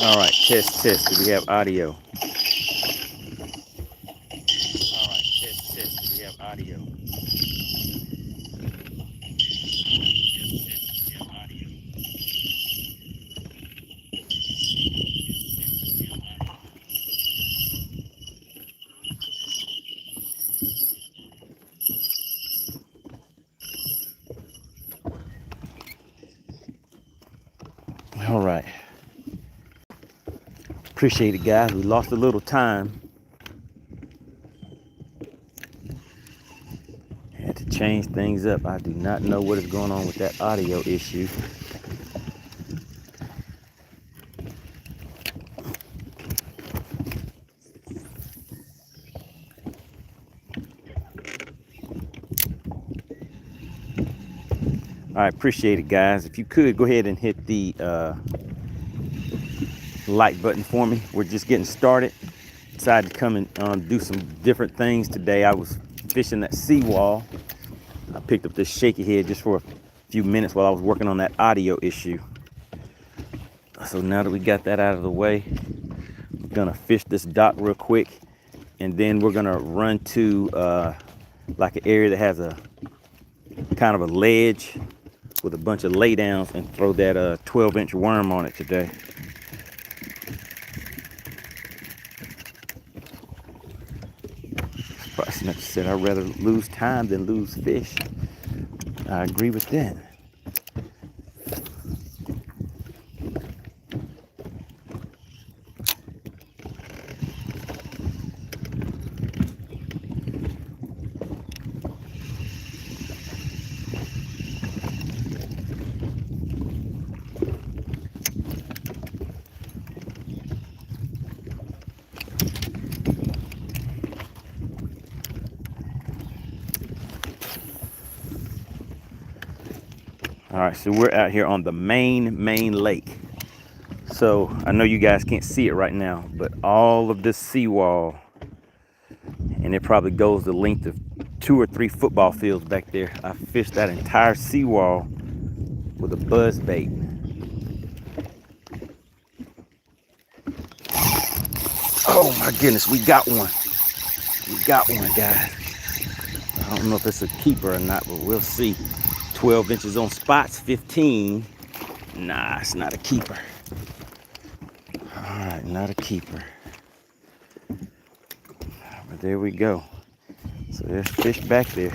All right, test. Do we have audio? Do we have audio? All right. Appreciate it, guys. We lost a little time. Had to change things up. I do not know what is going on with that audio issue. All right, appreciate it, guys. If you could go ahead and hit the like button for me. We're just getting started. Decided to come and do some different things today. I was fishing that seawall. I picked up this shaky head just for a few minutes while I was working on that audio issue. So now that we got that out of the way, we're gonna fish this dock real quick, and then we're gonna run to like an area that has a kind of a ledge with a bunch of laydowns and throw that 12-inch worm on it today. Like I said, I'd rather lose time than lose fish. I agree with that. All right, so we're out here on the main lake. So I know you guys can't see it right now, but all of this seawall, and it probably goes the length of 2 or 3 football fields back there. I fished that entire seawall with a buzz bait. Oh my goodness, we got one. We got one, guys. I don't know if it's a keeper or not, but we'll see. 12 inches on spots, 15. Nah, it's not a keeper. All right, not a keeper. But there we go. So there's fish back there.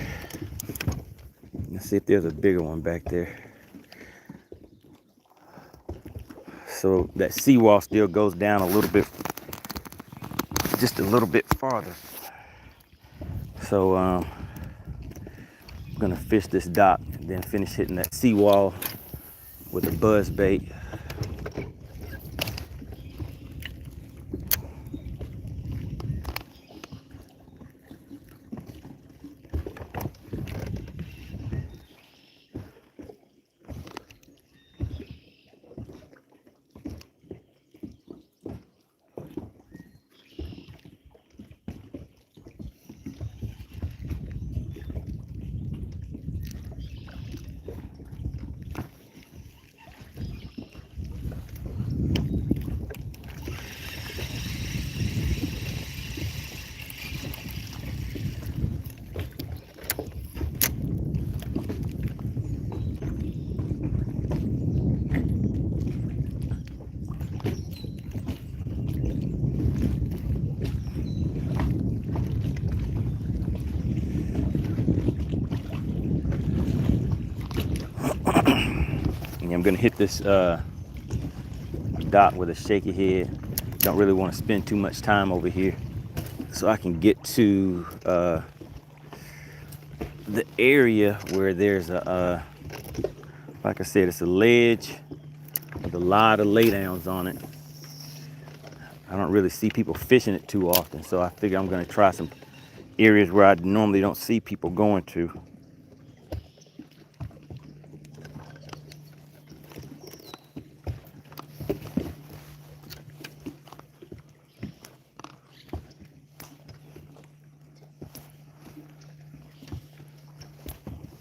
Let's see if there's a bigger one back there. So that seawall still goes down a little bit, just a little bit farther. So I'm gonna fish this dock and then finish hitting that seawall with a buzz bait. And I'm gonna hit this dock with a shaky head. Don't really want to spend too much time over here, so I can get to the area where there's a like I said, it's a ledge with a lot of laydowns on it. I don't really see people fishing it too often, so I figure I'm gonna try some areas where I normally don't see people going to.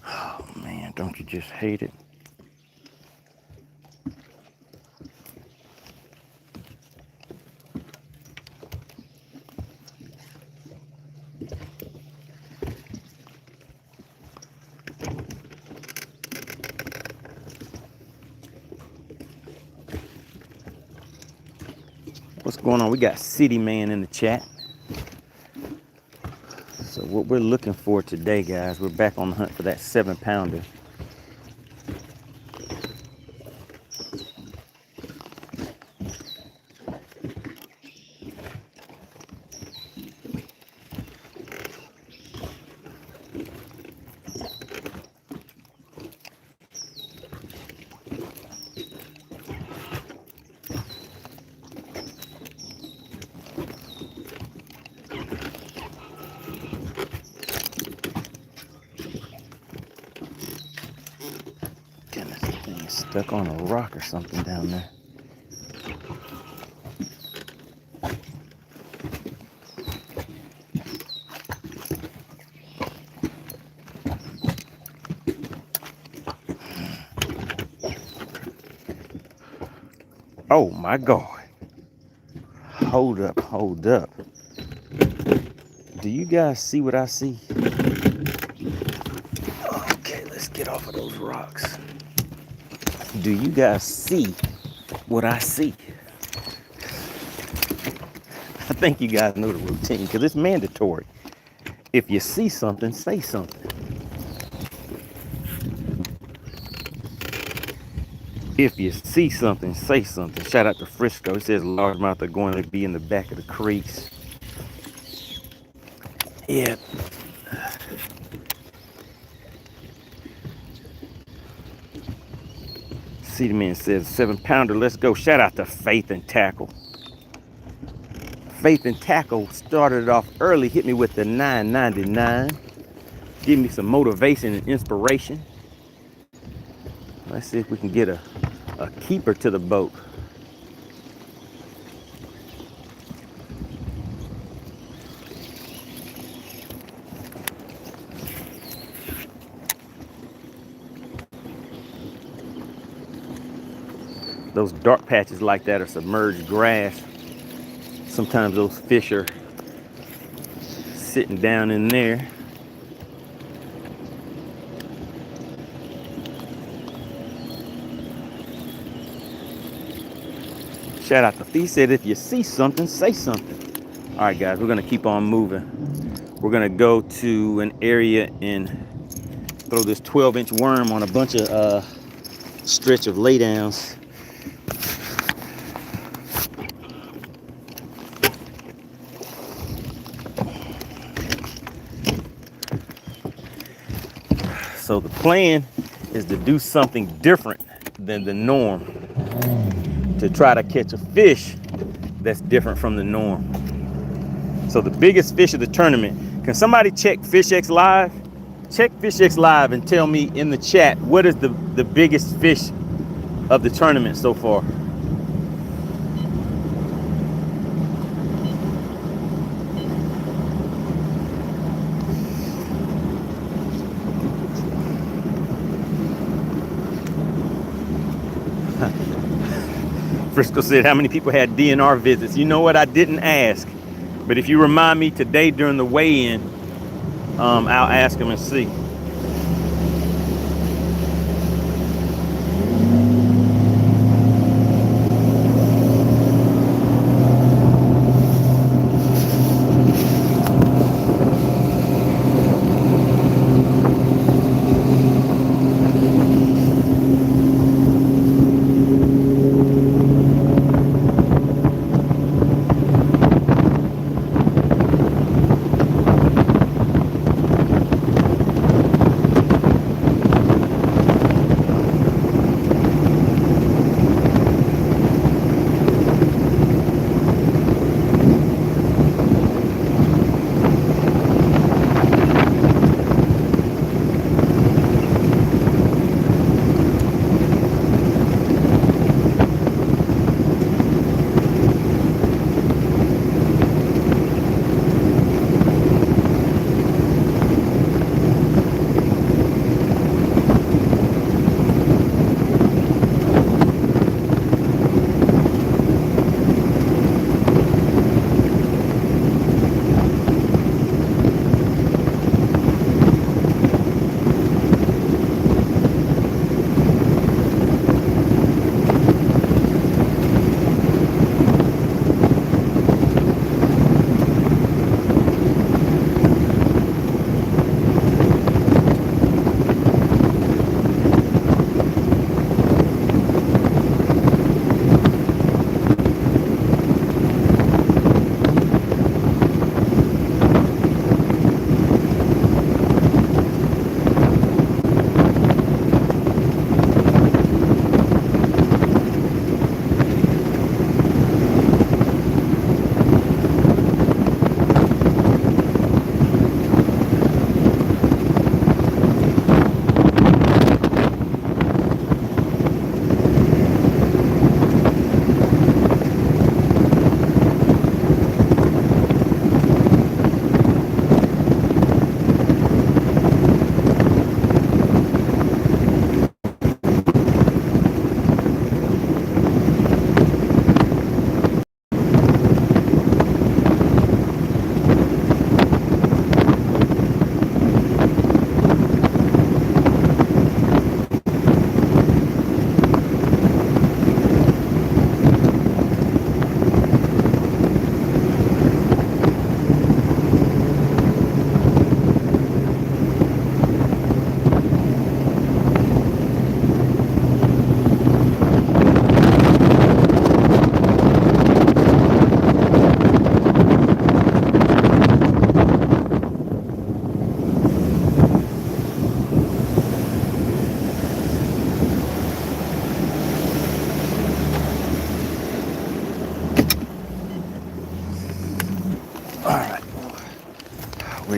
Oh man, don't you just hate it? What's going on? We got City Man in the chat. So what we're looking for today, guys, we're back on the hunt for that 7-pounder. Goodness, this thing is stuck on a rock or something down there. Oh my God. Hold up, hold up. Do you guys see what I see? Okay, let's get off of those rocks. Do you guys see what I see? I think you guys know the routine because it's mandatory. If you see something, say something. If you see something, say something. Shout out to Frisco. It says largemouth are going to be in the back of the creeks. Yeah. City Man says 7-pounder. Let's go. Shout out to Faith and Tackle. Faith and Tackle started it off early. Hit me with the $9.99. Give me some motivation and inspiration. Let's see if we can get a keeper to the boat. Those dark patches like that are submerged grass. Sometimes those fish are sitting down in there. Shout out to Fee said, if you see something, say something. All right, guys, we're gonna keep on moving. We're gonna go to an area and throw this 12-inch worm on a bunch of stretch of laydowns. So the plan is to do something different than the norm, to try to catch a fish that's different from the norm. So the biggest fish of the tournament, can somebody check FishX Live? Check FishX Live and tell me in the chat, what is the biggest fish of the tournament so far? Frisco said, how many people had DNR visits? You know what? I didn't ask. But if you remind me today during the weigh-in, I'll ask them and see.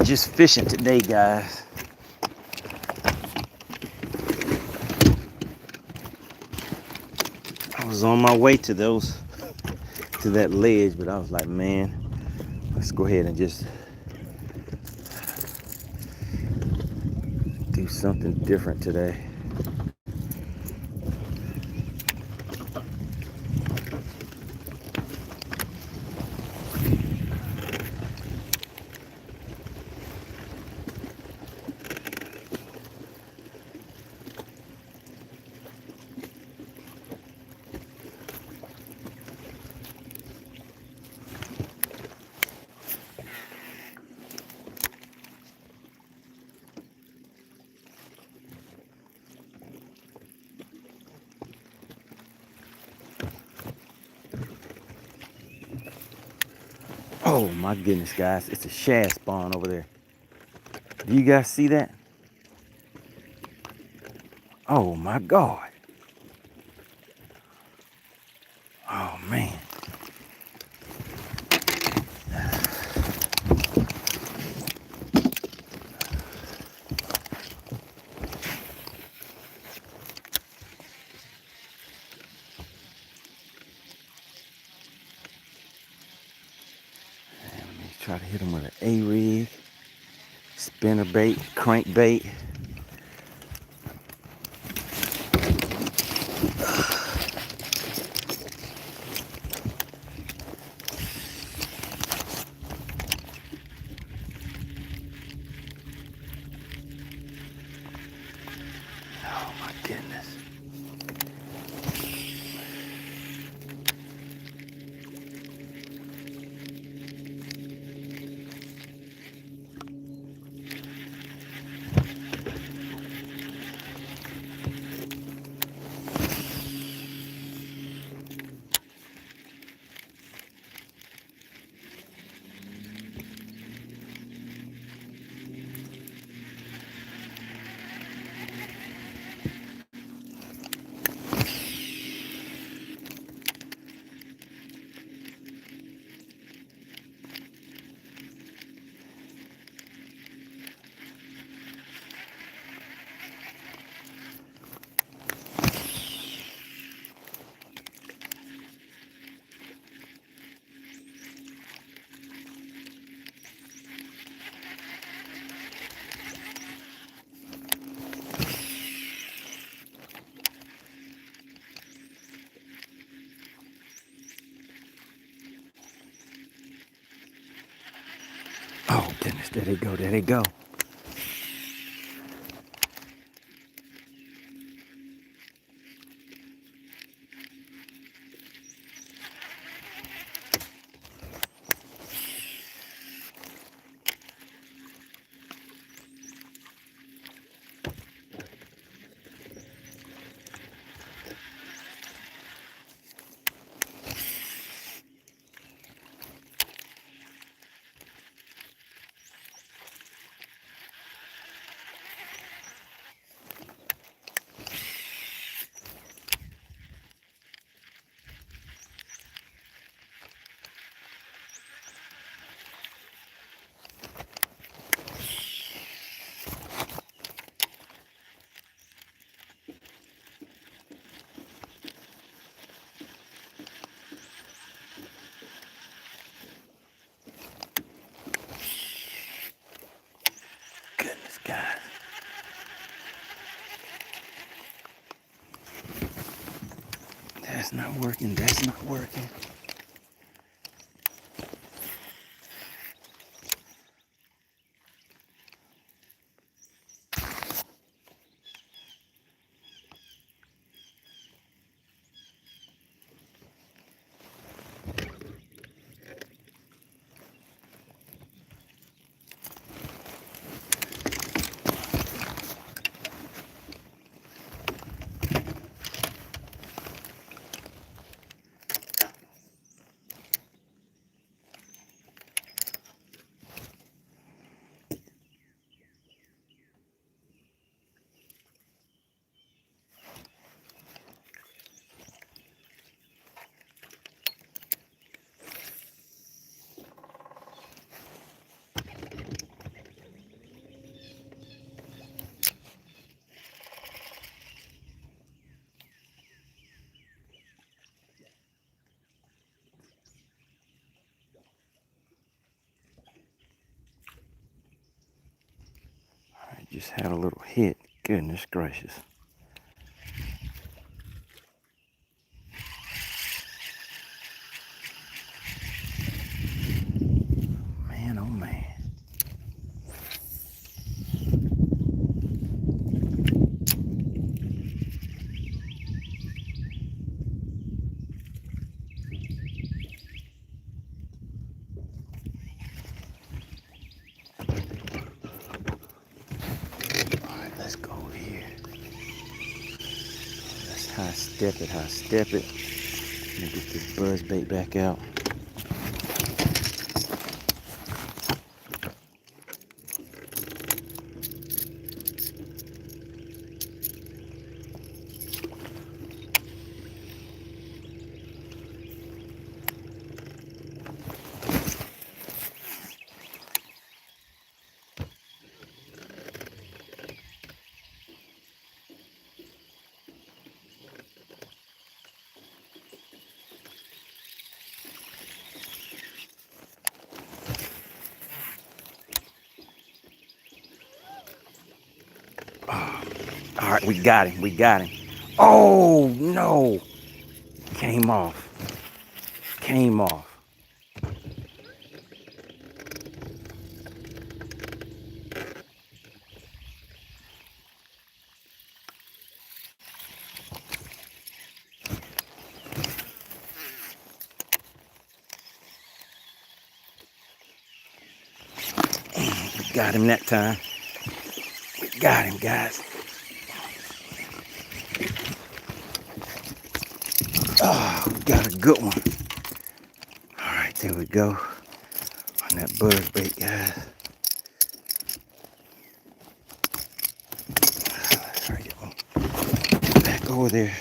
just fishing today, guys. I was on my way to that ledge, but I was like, man, let's go ahead and just do something different today. Oh my goodness, guys, it's a shad spawn over there. Do you guys see that? Oh my God. Oh man. Let me try to hit him with an A-rig, spinner bait, crank bait. Oh my goodness. Oh goodness, there they go, there they go. Goodness, guys. That's not working, that's not working. Just had a little hit. Goodness gracious. Man, oh man. Alright, let's go over here. Let's high step it, high step it. Let me get this buzz bait back out. All right, we got him. We got him. Oh, no. Came off. Came off. We got him that time. We got him, guys. Oh, we got a good one. All right, there we go. On that buzz bait, guys. There you go. Back over there.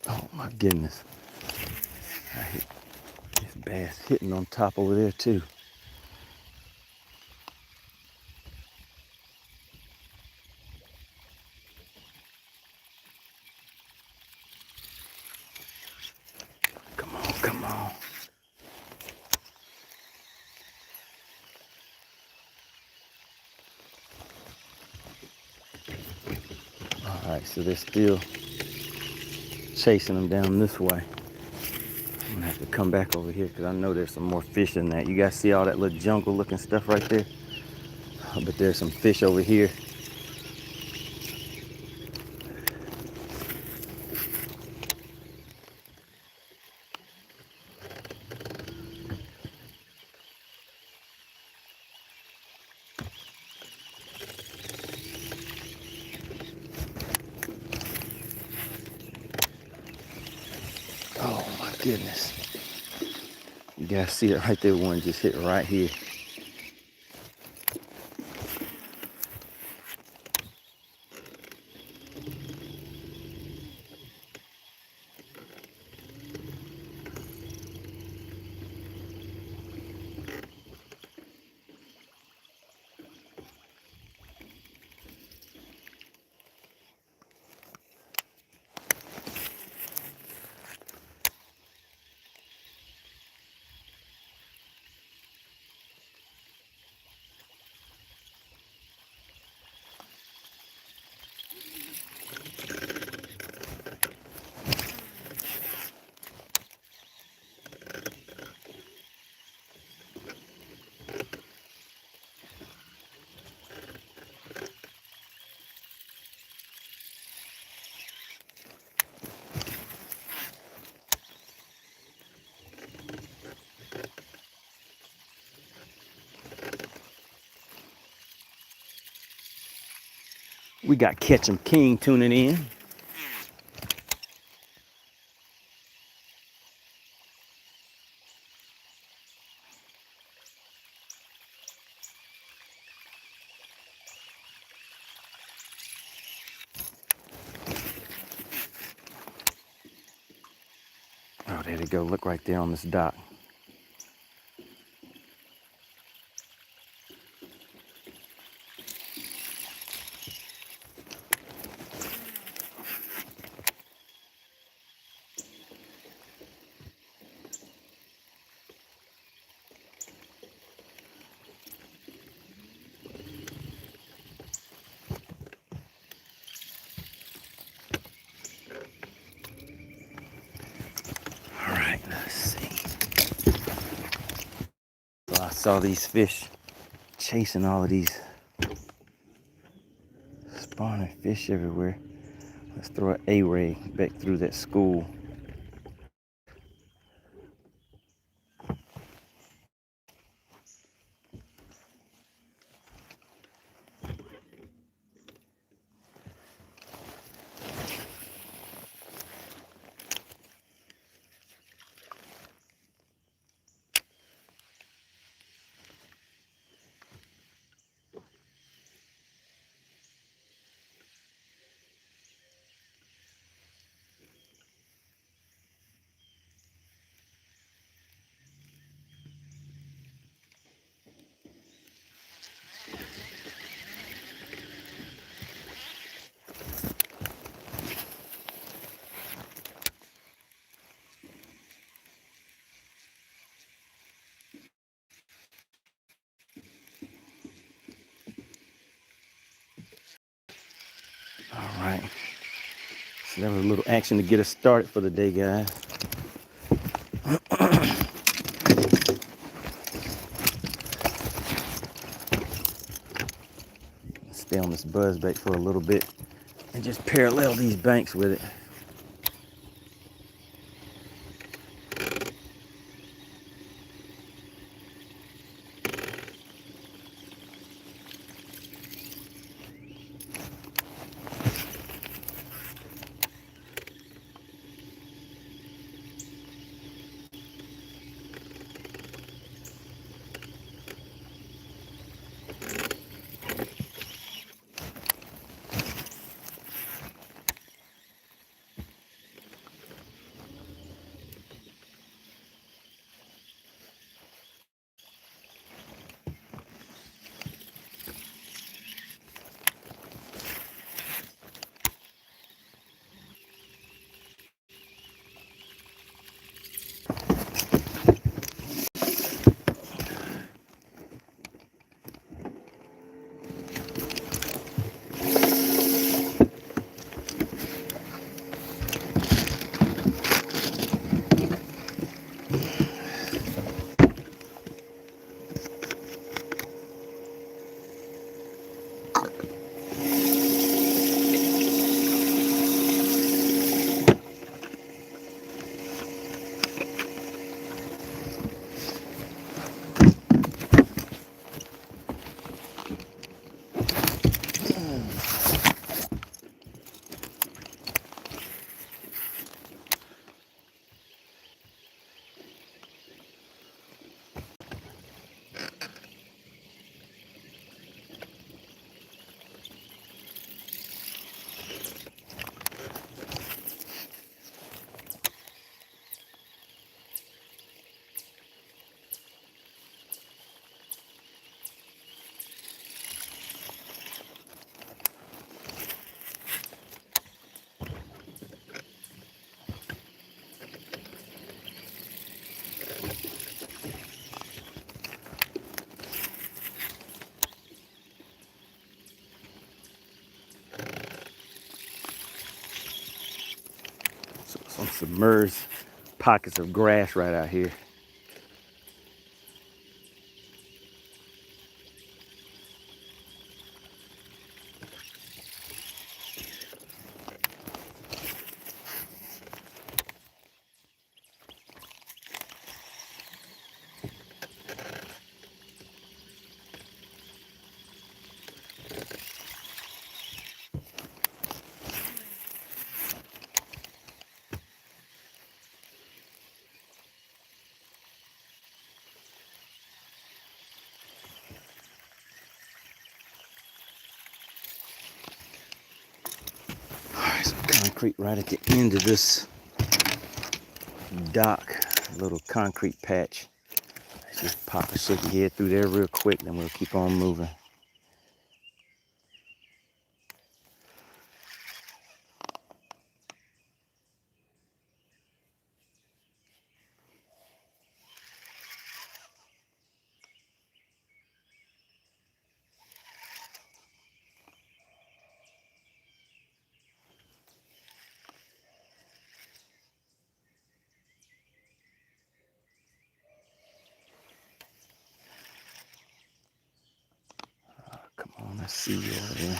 Oh my goodness. I hit this bass hitting on top over there too. Come on, come on. All right, so they're still chasing them down this way. I'm gonna have to come back over here because I know there's some more fish in that. You guys see all that little jungle looking stuff right there? But there's some fish over here. Oh my goodness. You guys see it right there, one just hit right here. We got Ketchum King tuning in. Oh, there they go. Look right there on this dock. All right, let's see. So I saw these fish chasing all of these spawning fish everywhere. Let's throw an A-ray back through that school. All right. So that was a little action to get us started for the day, guys. Stay on this buzzbait for a little bit and just parallel these banks with it. So some submerged pockets of grass right out here. concrete right at the end of this dock, a little concrete patch. Let's just pop a shaky head through there real quick, then we'll keep on moving. Come on, I see you over there.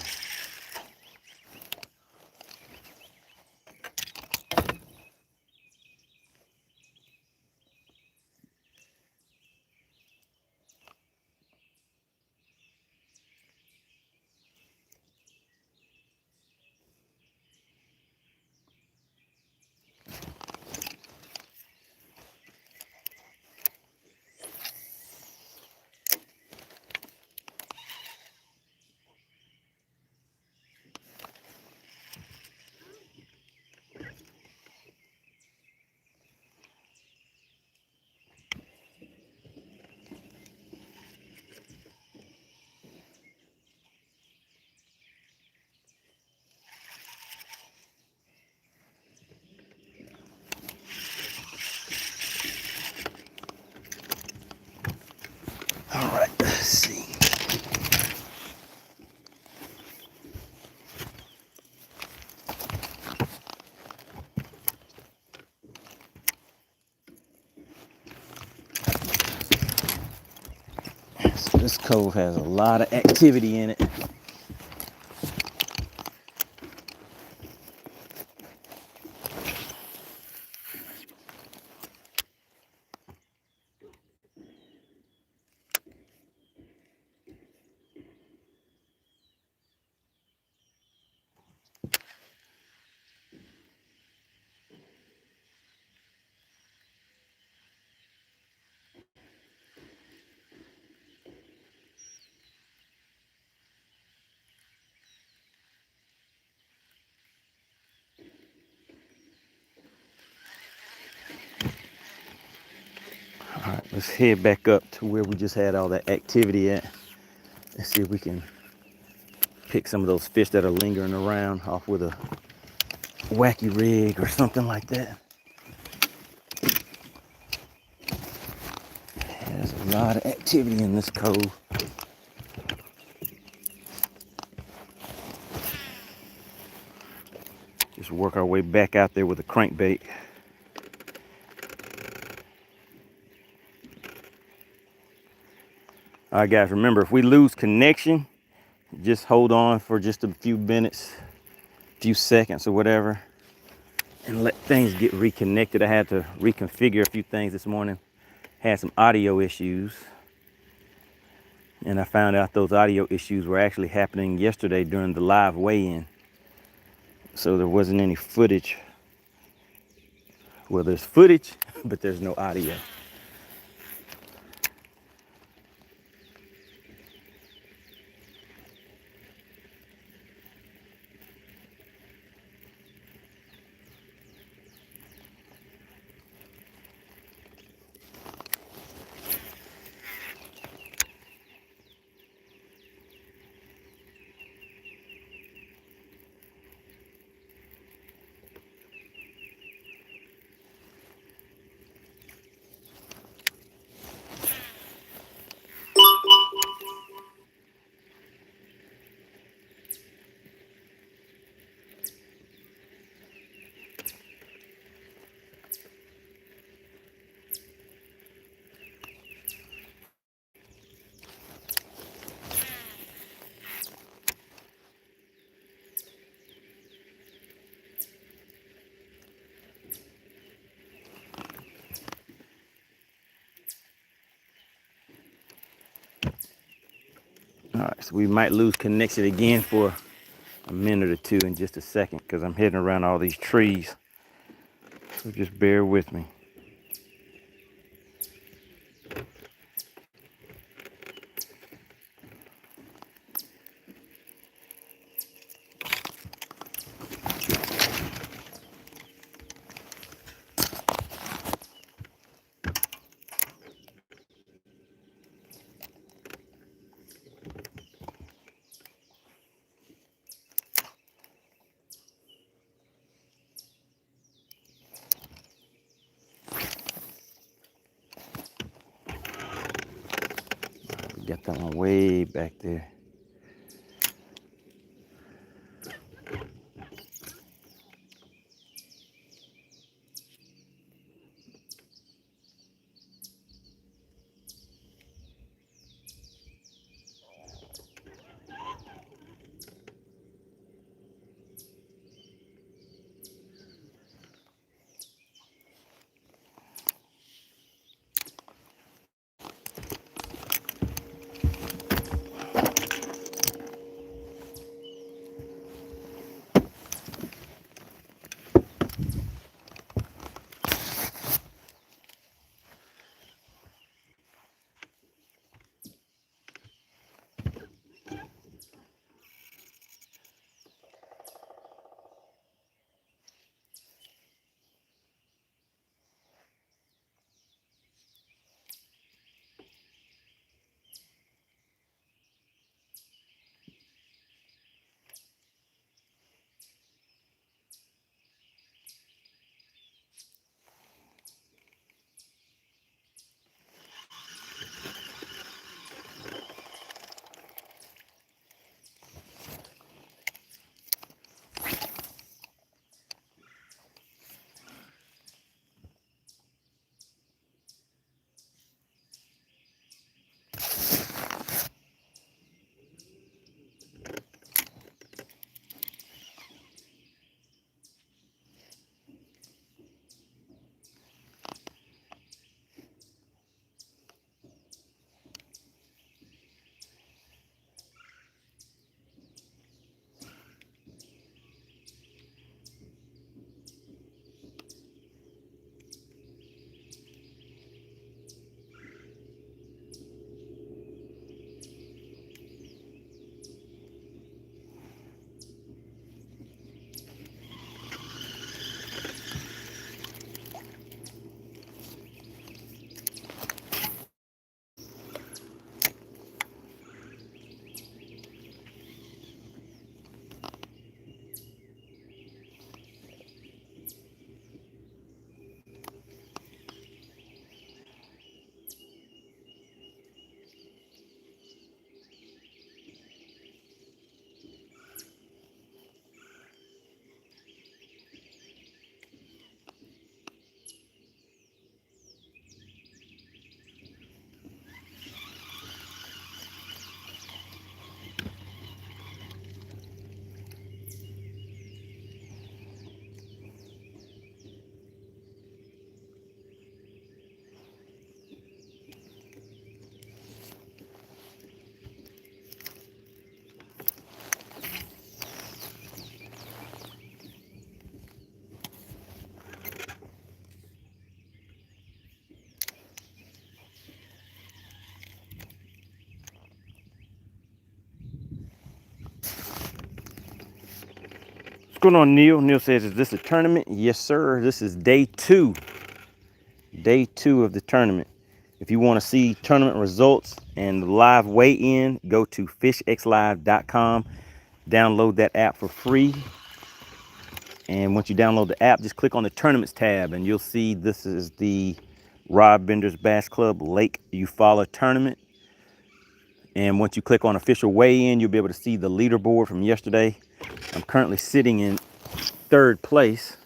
All right, let's see. So this cove has a lot of activity in it. All right, let's head back up to where we just had all that activity at. Let's see if we can pick some of those fish that are lingering around off with a wacky rig or something like that. There's a lot of activity in this cove. Just work our way back out there with a crankbait. All right, guys, remember, if we lose connection, just hold on for just a few minutes, few seconds or whatever, and let things get reconnected. I had to reconfigure a few things this morning. Had some audio issues, and I found out those audio issues were actually happening yesterday during the live weigh-in. So there wasn't any footage. Well, there's footage, but there's no audio. All right, so we might lose connection again for a minute or two in just a second because I'm heading around all these trees. So just bear with me. Got that one way back there. What's going on, Neil? Neil says, is this a tournament? Yes, sir. This is day two. Day two of the tournament. If you want to see tournament results and the live weigh-in, go to fishxlive.com. Download that app for free. And once you download the app, just click on the tournaments tab and you'll see this is the Rob Bender's Bass Club Lake Eufaula tournament. And once you click on official weigh-in, you'll be able to see the leaderboard from yesterday. I'm currently sitting in third place.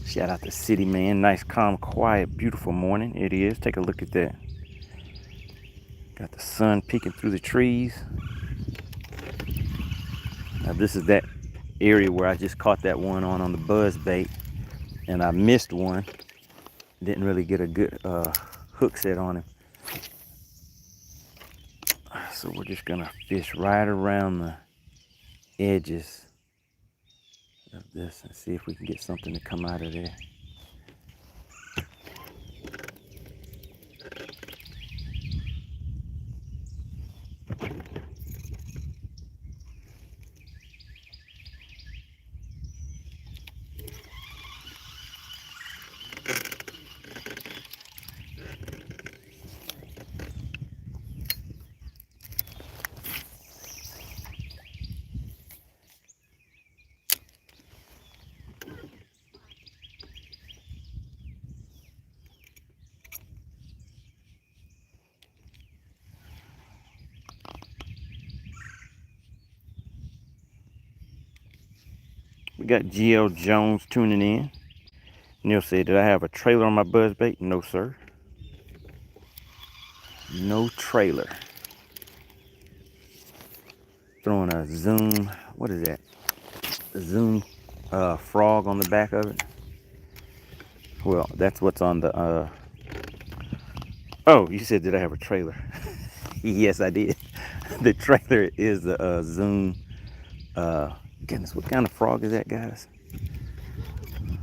Shout out to City Man. Nice, calm, quiet, beautiful morning. It is. Take a look at that. Got the sun peeking through the trees. Now this is that area where I just caught that one on the buzz bait, and I missed one. Didn't really get a good hook set on him. So we're just gonna fish right around the edges of this and see if we can get something to come out of there. We got GL Jones tuning in. Neil said, did I have a trailer on my buzzbait? No, sir. No trailer. Throwing a Zoom, what is that? A Zoom frog on the back of it. Well, that's what's on the, oh, you said, did I have a trailer? Yes, I did. The trailer is the Zoom, goodness, what kind of frog is that, guys?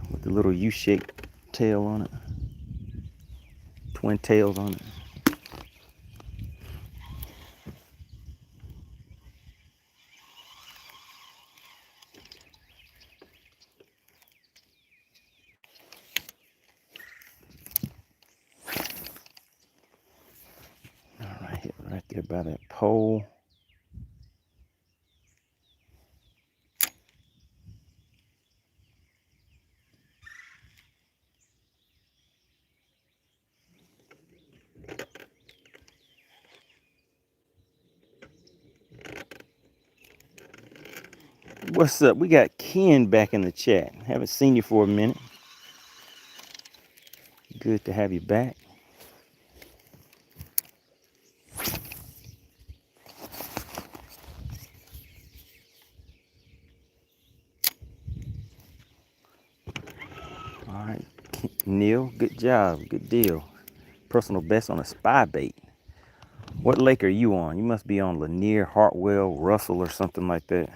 With the little U-shaped tail on it. Twin tails on it. All right, hit right there by that pole. What's up? We got Ken back in the chat. Haven't seen you for a minute. Good to have you back. All right, Neil, good job, good deal. Personal best on a spy bait. What lake are you on? You must be on Lanier, Hartwell, Russell, or something like that.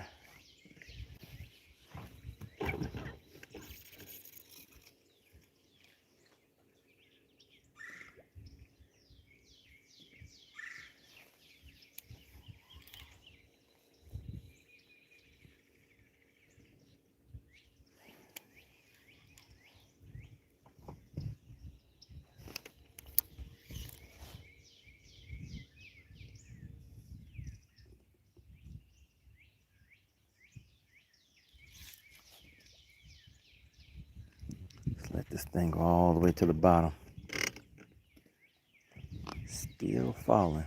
Let's let this thing go all the way to the bottom. Still falling.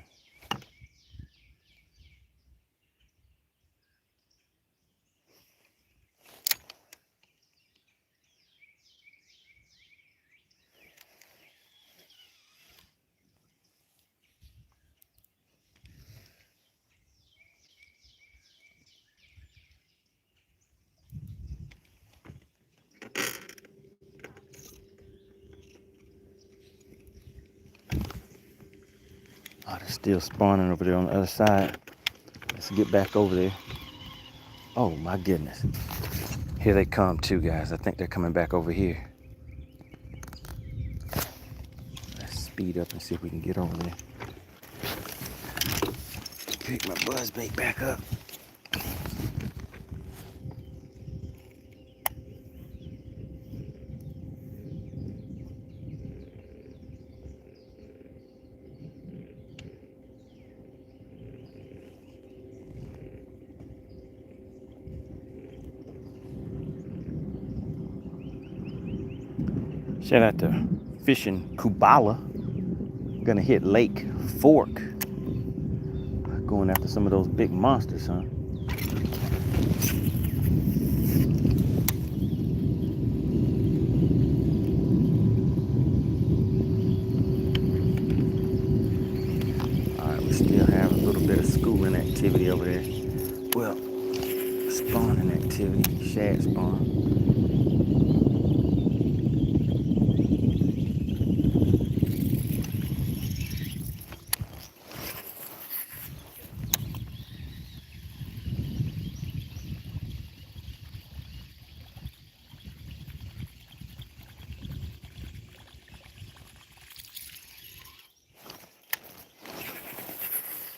Oh, they're still spawning over there on the other side. Let's get back over there. Oh my goodness. Here they come too, guys. I think they're coming back over here. Let's speed up and see if we can get over there. Pick my buzzbait back up. Shout out to Fishing Kubala. Gonna hit Lake Fork. Going after some of those big monsters, huh? Alright, we still have a little bit of schooling activity over there. Well, spawning activity, shad spawn.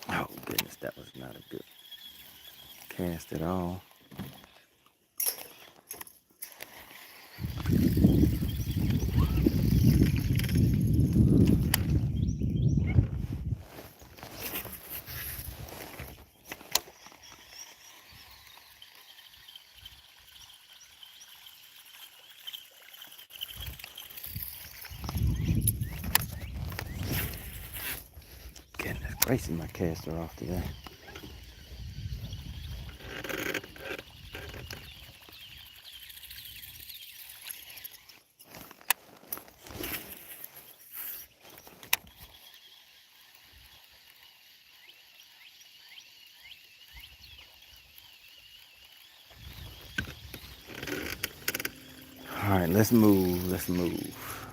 Oh goodness, that was not a good cast at all. Goodness gracious, my casts are off today. All right, let's move. Let's move.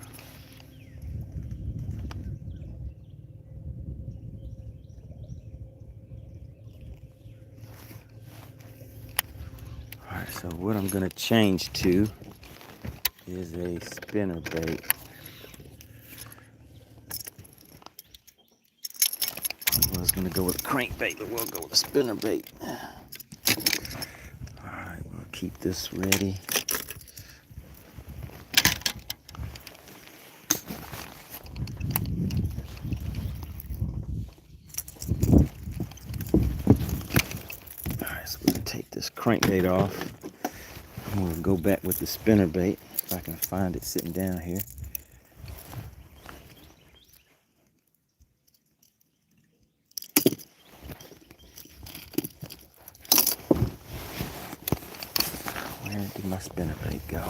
All right, so what I'm gonna change to is a spinner bait. I was gonna go with a crankbait, but we'll go with a spinner bait. All right, we'll keep this ready. All right, so we'll take this crankbait off. And we'll go back with the spinner bait if I can find it sitting down here. Where did my spinner bait go?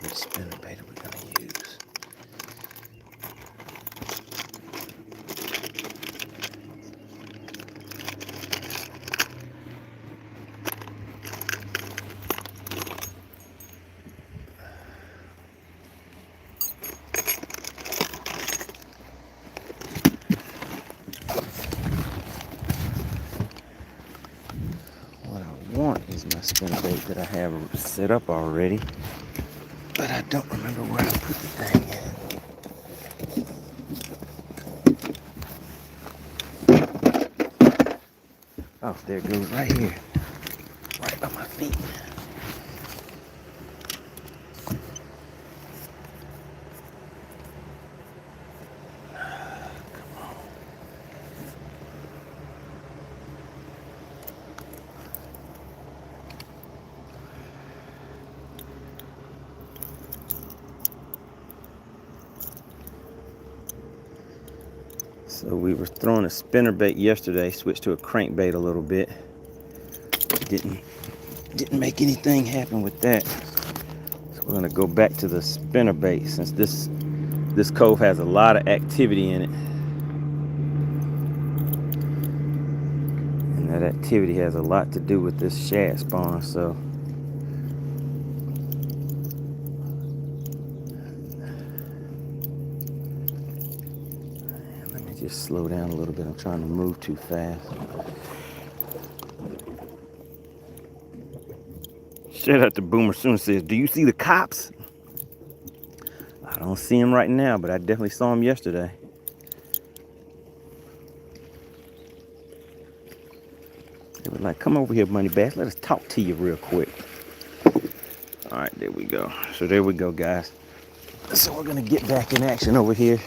Which spinner bait are we going to use? What I want is my spinner bait that I have set up already, but I don't remember where I put the thing in. Oh, there it goes right here, right by my feet. So we were throwing a spinner bait yesterday, switched to a crankbait a little bit. Didn't make anything happen with that. So we're gonna go back to the spinner bait since this cove has a lot of activity in it. And that activity has a lot to do with this shad spawn, so just slow down a little bit. I'm trying to move too fast. Shout out to Boomer Soon says, do you see the cops? I don't see them right now, but I definitely saw them yesterday. They were like, come over here, Money Bass. Let us talk to you real quick. All right, there we go. So there we go, guys. So we're gonna get back in action over here.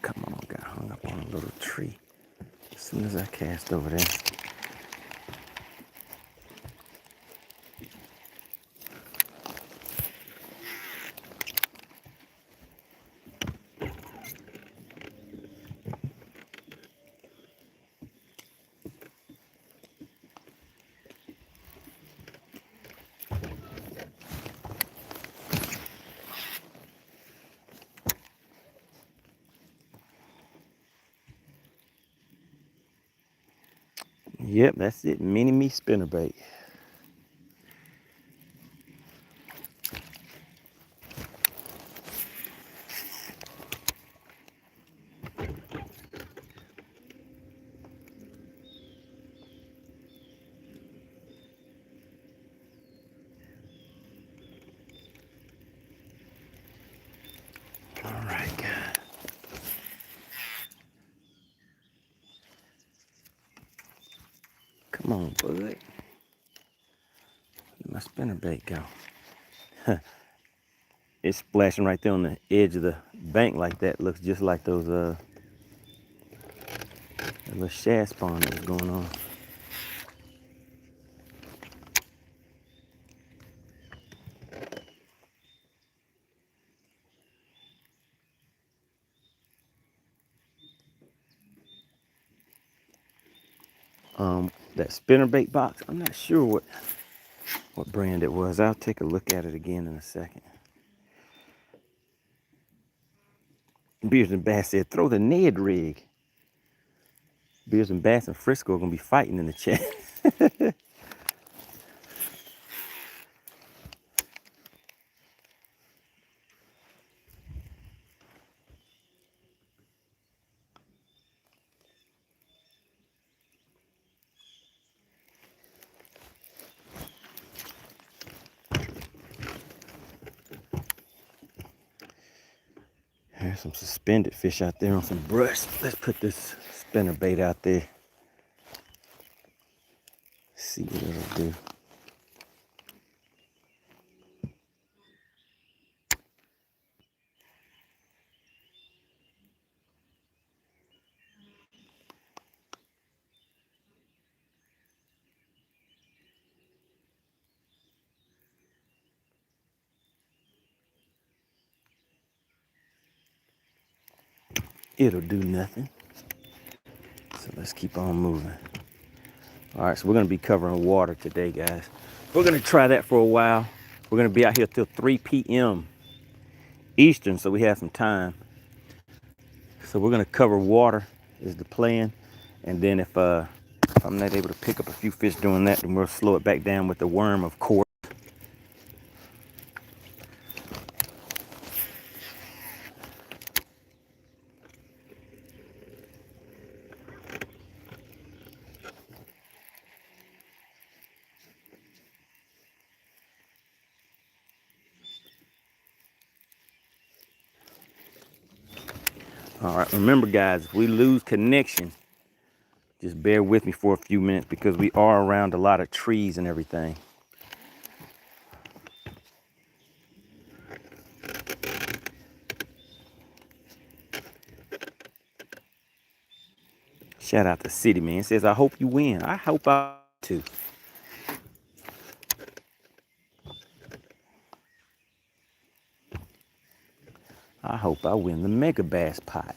Come on, got hung up on a little tree as soon as I cast over there. Yep, that's it. Mini me spinnerbait. All right, guys. Come on, bud. Where'd my spinnerbait go? It's splashing right there on the edge of the bank like that. Looks just like those that little shad spawn that was going on. That spinnerbait box, I'm not sure what brand it was. I'll take a look at it again in a second. Beers and Bass said, throw the Ned rig. Beers and Bass and Frisco are gonna be fighting in the chat. There's some suspended fish out there on some brush. Let's put this spinnerbait out there. See what it'll do. It'll do nothing. So let's keep on moving. All right, so we're gonna be covering water today, guys. We're gonna try that for a while. We're gonna be out here till 3 p.m. Eastern, so we have some time. So we're gonna cover water is the plan. And then if I'm not able to pick up a few fish doing that, then we'll slow it back down with the worm, of course. All right, remember guys, if we lose connection, just bear with me for a few minutes because we are around a lot of trees and everything. Shout out to City Man. Says, I hope you win. I hope I too. I hope I win the MEGABASS pot.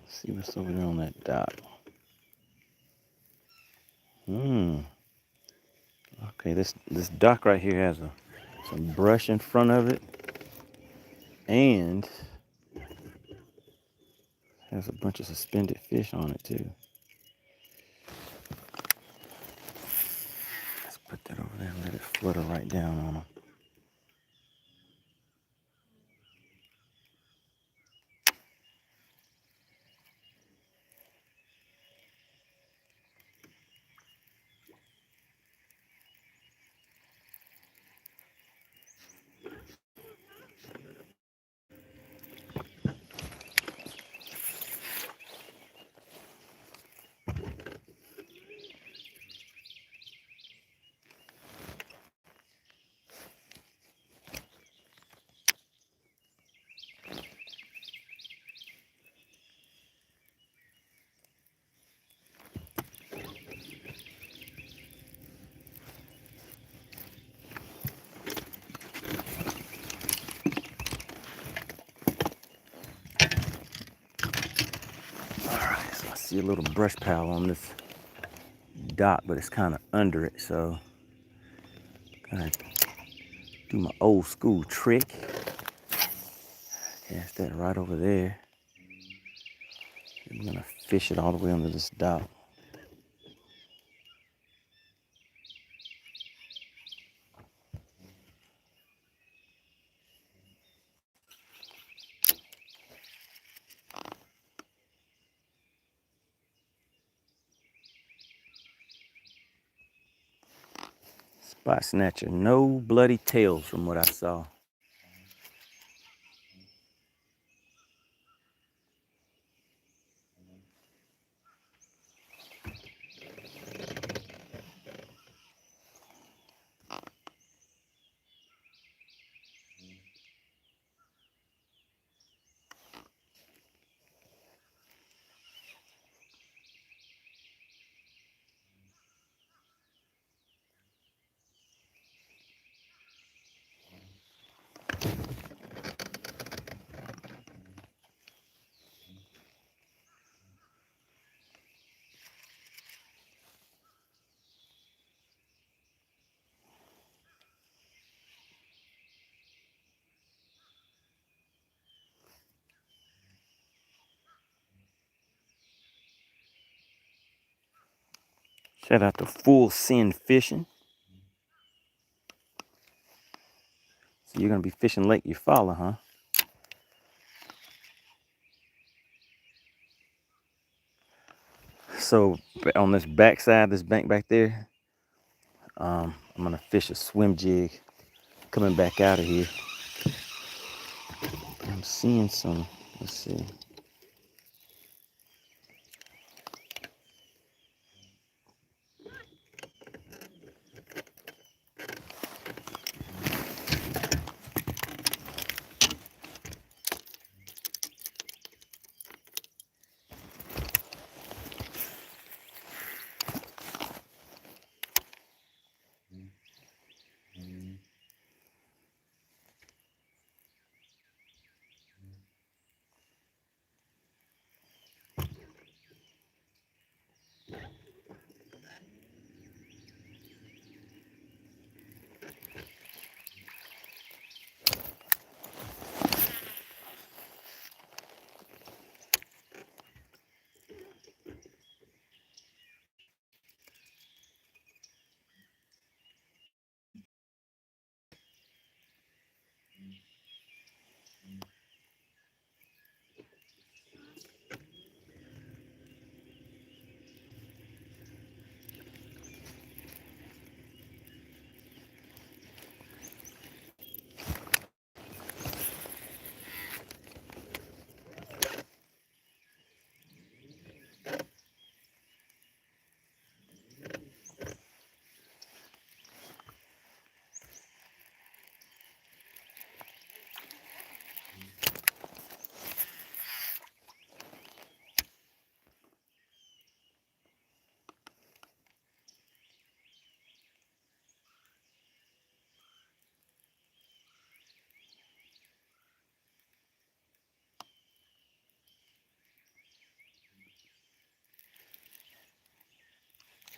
Let's see what's over there on that dock. Okay, this dock right here has some brush in front of it, and has a bunch of suspended fish on it too. Let's put that over there and let it flutter right down on them. Alright, so I see a little brush pile on this dock, but it's kind of under it, so I'm gonna do my old school trick. Cast that right over there. I'm gonna fish it all the way under this dock. Spot snatcher, no bloody tails from what I saw. Shout out to Full Send Fishing. So you're gonna be fishing Lake Eufaula, huh? So on this backside, this bank back there, I'm gonna fish a swim jig coming back out of here. I'm seeing some, let's see.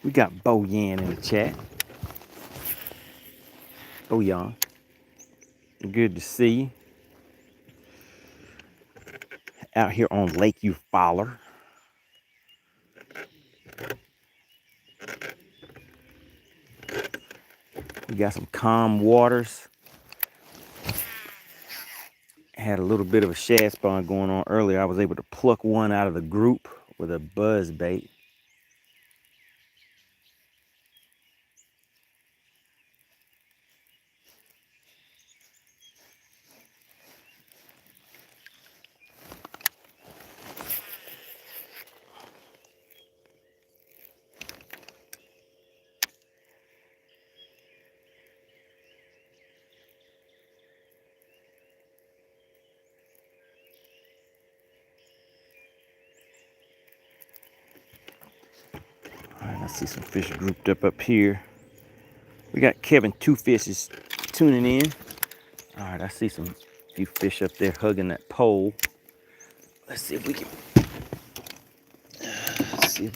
We got Bo Yan in the chat. Bo Yan. Good to see you. Out here on Lake Eufaula. We got some calm waters. Had a little bit of a shad spawn going on earlier. I was able to pluck one out of the group with a buzz bait. All right, I see some fish grouped up here. We got Kevin Two Fishes tuning in. All right, I see some few fish up there hugging that pole. Let's see if we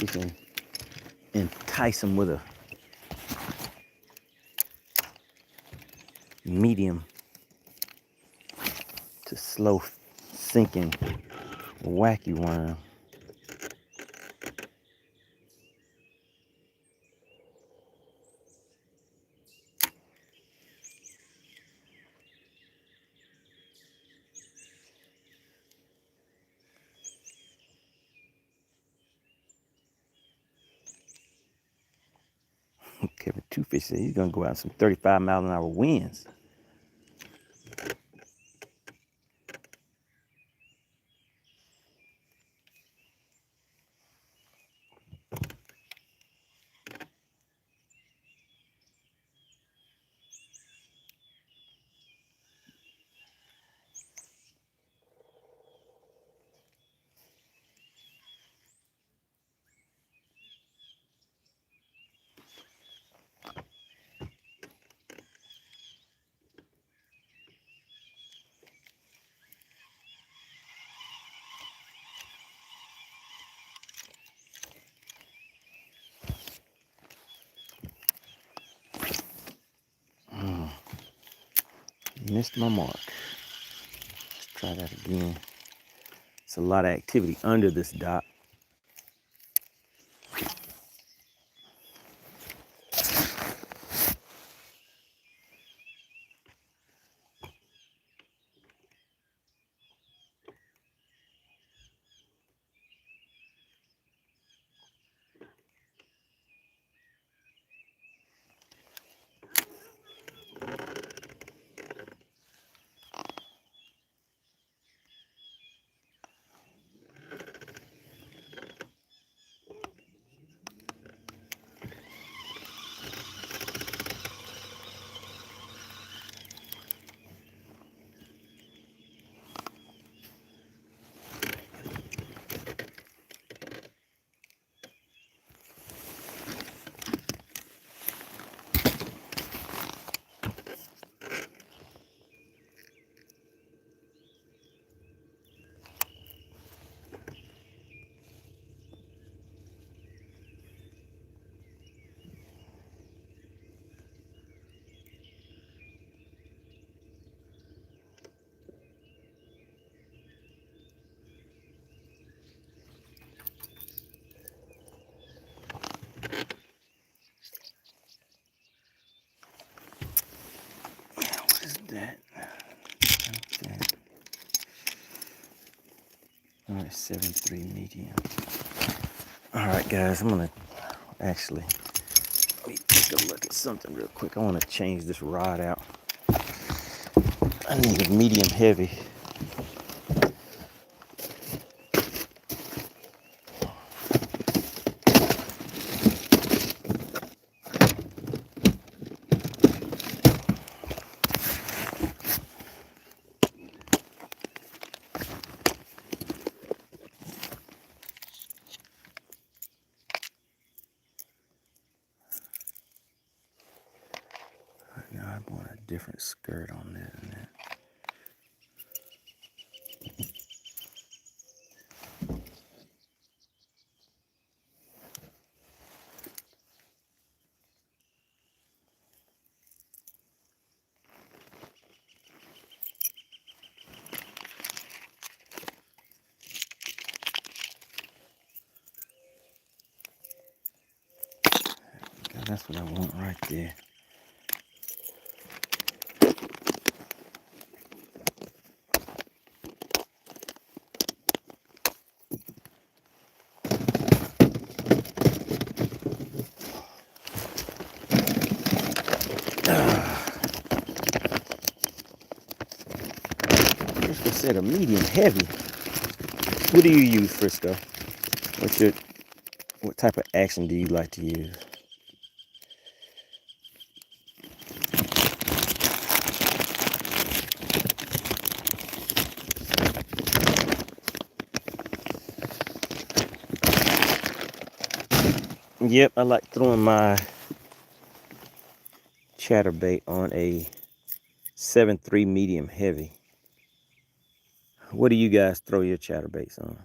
can entice them with a medium to slow sinking wacky worm. Kevin Two Fish said he's gonna go out in some 35-mile-an-hour winds. Missed my mark. Let's try that again. It's a lot of activity under this dock. What is that? Okay. All right, 7.3 medium. All right, guys, I'm gonna actually let me take a look at something real quick. I want to change this rod out. I need a medium heavy. Now I want a different skirt on this and that. That's what I want right there. Frisco said a medium heavy. What do you use, Frisco? What type of action do you like to use? Yep, I like throwing my chatterbait on a 7.3 medium heavy. What do you guys throw your chatterbaits on?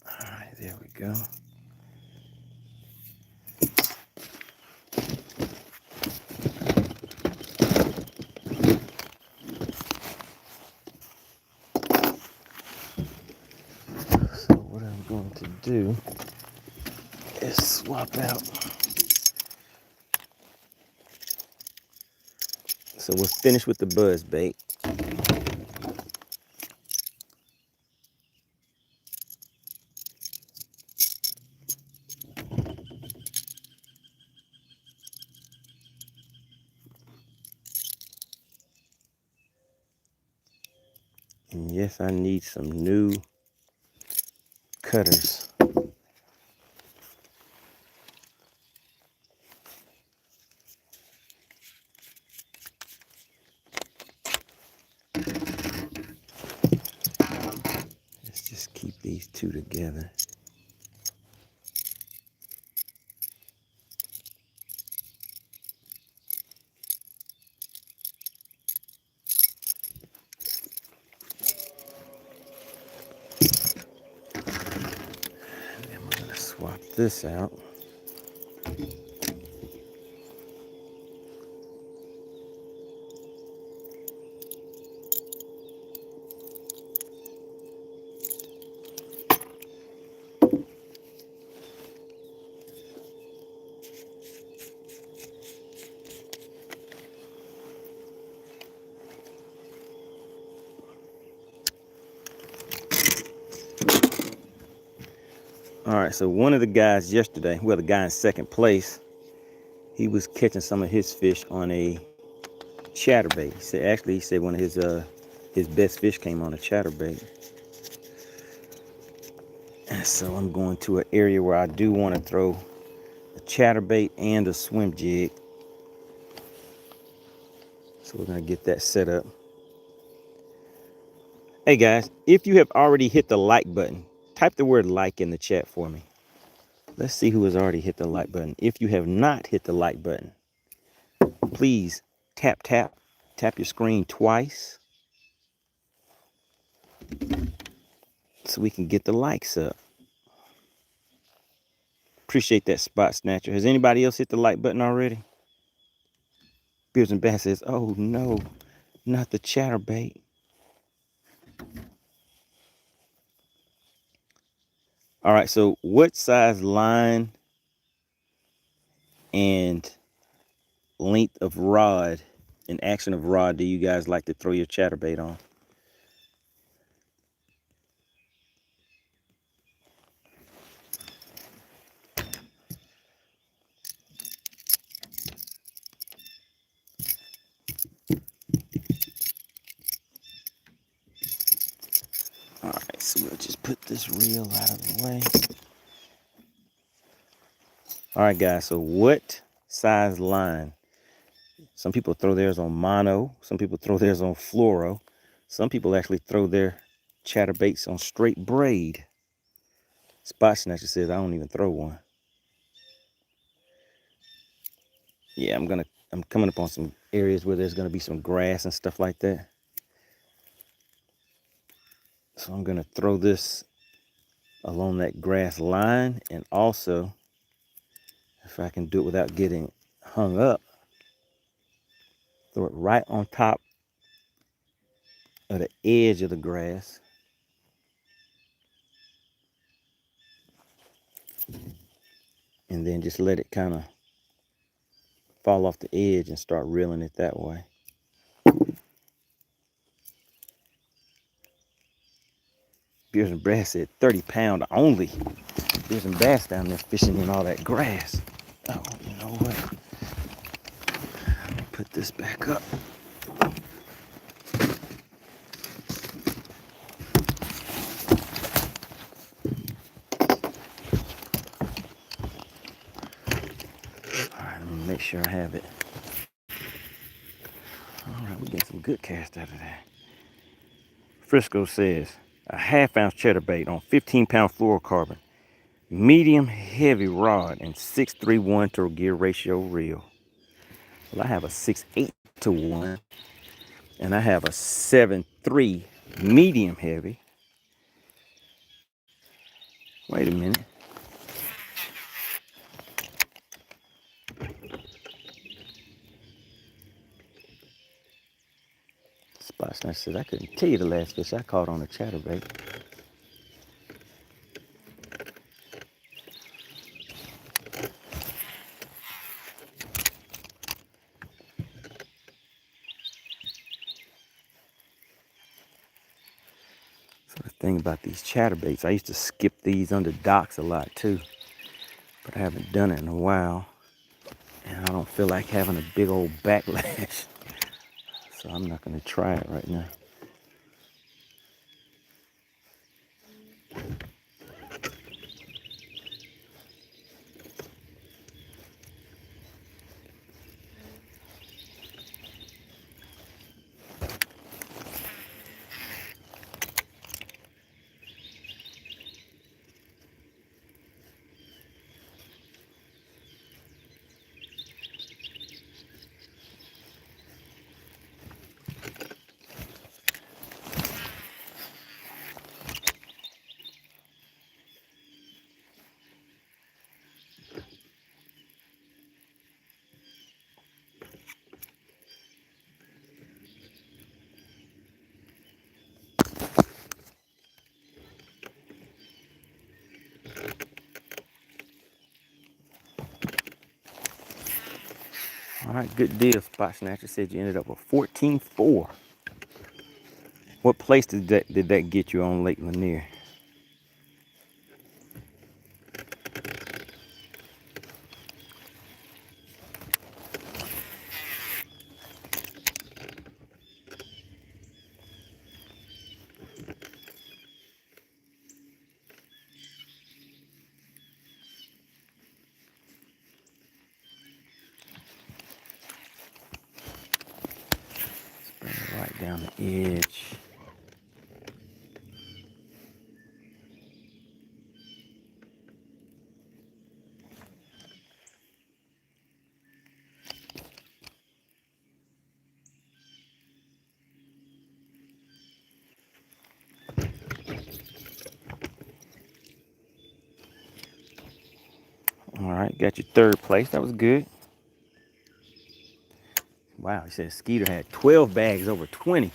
All right, there we go. So what I'm going to do is swap out. So we're finished with the buzz bait. And yes, I need some new cutters. Let's just keep these two together. And then we're gonna swap this out. All right, so one of the guys yesterday, well, the guy in second place, he was catching some of his fish on a chatterbait. He said one of his best fish came on a chatterbait. And so I'm going to an area where I do want to throw a chatterbait and a swim jig. So we're gonna get that set up. Hey guys, if you have already hit the like button, type the word like in the chat for me. Let's see who has already hit the like button. If you have not hit the like button, please tap your screen twice so we can get the likes up. Appreciate that, Spot Snatcher. Has anybody else hit the like button already? Beards and Bass says, oh no, not the chatterbait. All right, so what size line and length of rod and action of rod do you guys like to throw your chatterbait on? All right, so we'll just put this reel out of the way. All right, guys, so what size line? Some people throw theirs on mono. Some people throw theirs on fluoro. Some people actually throw their chatterbaits on straight braid. Spot Snatcher says, I don't even throw one. Yeah, I'm coming up on some areas where there's gonna be some grass and stuff like that. So I'm gonna throw this along that grass line, and also, if I can do it without getting hung up, throw it right on top of the edge of the grass. And then just let it kind of fall off the edge and start reeling it that way. Beers and Bass said 30-pound only. Beers and Bass down there fishing in all that grass. Oh, you know what? Let me put this back up. All right, let me make sure I have it. All right, we're getting some good cast out of that. Frisco says, a half-ounce chatterbait on 15-pound fluorocarbon, medium heavy rod, and 6:3:1 to gear ratio reel. Well, I have a 6:8:1, and I have a 7:3 medium heavy. Wait a minute. Spot Snatcher says, I couldn't tell you the last fish I caught on a chatterbait. So the thing about these chatterbaits, I used to skip these under docks a lot too, but I haven't done it in a while, and I don't feel like having a big old backlash, so I'm not going to try it right now. All right, good deal, Spot Snatcher. Said you ended up with 14.4. What place did that get you on Lake Lanier? Bring it right down the edge. All right, got your third place. That was good. Wow, he said Skeeter had 12 bags over 20.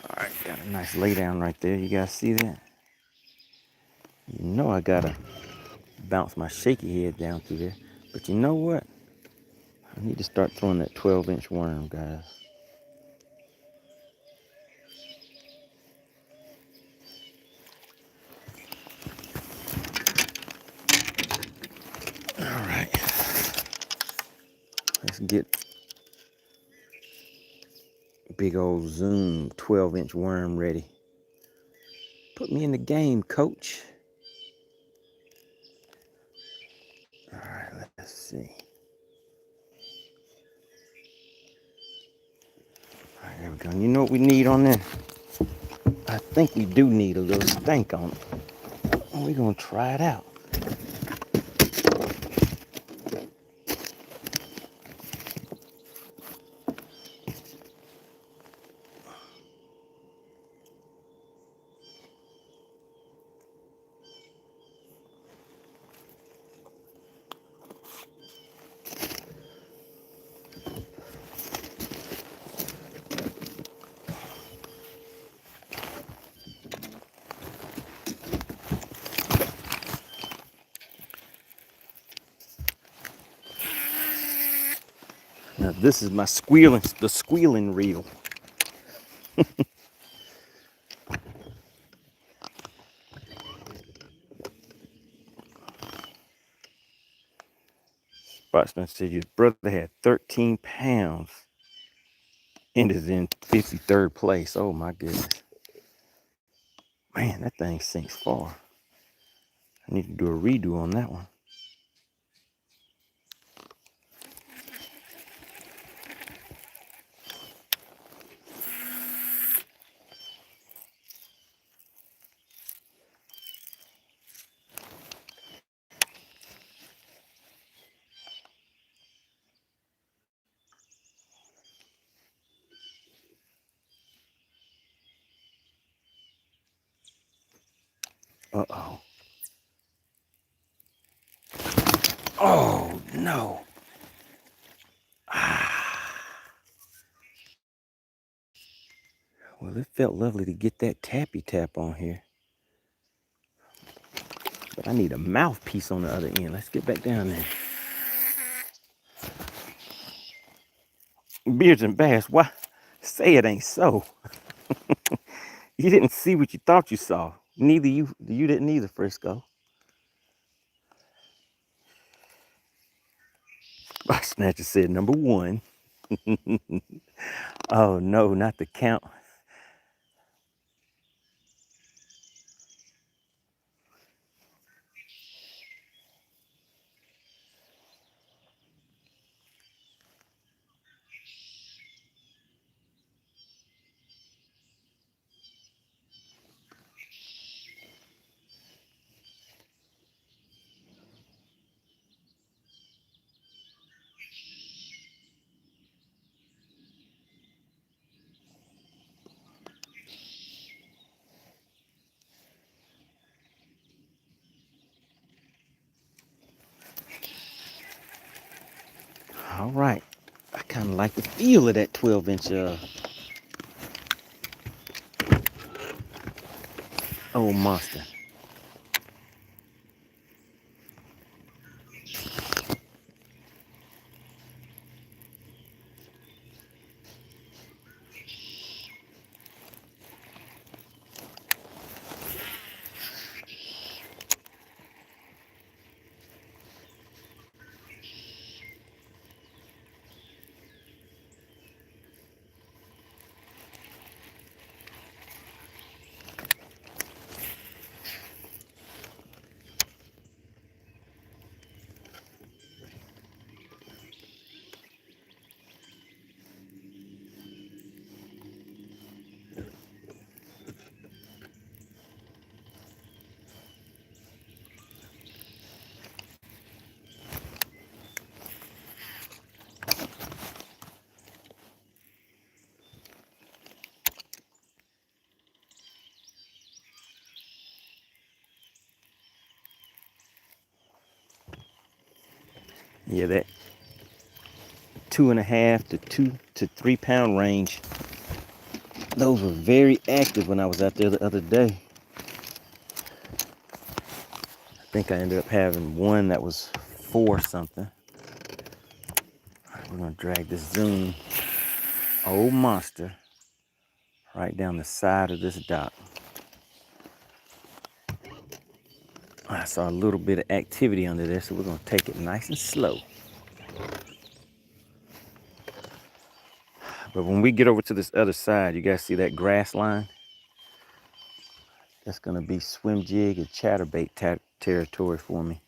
All right, got a nice lay down right there. You guys see that? You know I gotta bounce my shaky head down through there. But you know what? I need to start throwing that 12-inch worm, guys. All right. Let's get big old Zoom 12-inch worm ready. Put me in the game, coach. All right, let's see. All right, there we go. You know what we need on there? I think we do need a little stank on it. We're gonna try it out. Now this is my the squealing reel. Spotsman said your brother had 13 pounds and is in 53rd place. Oh my goodness. Man, that thing sinks far. I need to do a redo on that one. Uh-oh. Oh, no. Well, it felt lovely to get that tappy tap on here. But I need a mouthpiece on the other end. Let's get back down there. Beards and Bass, why? Say it ain't so. You didn't see what you thought you saw. Neither you didn't either, Frisco. Snatcher said number one. Oh no, not the count. All right. I kind of like the feel of that 12-inch old monster. Yeah, that 2.5 to 2 to 3 pound range. Those were very active when I was out there the other day. I think I ended up having one that was 4 something. We're gonna drag this Zoom old monster right down the side of this dock. I saw a little bit of activity under there, so we're gonna take it nice and slow. But when we get over to this other side, you guys see that grass line? That's gonna be swim jig and chatterbait territory for me.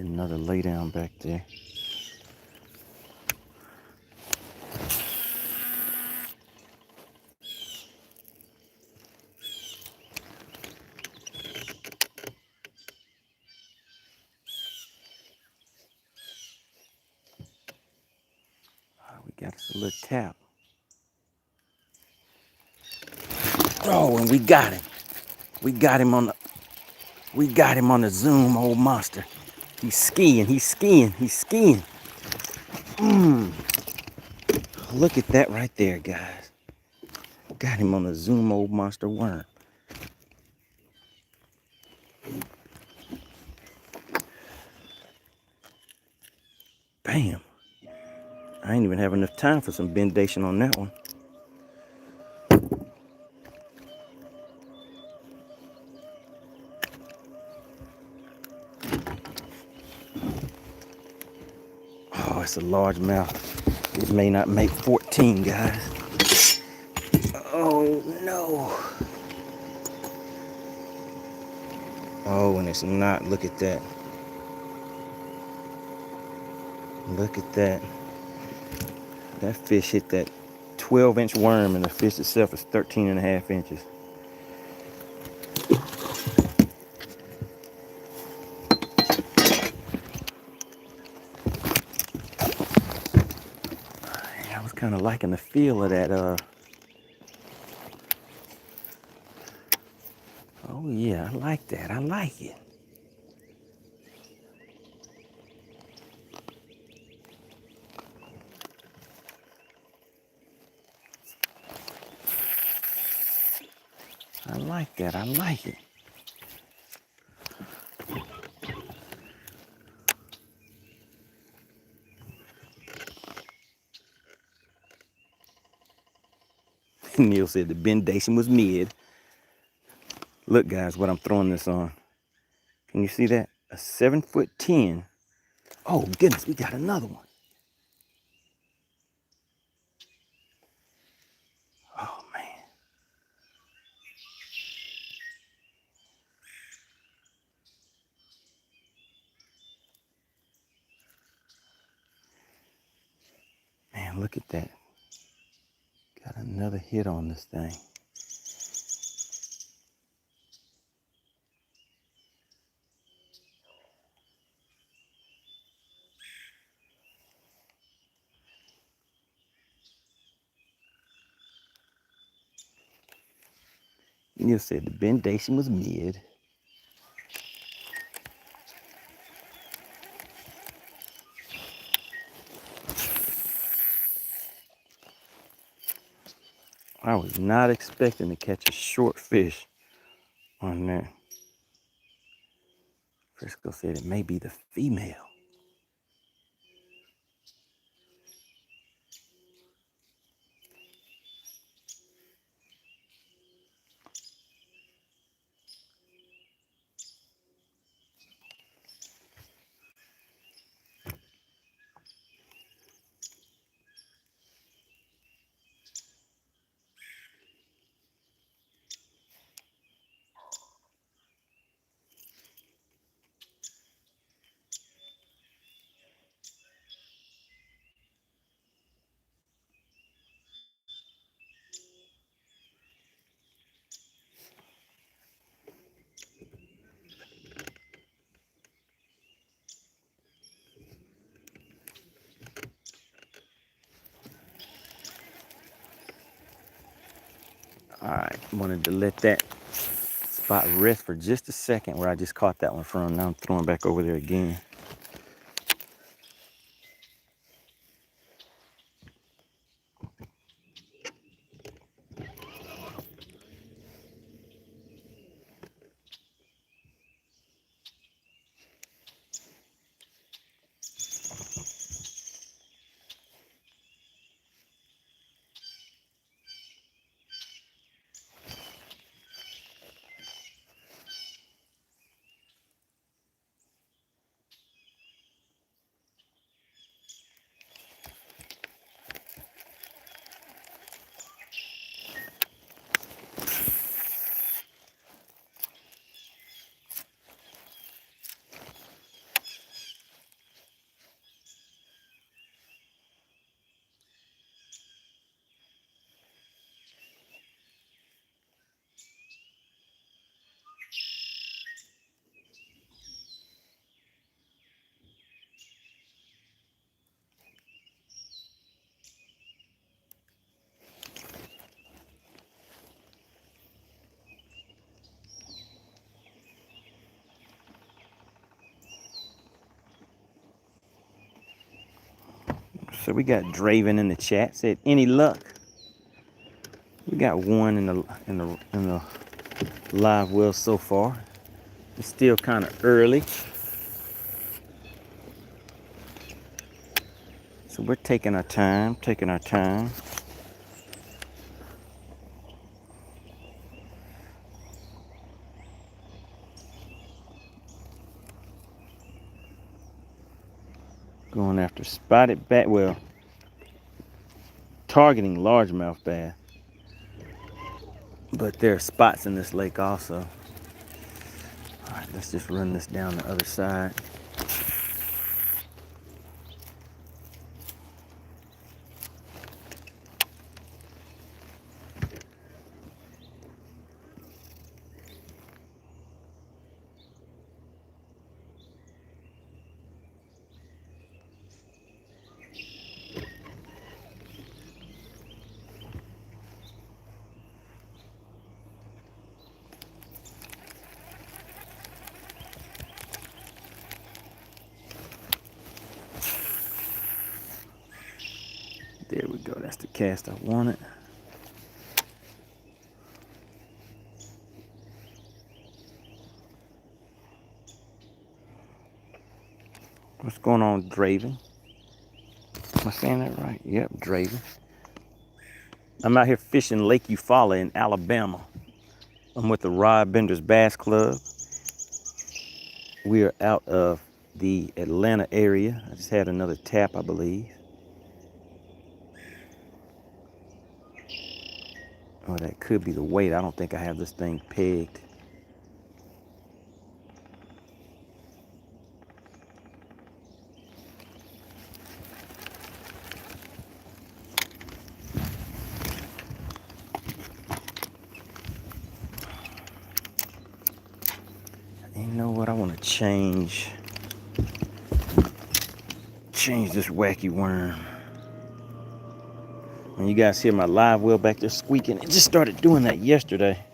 Another lay down back there. We got us a little tap. Oh, and we got him. We got him on the zoom, old monster. He's skiing. Look at that right there, guys. Got him on the zoom, old monster worm. Bam. I ain't even have enough time for some bendation on that one. Oh, it's a large mouth. It may not make 14, guys. Oh, no. Oh, and it's not. Look at that. Look at that. That fish hit that 12-inch worm, and the fish itself is 13 and a half inches. I was kind of liking the feel of that. Oh yeah, I like that. I like it. I like that. I like it. Neil said the bendation was mid. Look, guys, what I'm throwing this on. Can you see that? A 7'10". Oh, goodness, we got another one. Oh, man. Man, look at that. Got another hit on this thing. Neil said the bendation was mid. I was not expecting to catch a short fish on there. Frisco said it may be the female. All right, wanted to let that spot rest for just a second where I just caught that one from. Now I'm throwing back over there again. So we got Draven in the chat. Said, any luck? We got one in the live well so far. It's still kind of early. So we're taking our time, Going after spotted bass, well, targeting largemouth bass. But there are spots in this lake also. All right, let's just run this down the other side. There we go, that's the cast I wanted. What's going on, Draven? Am I saying that right? Yep, Draven. I'm out here fishing Lake Eufaula in Alabama. I'm with the Rod Bender's Bass Club. We are out of the Atlanta area. I just had another tap, I believe. Oh, that could be the weight. I don't think I have this thing pegged. You know what? I want to change this wacky worm. When you guys hear my live well back there squeaking, it just started doing that yesterday.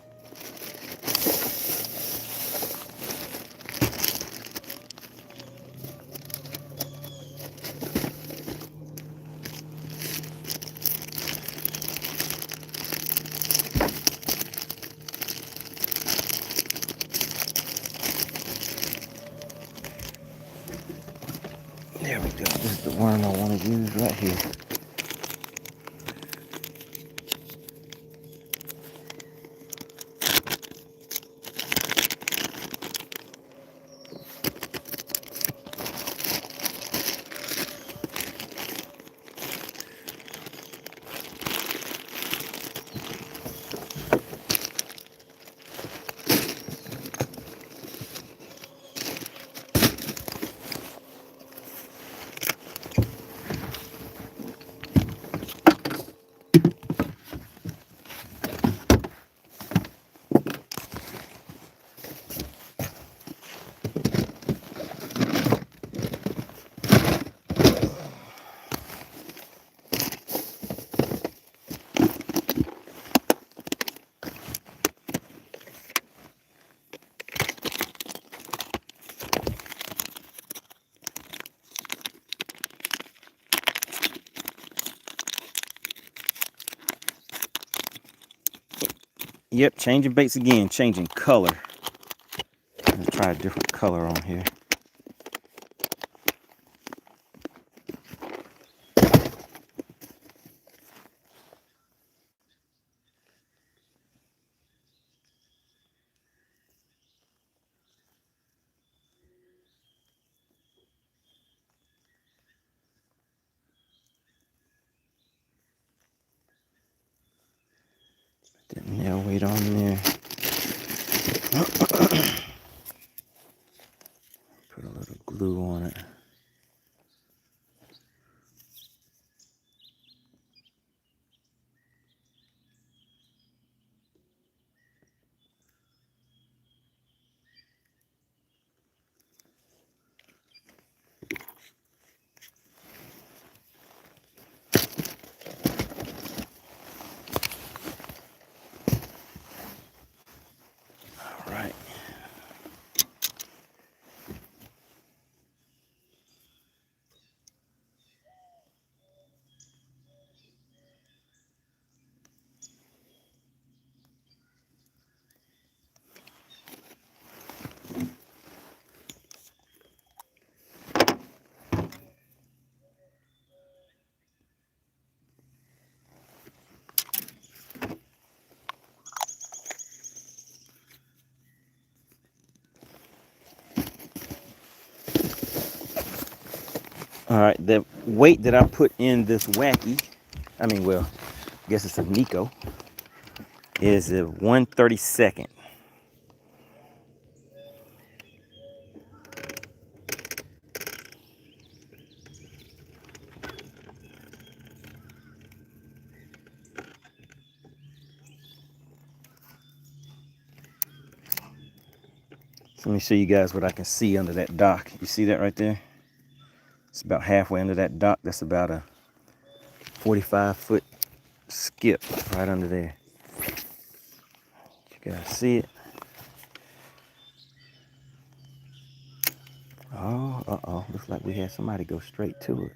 There we go. This is the worm I want to use right here. Yep, changing baits again, changing color. I'm gonna try a different color on here. That nail weight on there. Put a little glue on it. All right. All right, the weight that I put in this wacky, well, I guess it's a Nico, is a 1/32. So let me show you guys what I can see under that dock. You see that right there? It's about halfway under that dock. That's about a 45-foot skip right under there. You guys see it? Oh, uh-oh. Looks like we had somebody go straight to it.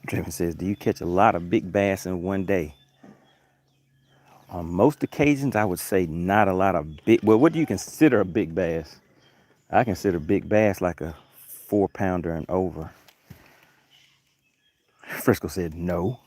Draven says, do you catch a lot of big bass in one day? On most occasions, I would say not a lot of big. Well, what do you consider a big bass? I consider big bass like a 4-pounder and over. Frisco said no.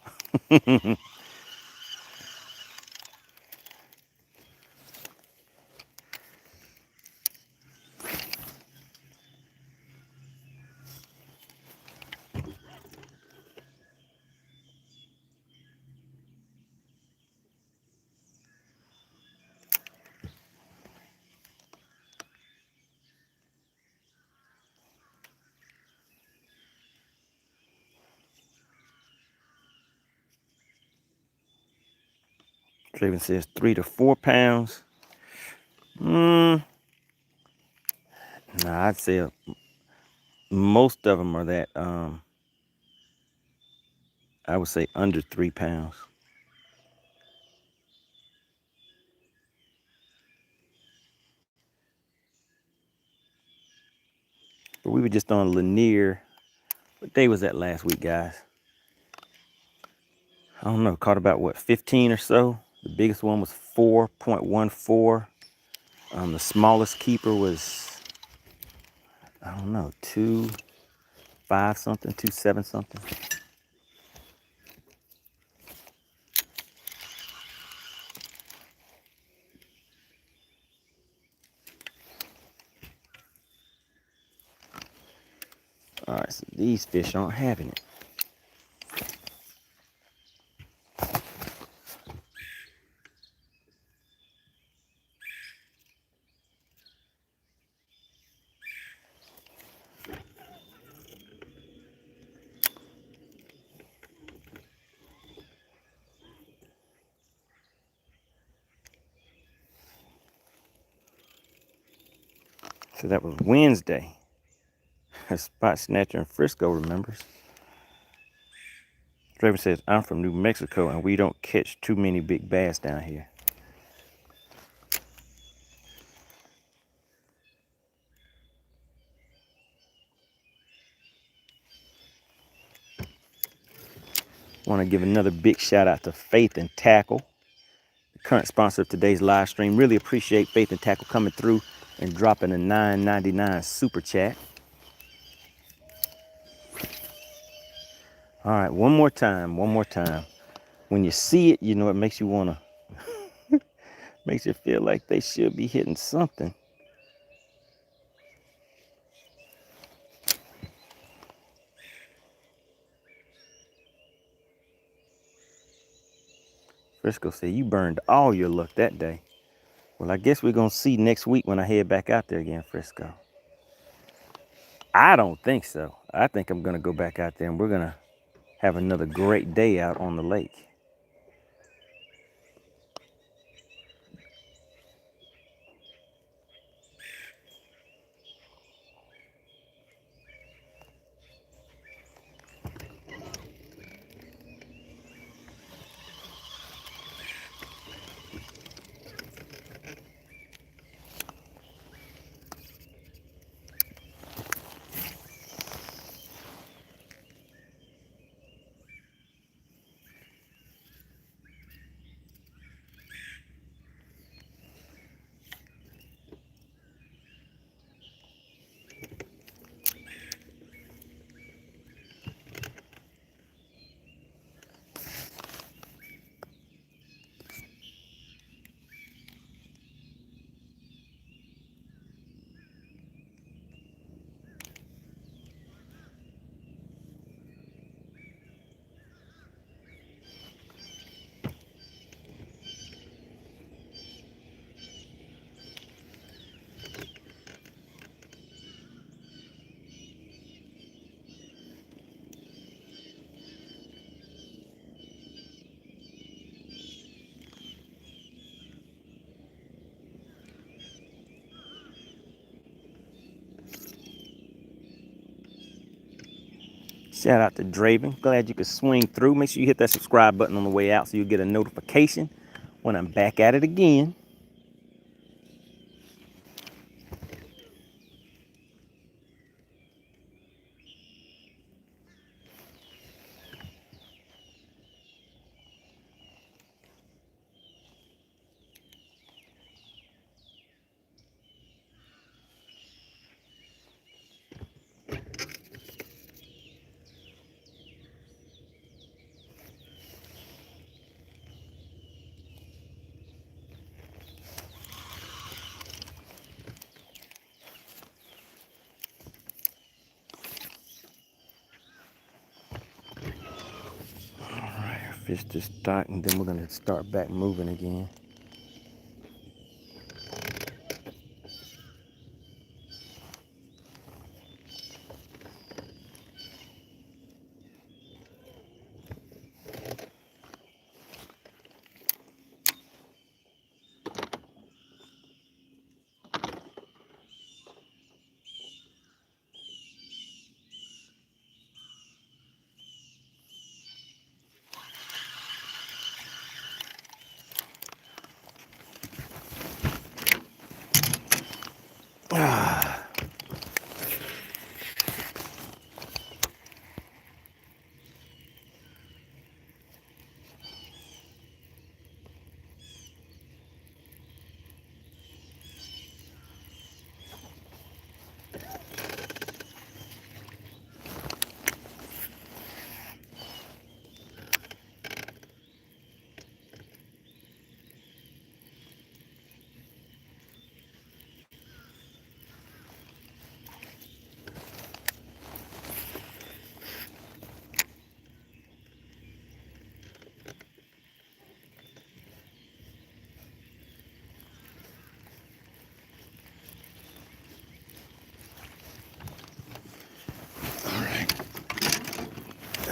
Draven says 3 to 4 pounds. Nah, I'd say most of them are that. I would say under 3 pounds. But we were just on Lanier. What day was that last week, guys? I don't know. Caught about what, 15 or so. The biggest one was 4.14. The smallest keeper was, I don't know, 2.5 something, 2.7 something. All right, so these fish aren't having it. So that was Wednesday. Spot Snatcher in Frisco remembers. Draven says, I'm from New Mexico and we don't catch too many big bass down here. Want to give another big shout out to Faith and Tackle, the current sponsor of today's live stream. Really appreciate Faith and Tackle coming through and dropping a $9.99 super chat. All right, one more time. When you see it, you know, it makes you want to, makes you feel like they should be hitting something. Frisco said, you burned all your luck that day. Well, I guess we're going to see next week when I head back out there again, Frisco. I don't think so. I think I'm going to go back out there and we're going to have another great day out on the lake. Shout out to Draven. Glad you could swing through. Make sure you hit that subscribe button on the way out so you'll get a notification when I'm back at it again. Fish this stock, and then we're gonna start back moving again.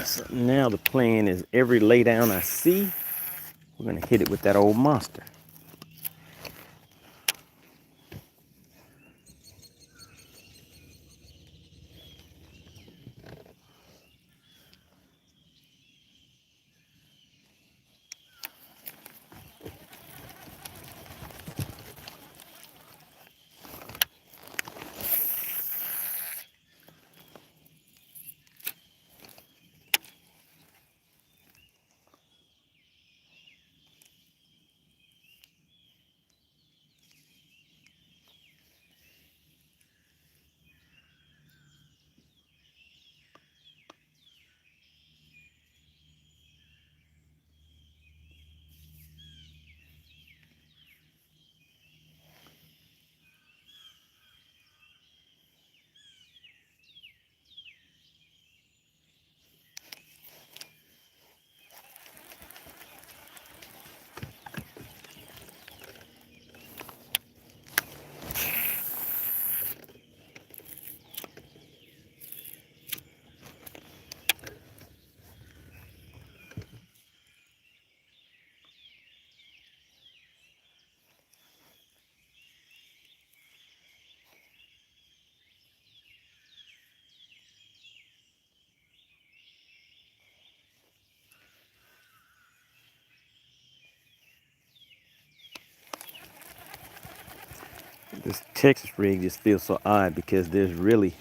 So now the plan is every lay down I see, we're gonna hit it with that old monster. This Texas rig just feels so odd because there's really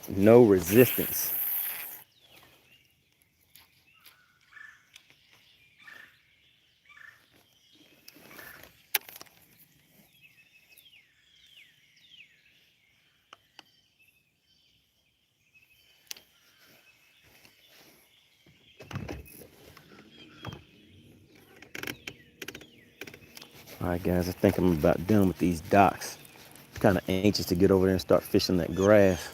no resistance. All right, guys, I think I'm about done with these docks. Kind of anxious to get over there and start fishing that grass.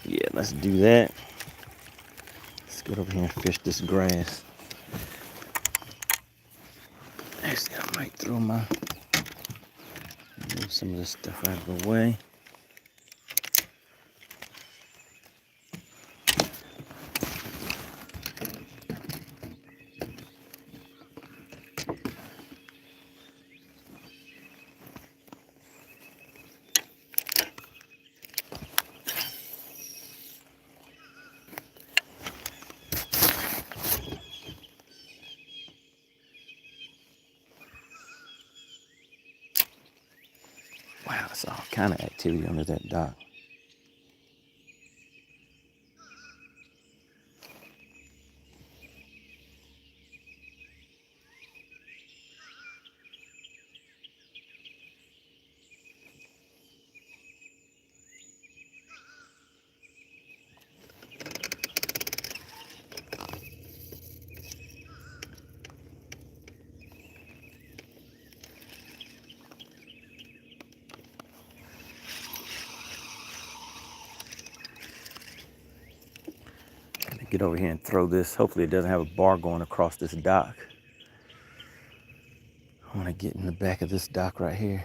Yeah, let's do that. Let's get over here and fish this grass. Actually, I might throw move some of this stuff out of the way. Wow, there's all kind of activity under that dock. Get over here and throw this. Hopefully it doesn't have a bar going across this dock. I want to get in the back of this dock right here.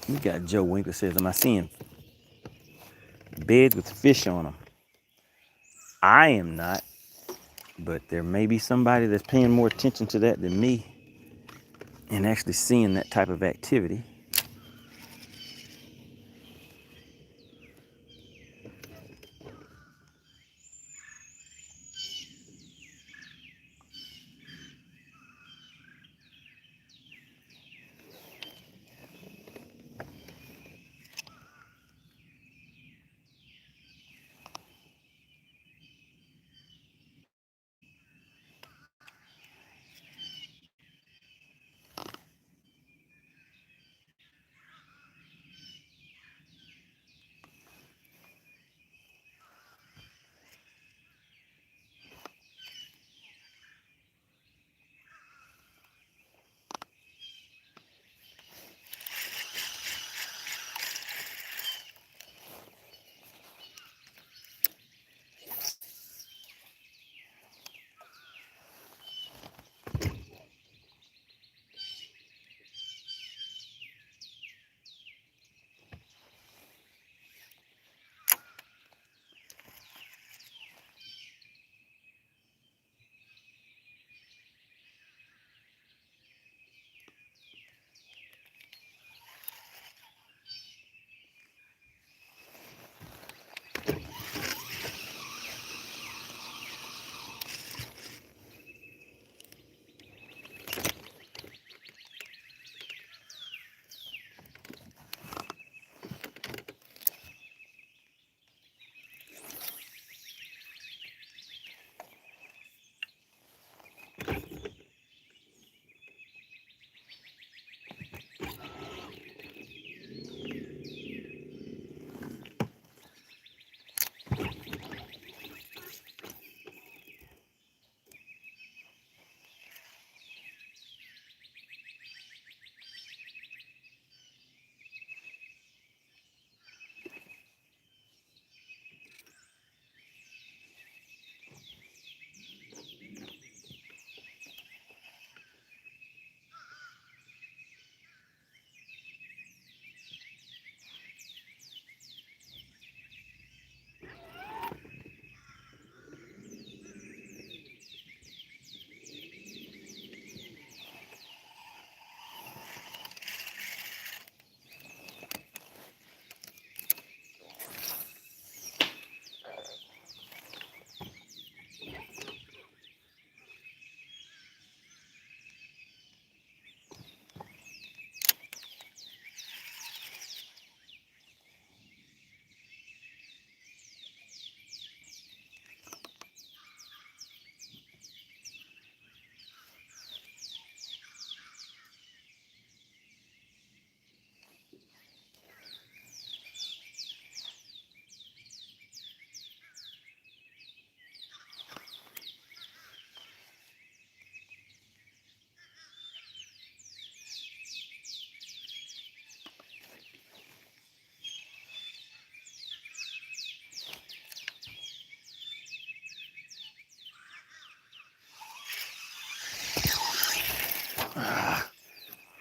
We got Joe Winkler says, am I seeing beds with fish on them? I am not, but there may be somebody that's paying more attention to that than me and actually seeing that type of activity.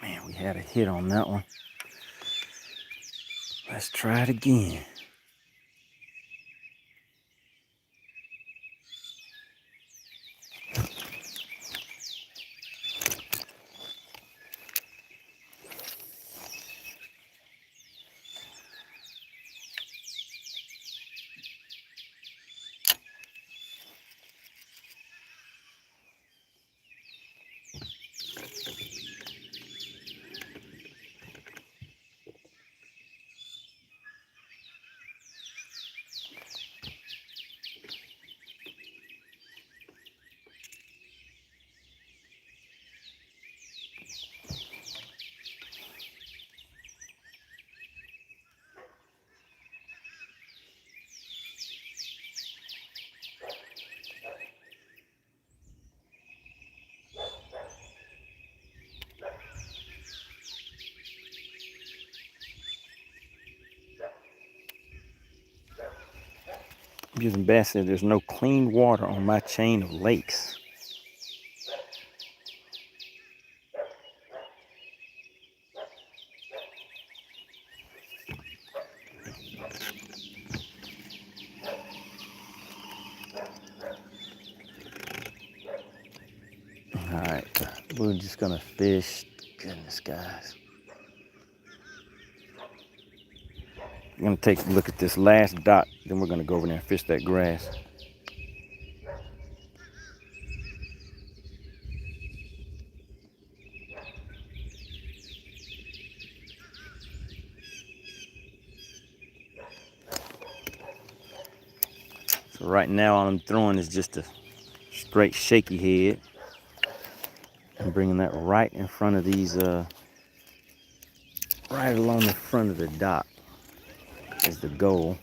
Man, we had a hit on that one. Let's try it again. Using Bass said there's no clean water on my chain of lakes. All right, we're just gonna fish. Goodness, guys. I'm gonna take a look at this last dock, then we're gonna go over there and fish that grass. So right now all I'm throwing is just a straight shaky head. I'm bringing that right in front of these, right along the front of the dock is the goal.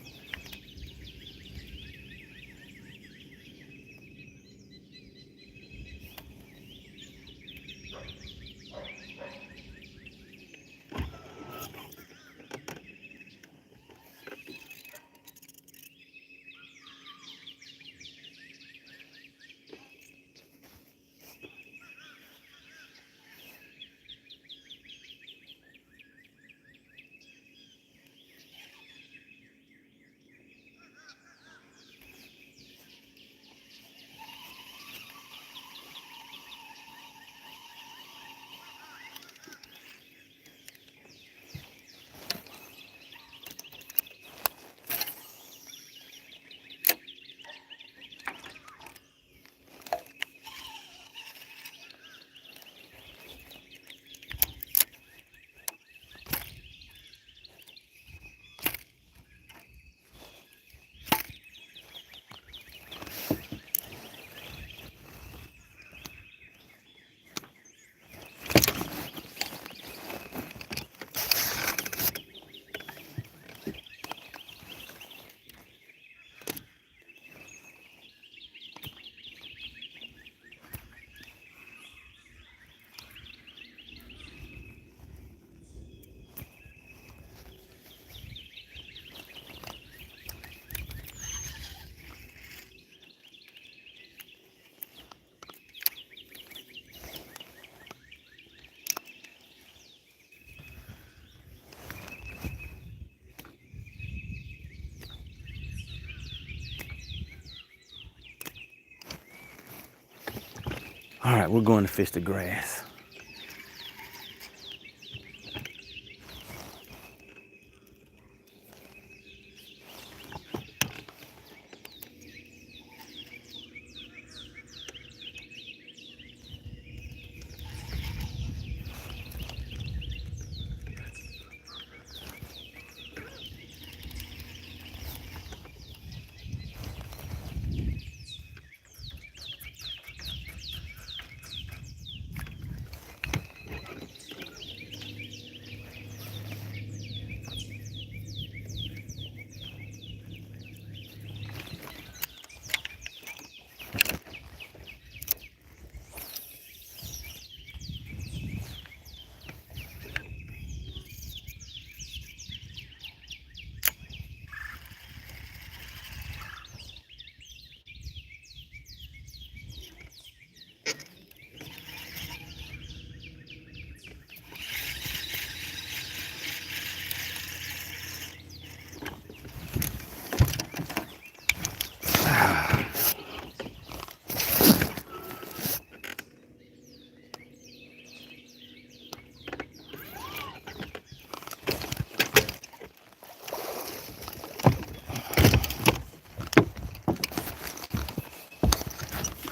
All right, we're going to fish the grass.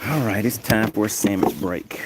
All right, it's time for a sandwich break.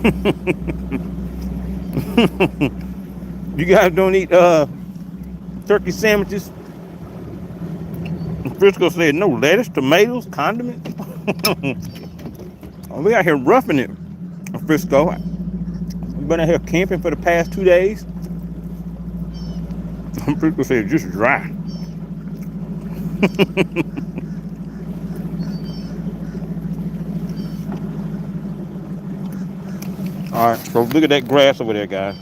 You guys don't eat turkey sandwiches? Frisco said no lettuce, tomatoes, condiments. We out here roughing it, Frisco. We've been out here camping for the past 2 days. Frisco said just dry. All right, so look at that grass over there, guys.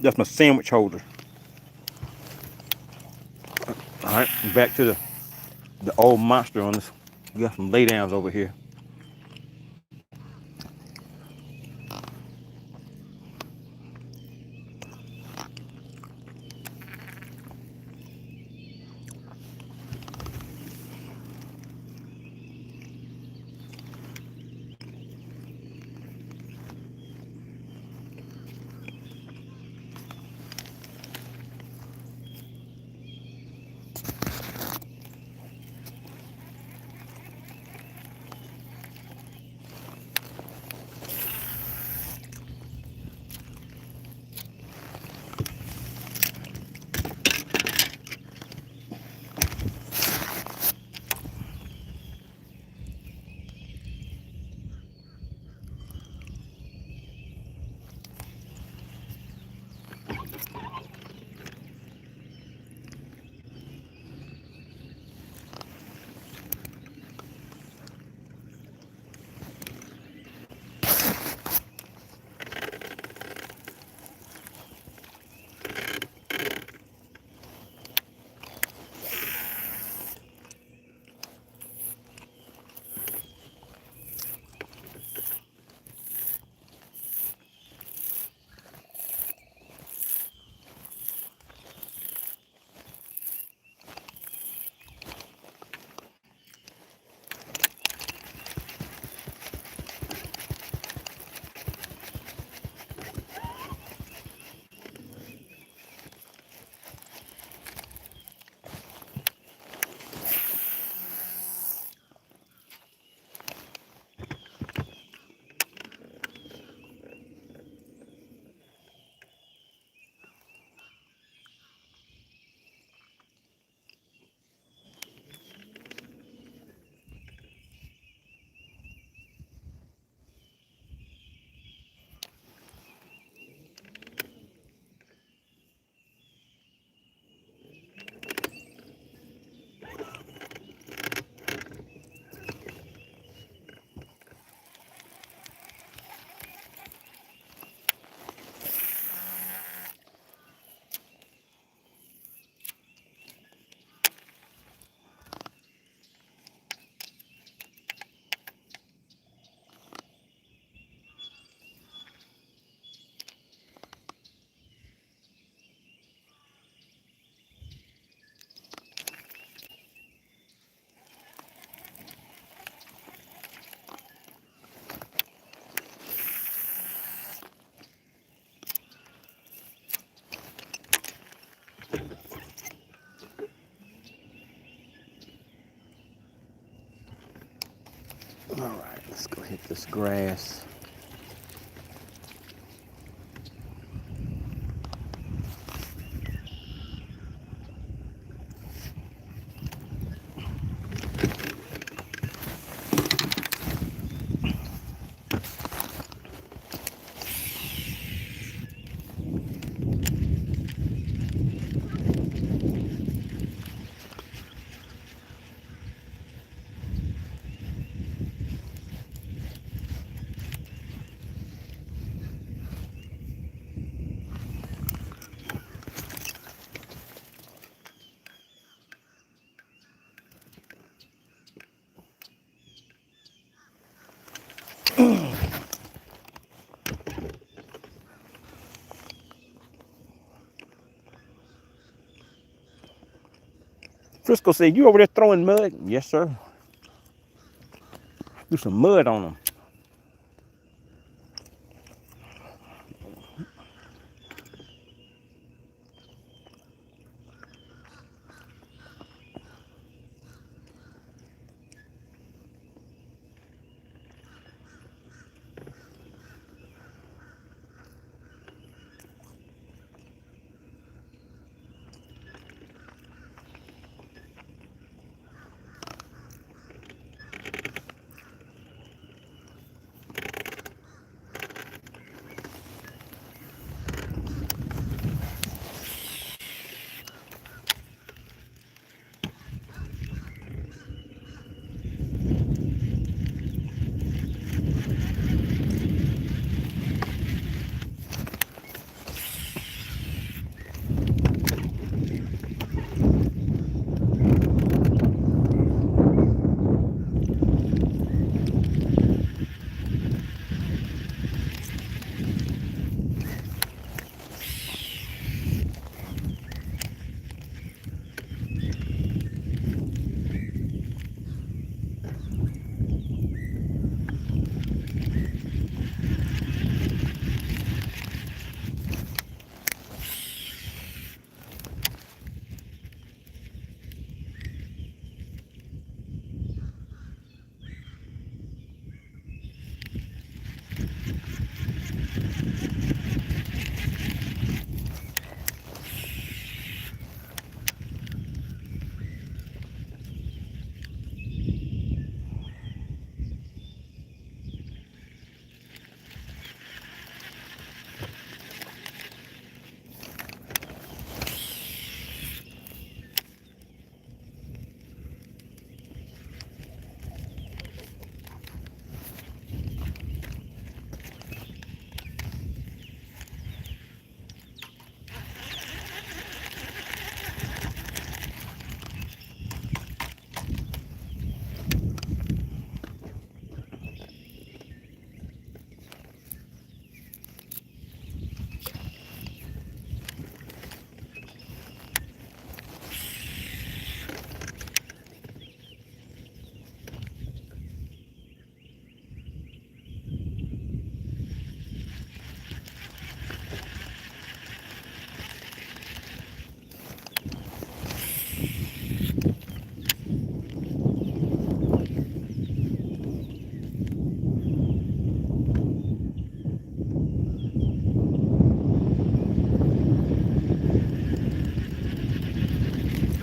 That's my sandwich holder. All right, back to the old monster on this. We got some lay downs over here. All right, let's go hit this grass. Frisco said, "You over there throwing mud?" Yes, sir. Do some mud on them.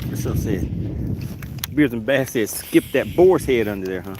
Frisco said, Beers and Bass said, "Skip that boar's head under there, huh?"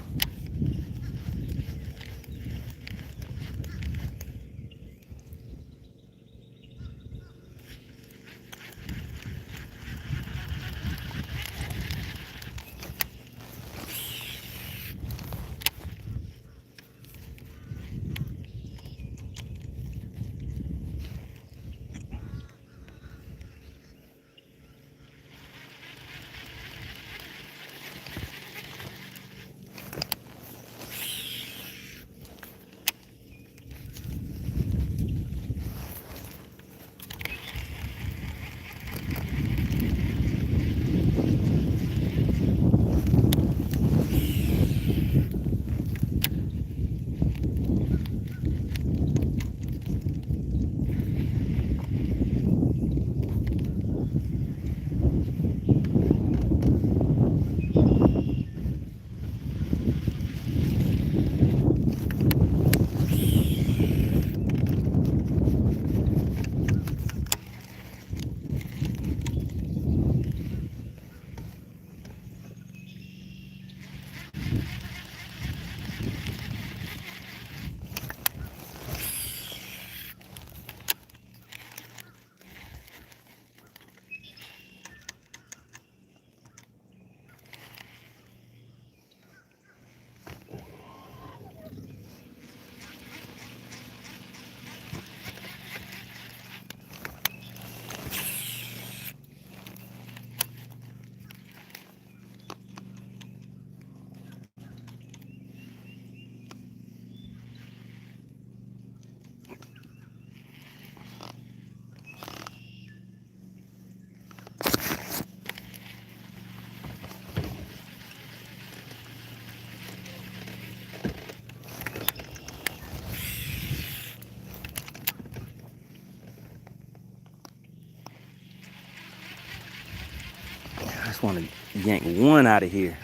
just want to yank one out of here.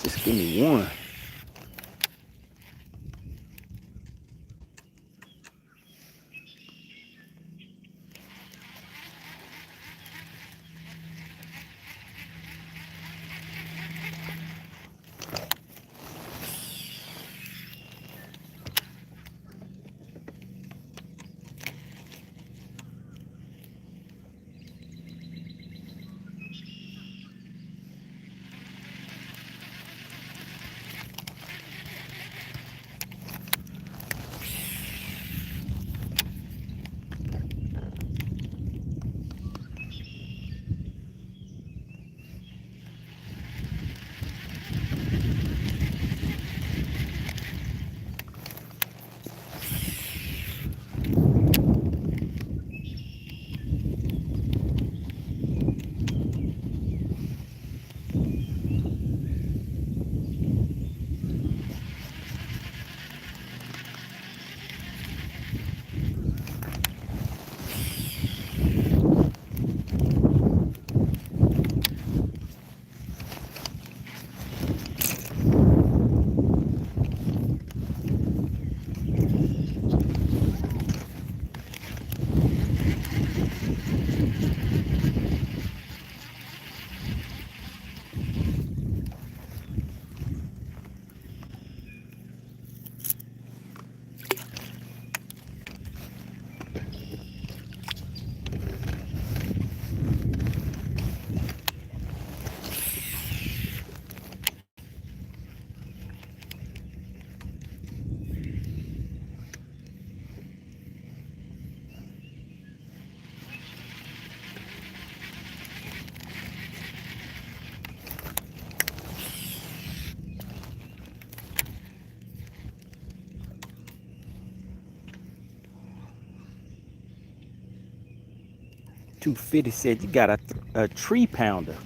Just give me one. $250 said you got a tree pounder.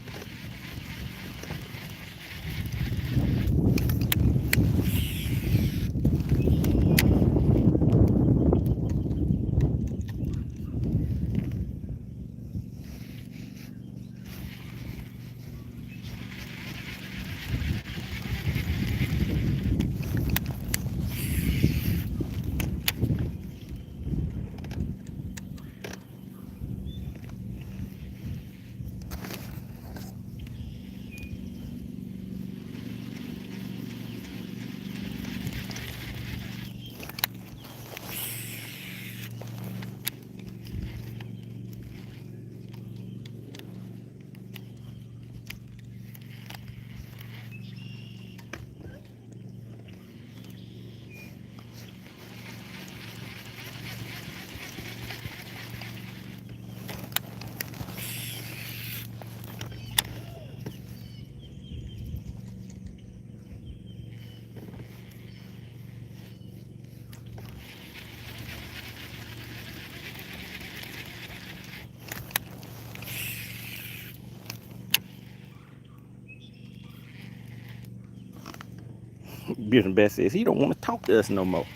Beautiful Beth says he don't want to talk to us no more.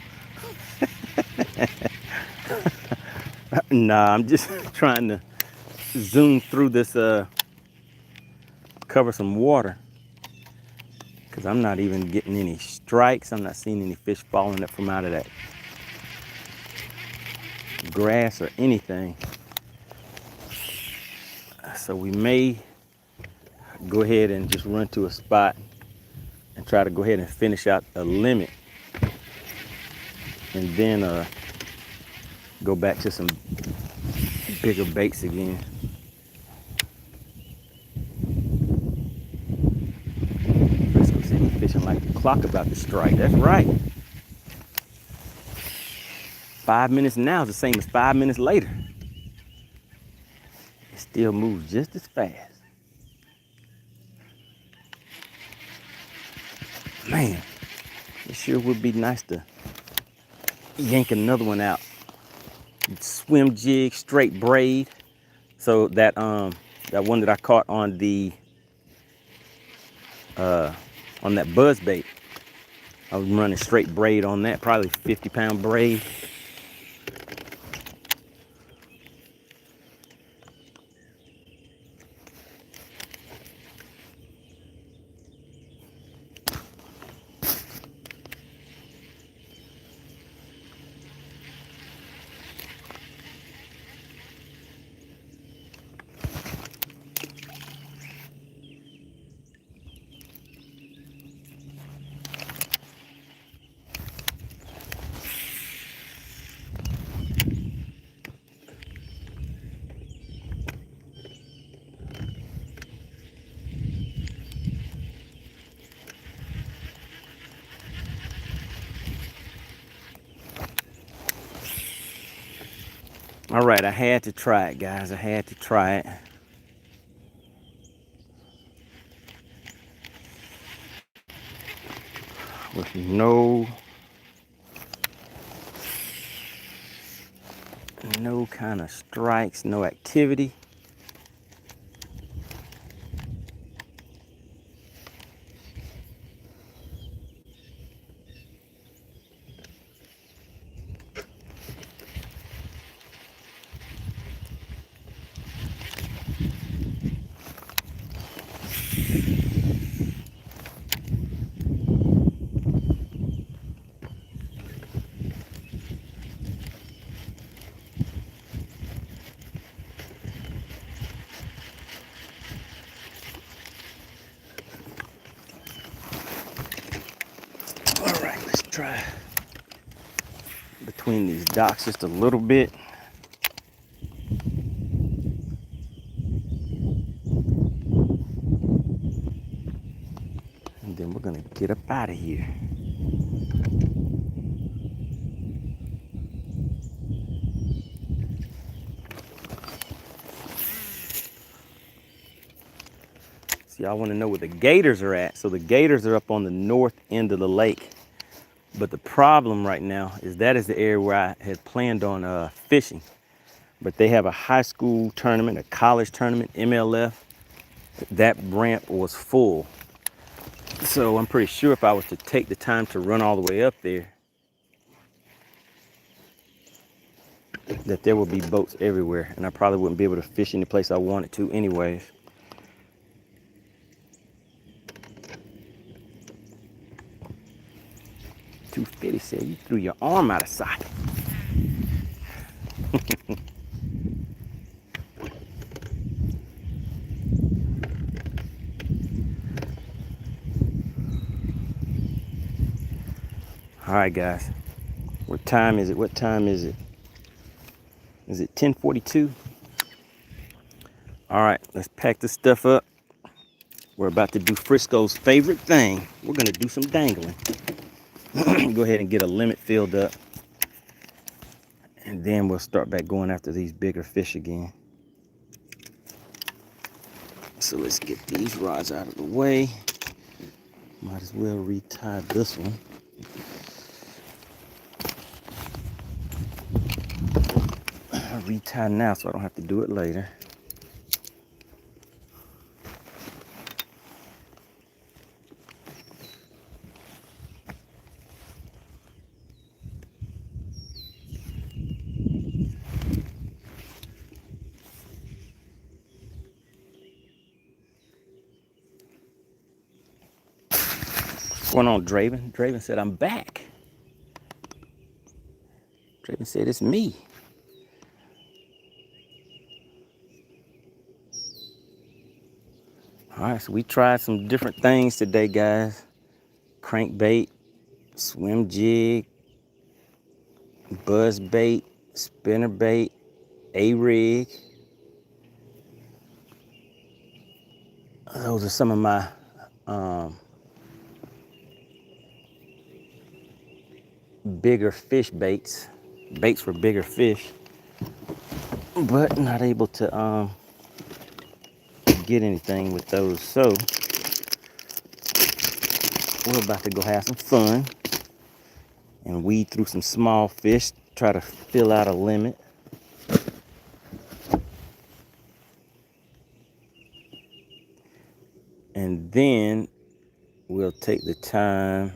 Nah, I'm just trying to zoom through this, cover some water, because I'm not even getting any strikes. I'm not seeing any fish falling up from out of that grass or anything. So we may go ahead and just run to a spot and try to go ahead and finish out a limit, and then go back to some bigger baits again. Frisco said he's fishing like the clock about to strike. That's right. 5 minutes now is the same as 5 minutes later. It still moves just as fast. Man, it sure would be nice to yank another one out. Swim jig, straight braid. So that one that I caught on the on that buzz bait, I was running straight braid on that, probably 50-pound braid. All right, I had to try it, guys. I had to try it. With no kind of strikes, no activity. All right, let's try between these docks just a little bit. And then we're gonna get up out of here. See, I want to know where the gators are at. So the gators are up on the north end of the lake. But the problem right now is that is the area where I had planned on fishing. But they have a high school tournament, a college tournament, MLF. That ramp was full. So I'm pretty sure if I was to take the time to run all the way up there, that there would be boats everywhere. And I probably wouldn't be able to fish any place I wanted to anyways. $250 said you threw your arm out of socket. All right, guys. What time is it? What time is it? Is it 10:42? All right, let's pack this stuff up. We're about to do Frisco's favorite thing. We're gonna do some dangling. Go ahead and get a limit filled up. And then we'll start back going after these bigger fish again. So let's get these rods out of the way. Might as well retie this one. I'll retie now so I don't have to do it later. What's going on, Draven? Draven said, I'm back. Draven said, it's me. All right, so we tried some different things today, guys. Crankbait, swim jig, buzz bait, spinner bait, A-rig. Those are some of my bigger fish baits for bigger fish, but not able to get anything with those. So we're about to go have some fun and weed through some small fish, try to fill out a limit. And then we'll take the time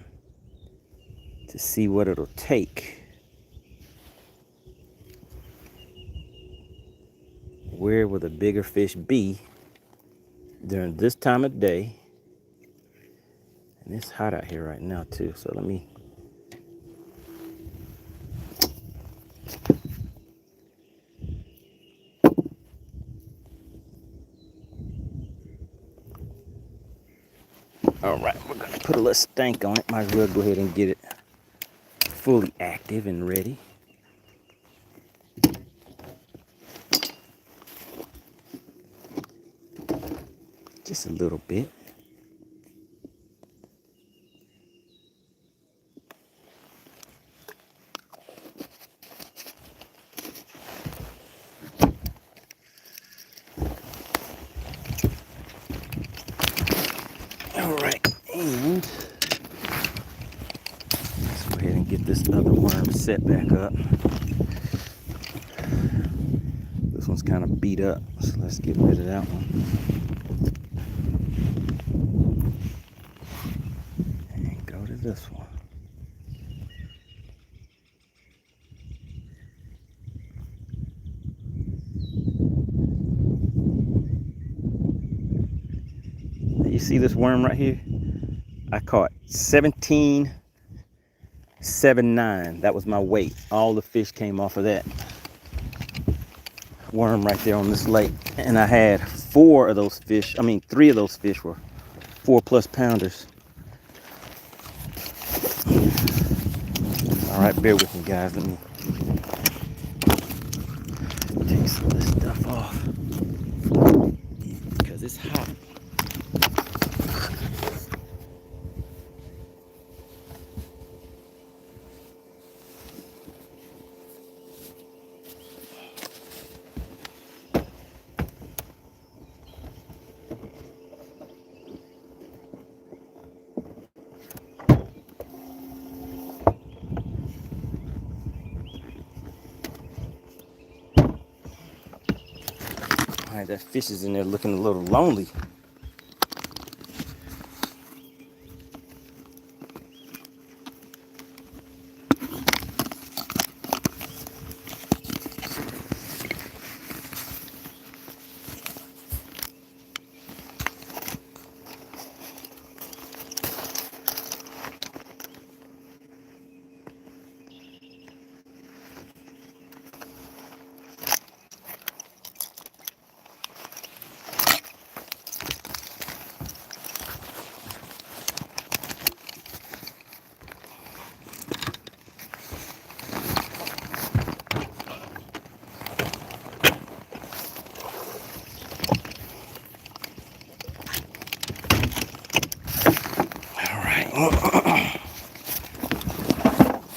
to see what it'll take. Where will the bigger fish be during this time of day? And it's hot out here right now too, so let me all right, we're gonna put a little stank on it. Might as well go ahead and get it fully active and ready. Just a little bit. set back up. This one's kind of beat up, so let's get rid of that one. And go to this one. You see this worm right here? I caught 17.79. That was my weight. All the fish came off of that worm right there on this lake. And I had three of those fish were 4+ pounders. All right, bear with me, guys. Let me take some of this stuff off because it's hot. All right, that fish is in there looking a little lonely.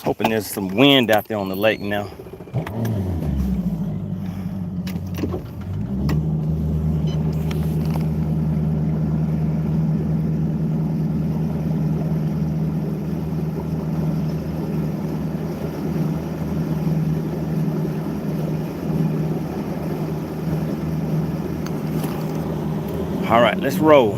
Hoping there's some wind out there on the lake now. All right, let's roll.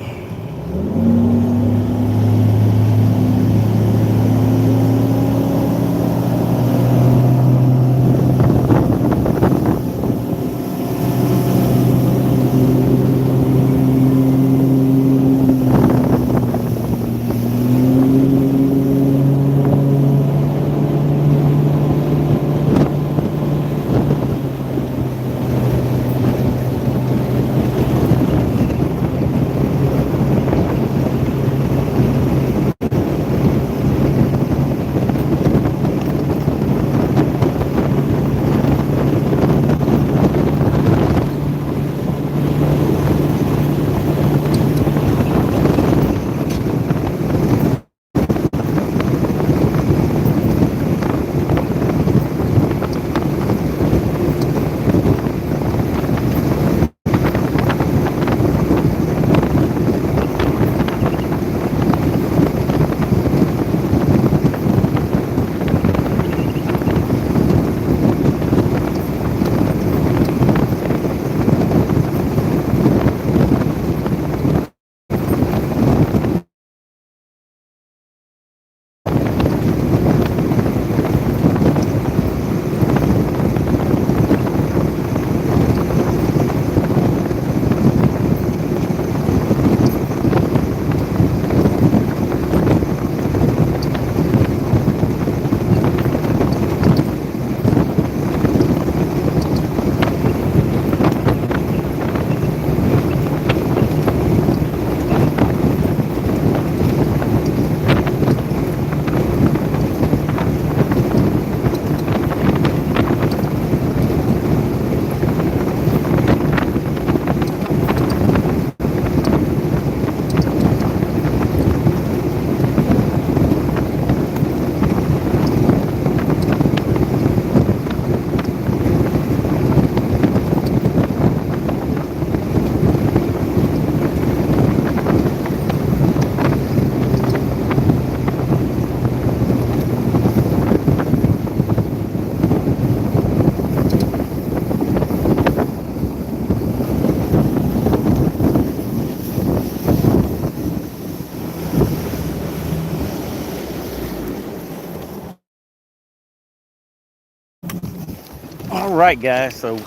right, guys, so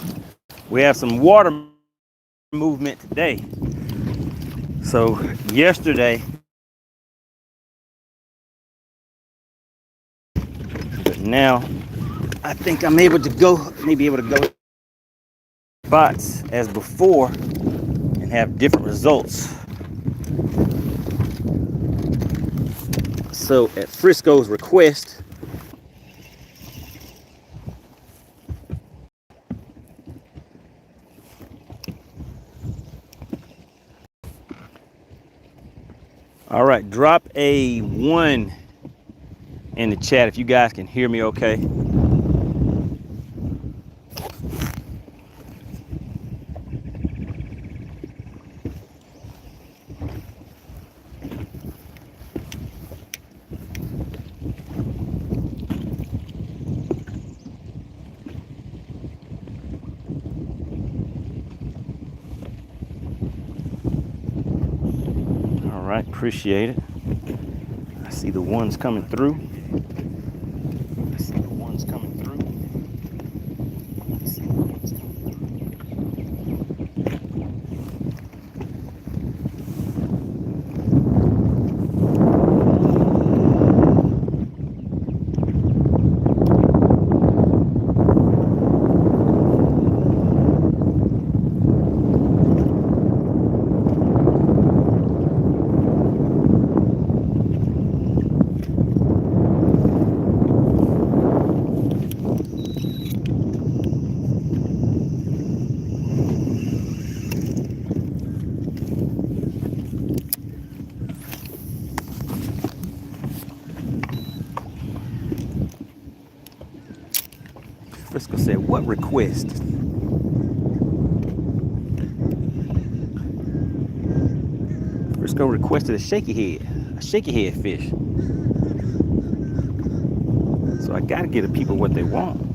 we have some water movement today. So yesterday, but now I think I'm able to go, maybe able to go spots as before and have different results. So at Frisco's request, all right, drop a 1 in the chat if you guys can hear me okay. All right, appreciate it. I see the ones coming through. I see the ones coming through. I see the ones coming Frisco said, what request? Frisco requested a shaky head fish. So I gotta give the people what they want.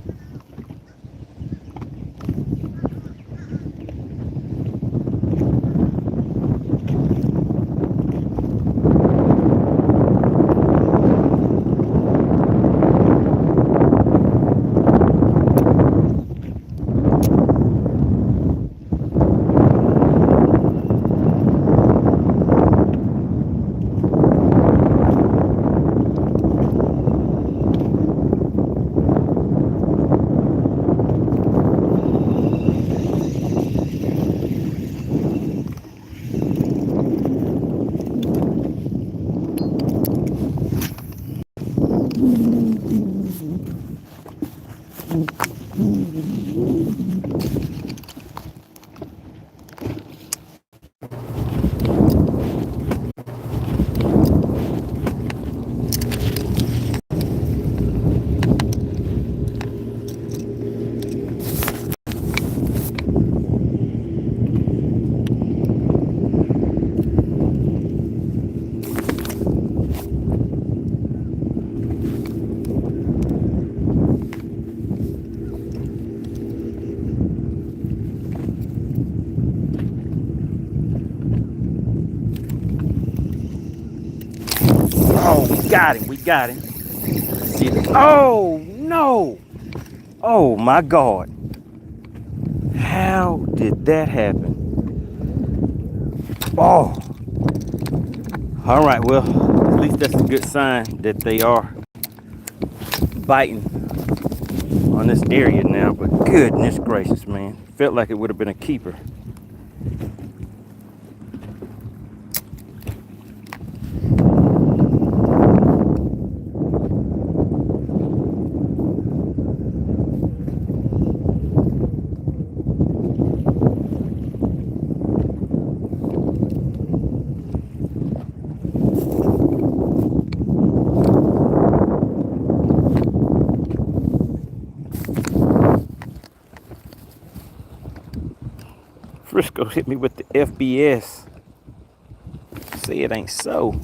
Oh, we got him. We got him. Oh, no. Oh, my God. How did that happen? Oh. All right, well, at least that's a good sign that they are biting on this area now. But goodness gracious, man. Felt like it would have been a keeper. Frisco hit me with the FBS. Say it ain't so.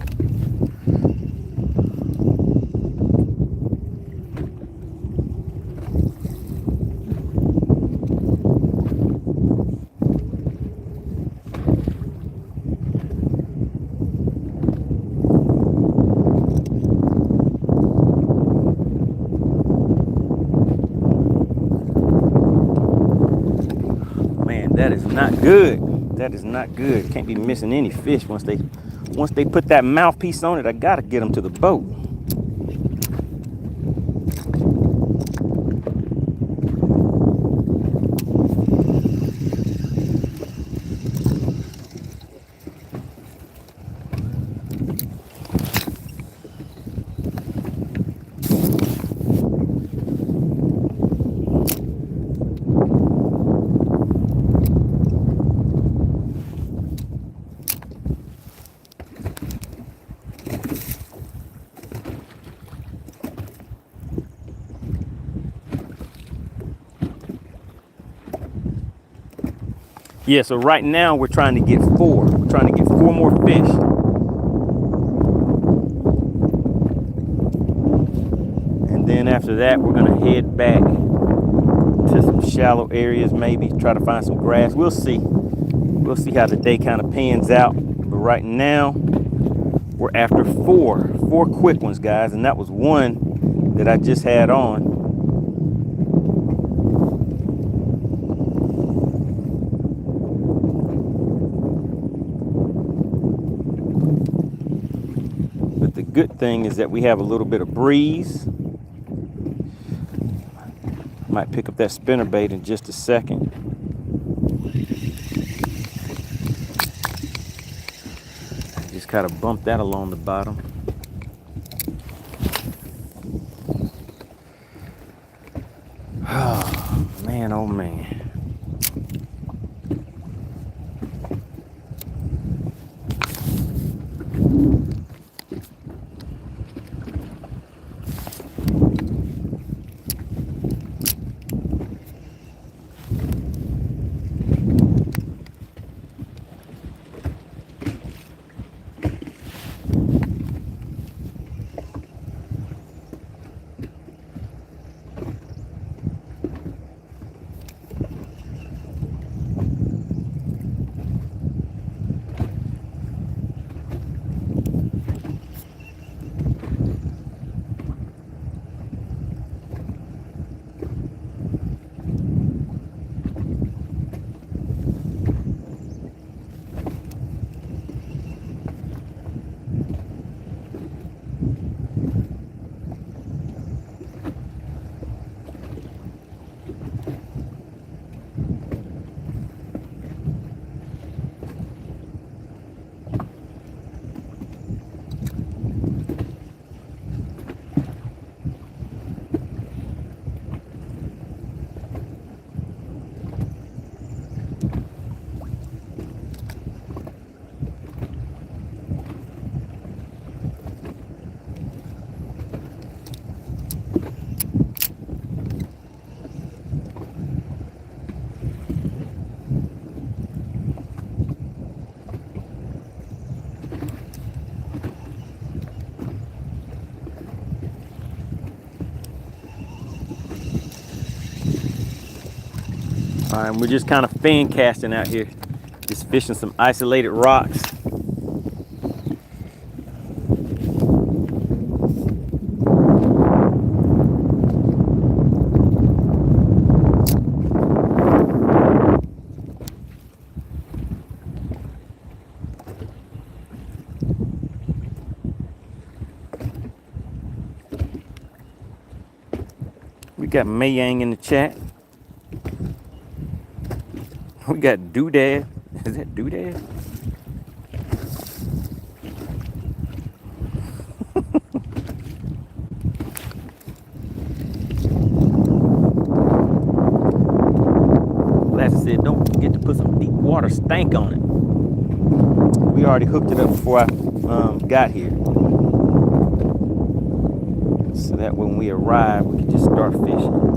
that is not good. That is not good. Can't be missing any fish once they put that mouthpiece on it. I gotta get them to the boat. Yeah, so right now we're trying to get 4. We're trying to get 4 more fish. And then after that, we're gonna head back to some shallow areas, maybe try to find some grass. We'll see. We'll see how the day kind of pans out. But right now, we're after 4 quick ones, guys. And that was one that I just had on. But the good thing is that we have a little bit of breeze. Might pick up that spinnerbait in just a second. Just kind of bump that along the bottom. Oh, man, oh man. All right, we're just kind of fan casting out here, just fishing some isolated rocks. We got Mayang in the chat. We got Doodad. Is that Doodad? Lassie said, don't forget to put some deep water stank on it. We already hooked it up before I got here. So that when we arrive, we can just start fishing.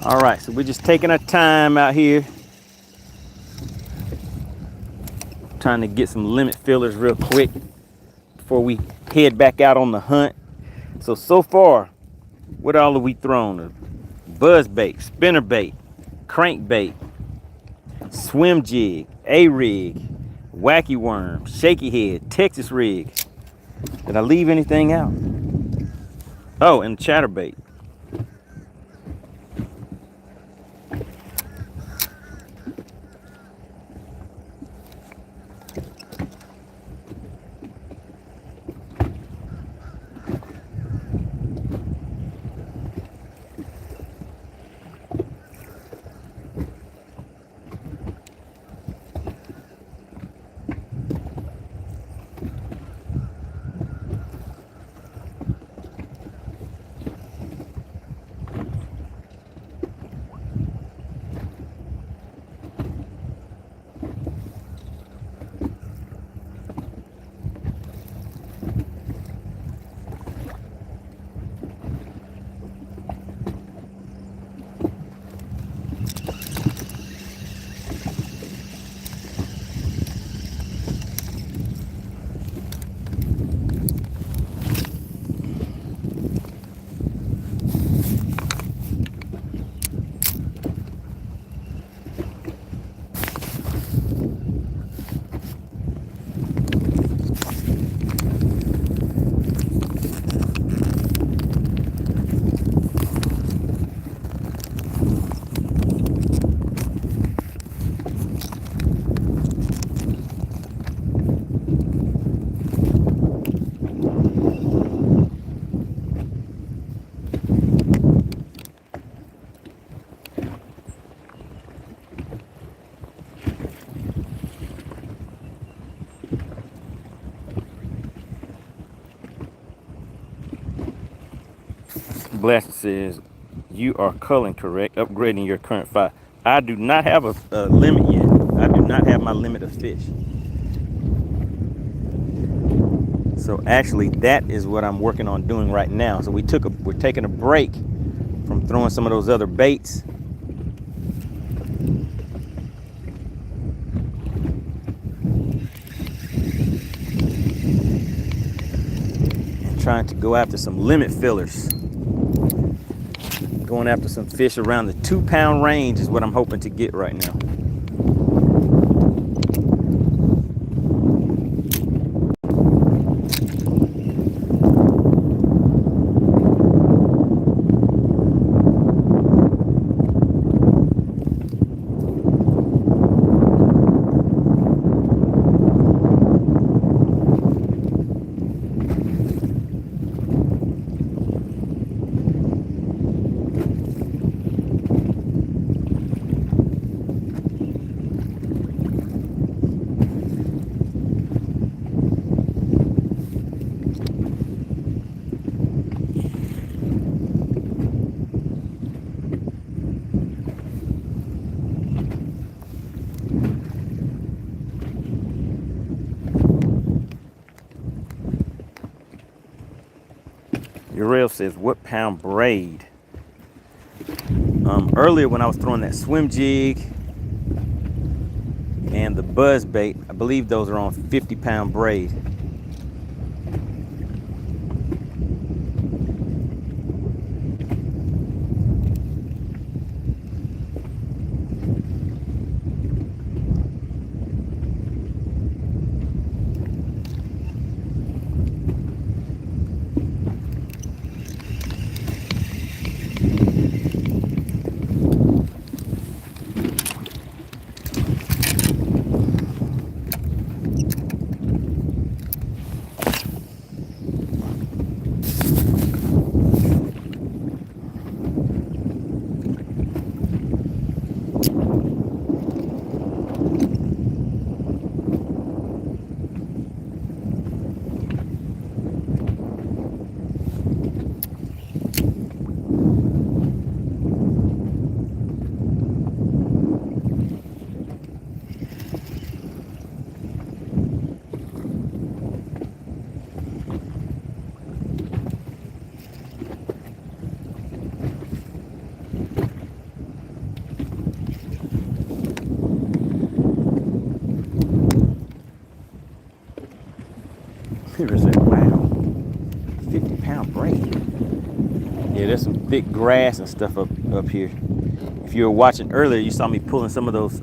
All right, so we're just taking our time out here, trying to get some limit fillers real quick before we head back out on the hunt. So far, what all have we thrown? Buzz bait, spinner bait, crank bait, swim jig, A-rig, wacky worm, shaky head, Texas rig. Did I leave anything out? Oh, and chatterbait. Blast says, you are culling correct, upgrading your current fire. I do not have a limit yet. I do not have my limit of fish. So actually that is what I'm working on doing right now. So we're taking a break from throwing some of those other baits. And trying to go after some limit fillers. Going after some fish around the 2-pound range is what I'm hoping to get right now. Uriel says, what pound braid? Earlier when I was throwing that swim jig and the buzz bait, I believe those are on 50-pound braid. dangerous. Wow. 50-pound braid. Yeah, there's some thick grass and stuff up here. If you were watching earlier, you saw me pulling some of those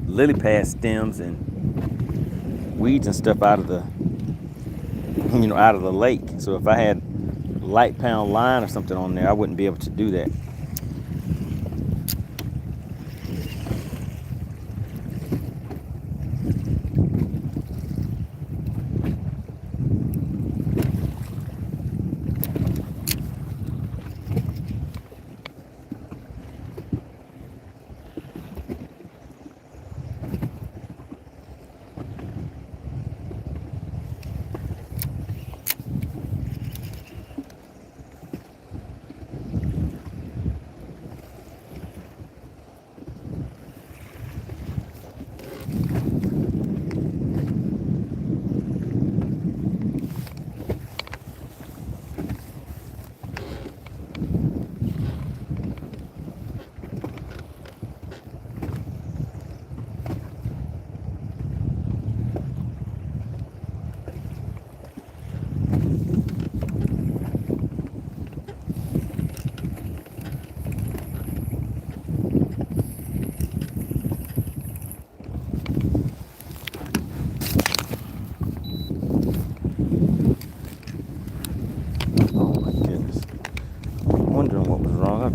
lily pad stems and weeds and stuff out of the out of the lake. So if I had light pound line or something on there, I wouldn't be able to do that.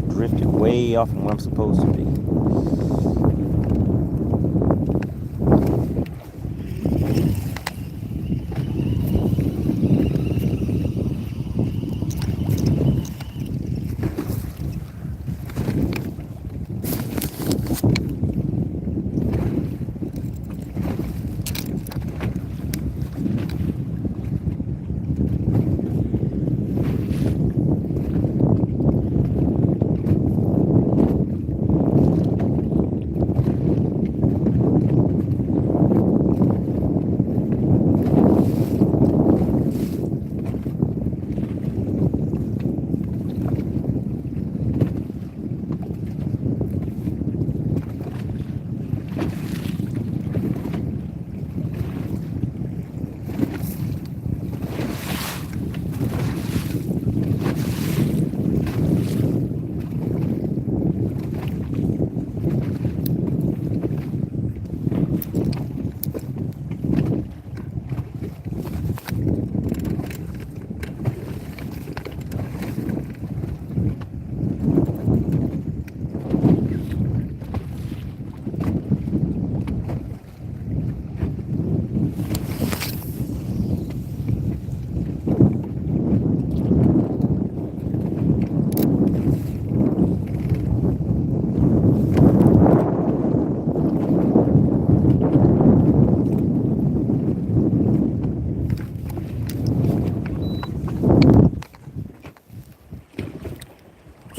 Drifted way off from where I'm supposed to be.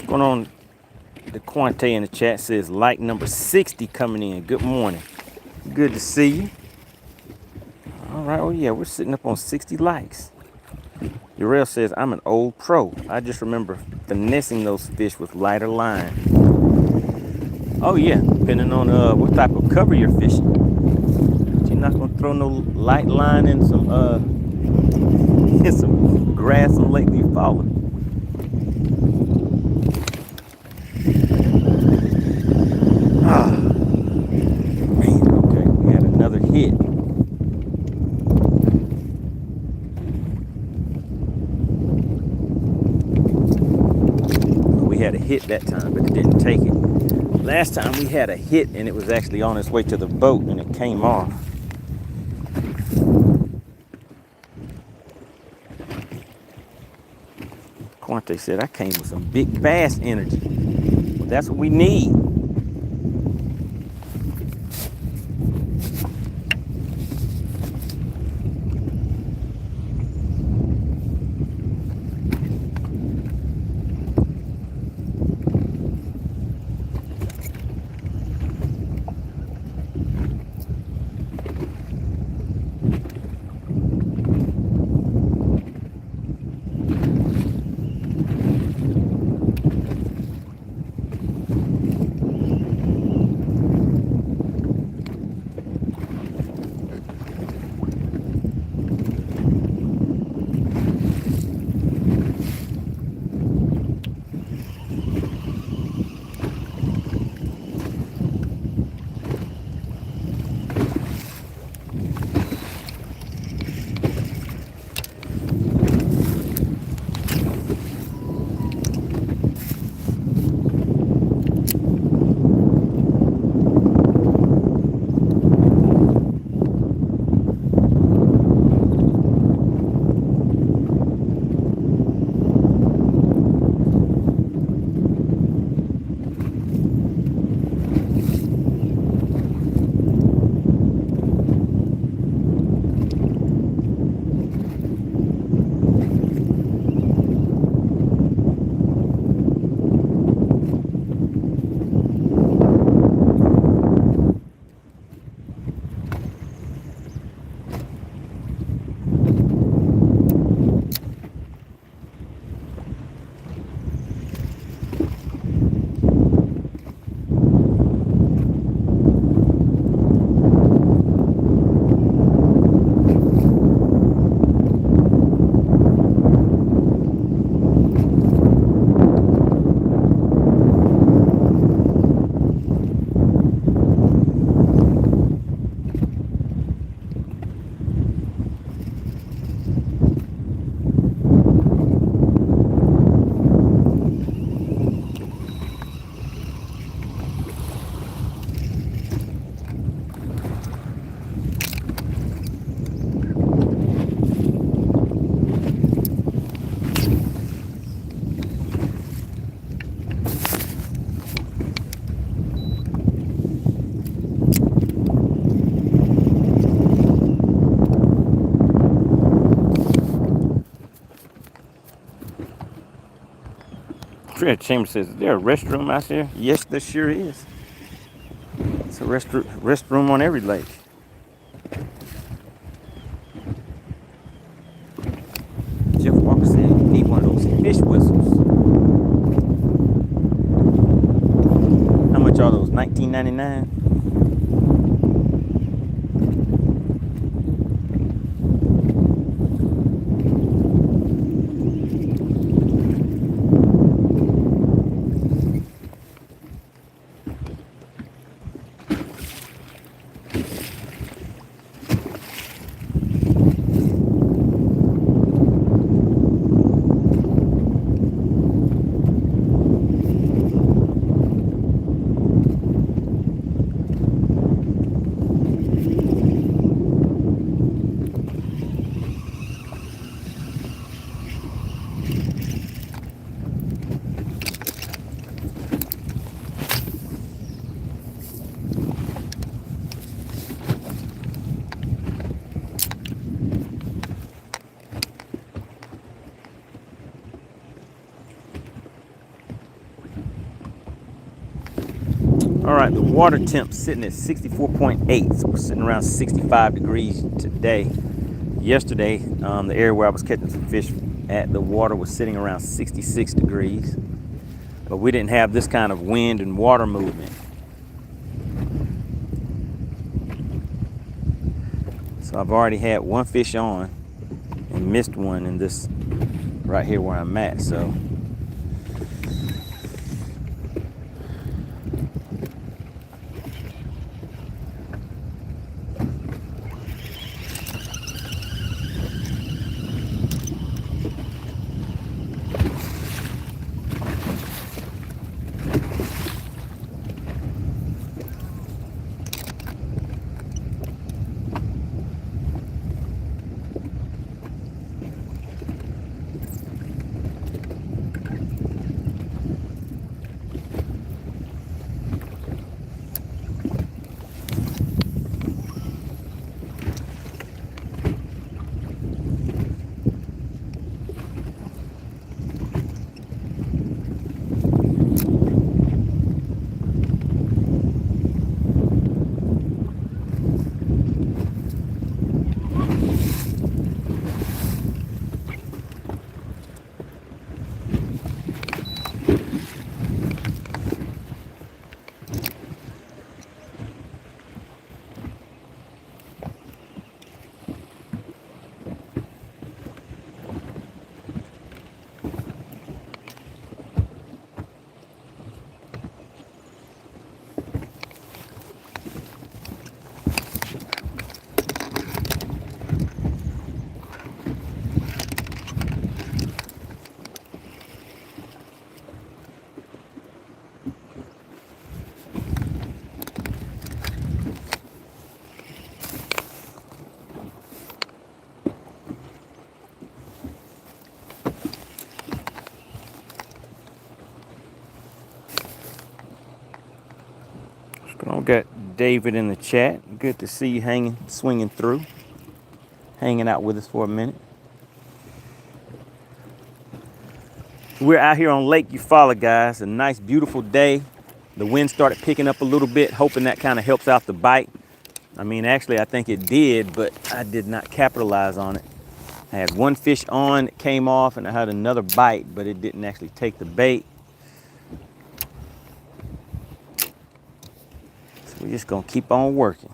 Going on, the Quante in the chat says like number 60 coming in. Good morning. Good to see you. All right. Oh yeah, we're sitting up on 60 likes. Urel says I'm an old pro. I just remember finessing those fish with lighter line. Oh yeah, depending on what type of cover you're fishing. But you're not gonna throw no light line in some in some grass on Lake Eufaula. Man, okay, we had another hit. We had a hit that time, but it didn't take it. Last time we had a hit and it was actually on its way to the boat and it came off. Quante said I came with some big bass energy. Well, that's what we need. Chamber says, is there a restroom out there? Yes, there sure is. It's a restroom on every lake. Jeff Walker said, you need one of those fish whistles. How much are those? $19.99? All right, the water temp's sitting at 64.8, so we're sitting around 65 degrees today. Yesterday, the area where I was catching some fish at, the water was sitting around 66 degrees, but we didn't have this kind of wind and water movement. So I've already had one fish on and missed one in this right here where I'm at, so. I've got David in the chat. Good to see you swinging through, hanging out with us for a minute. We're out here on Lake Eufaula, guys. A nice, beautiful day. The wind started picking up a little bit, hoping that kind of helps out the bite. I mean, actually, I think it did, but I did not capitalize on it. I had one fish on, it came off, and I had another bite, but it didn't actually take the bait. So we're just gonna keep on working.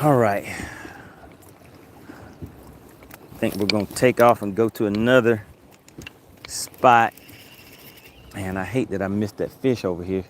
All right. I think we're gonna take off and go to another spot. Man, I hate that I missed that fish over here.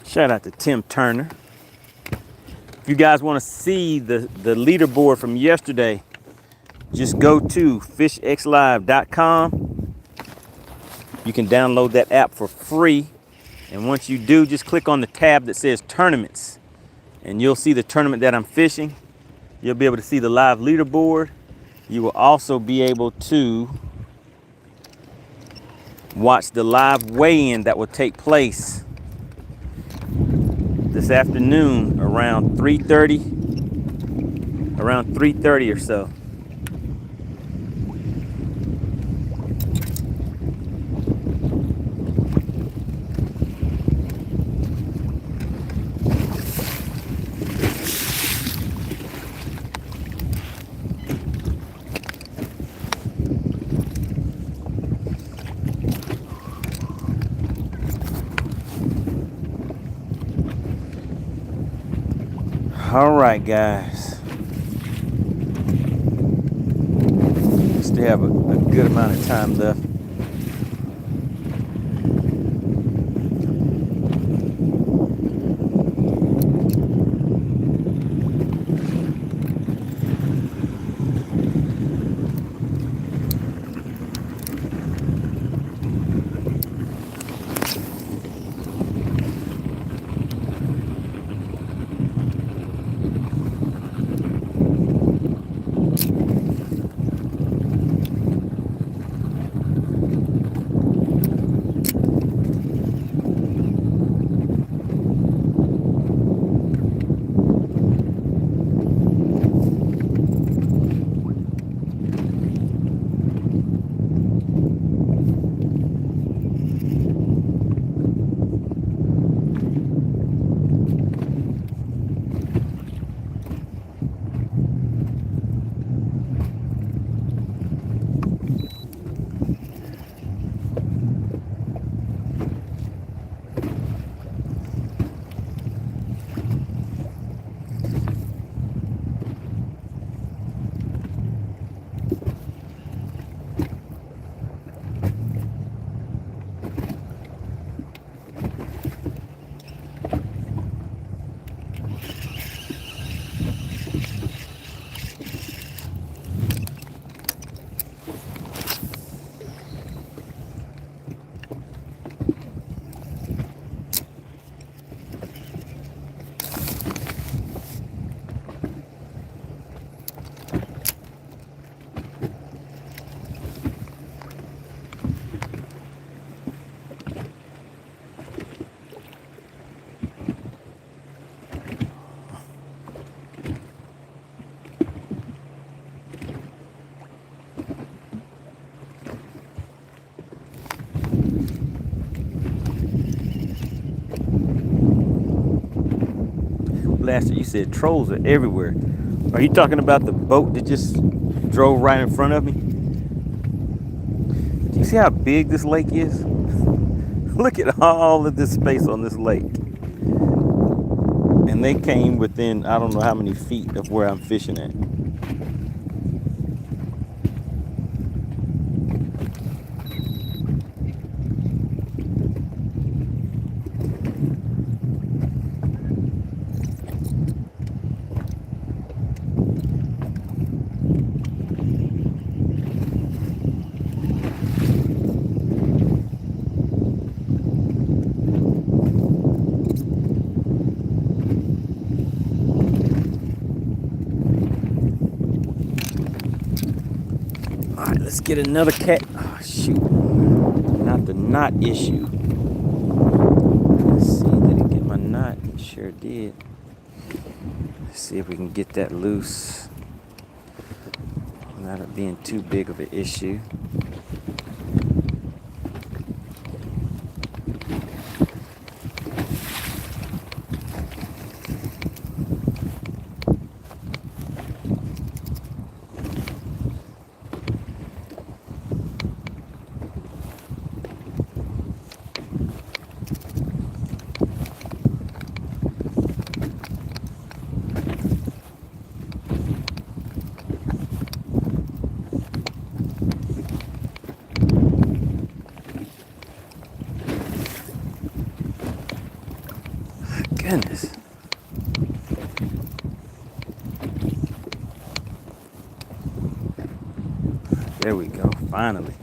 Shout out to Tim Turner. If you guys want to see the leaderboard from yesterday, just go to fishxlive.com. You can download that app for free. And once you do, just click on the tab that says tournaments. And you'll see the tournament that I'm fishing. You'll be able to see the live leaderboard. You will also be able to watch the live weigh-in that will take place this afternoon around 3:30 or so. All right, guys. Still have a good amount of time left. Blaster, you said trolls are everywhere. Are you talking about the boat that just drove right in front of me? Do you see how big this lake is? Look at all of this space on this lake. And they came within, I don't know how many feet of where I'm fishing at. Let's get another cat. Oh, shoot. Not the knot issue. Let's see, did it get my knot? It sure did. Let's see if we can get that loose without it being too big of an issue. Goodness. There we go, finally.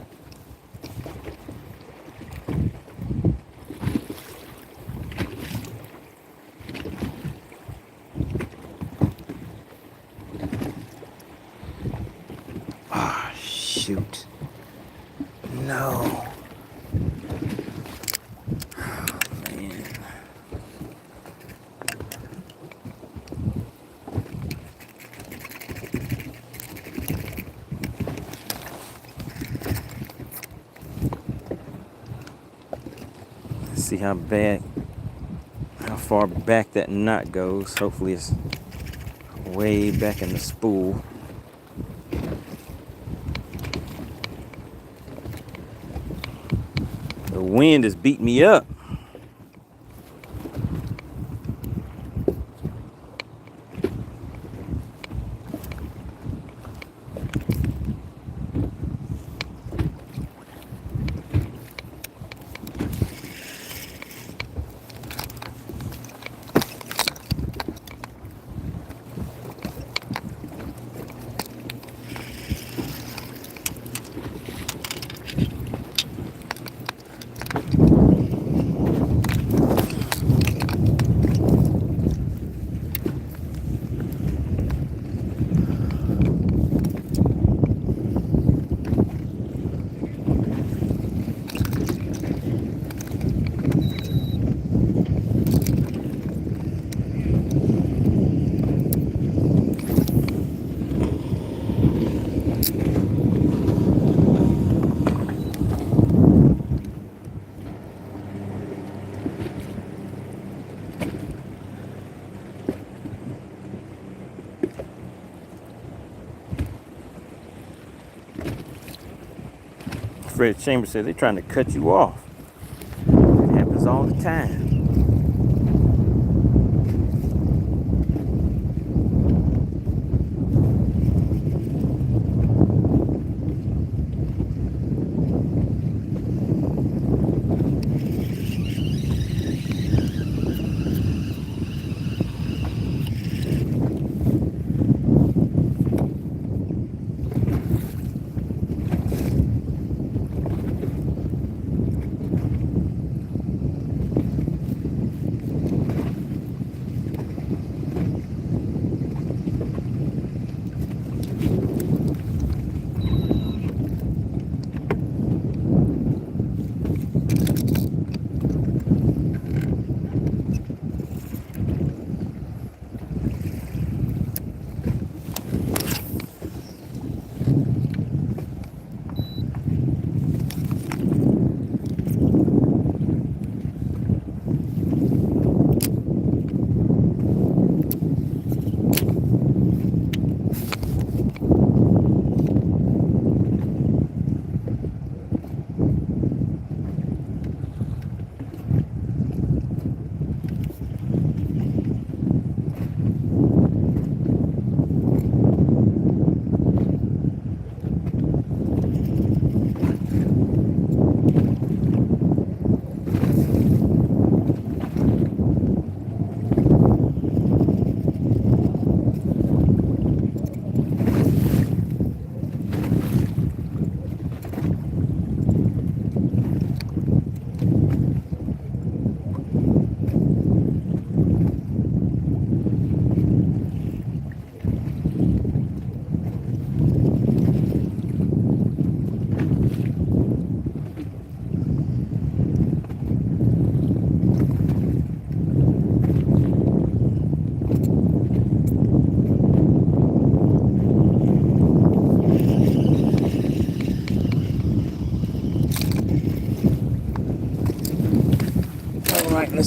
Ah, shoot. No. See how far back that knot goes. Hopefully it's way back in the spool. The wind is beating me up. Fred Chambers said they're trying to cut you off. It happens all the time.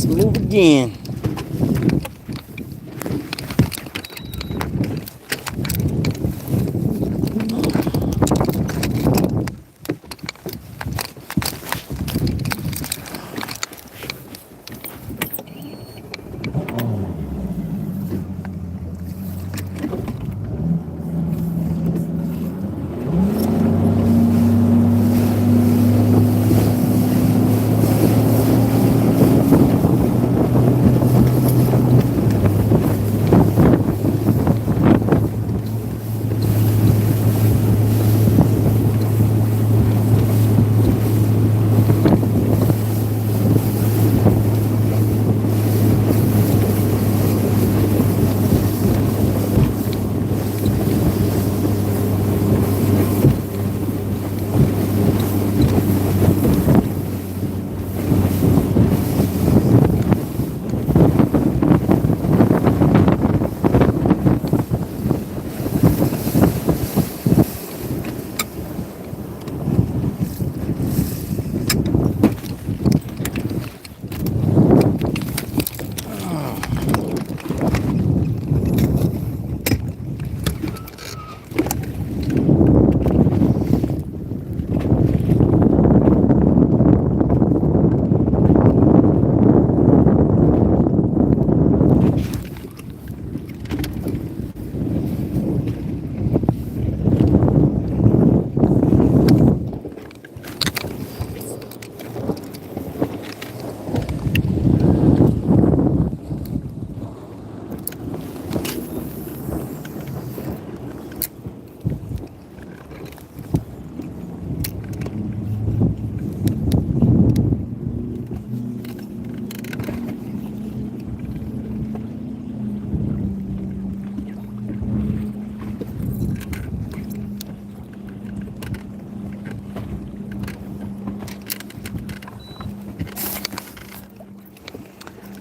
Let's move again.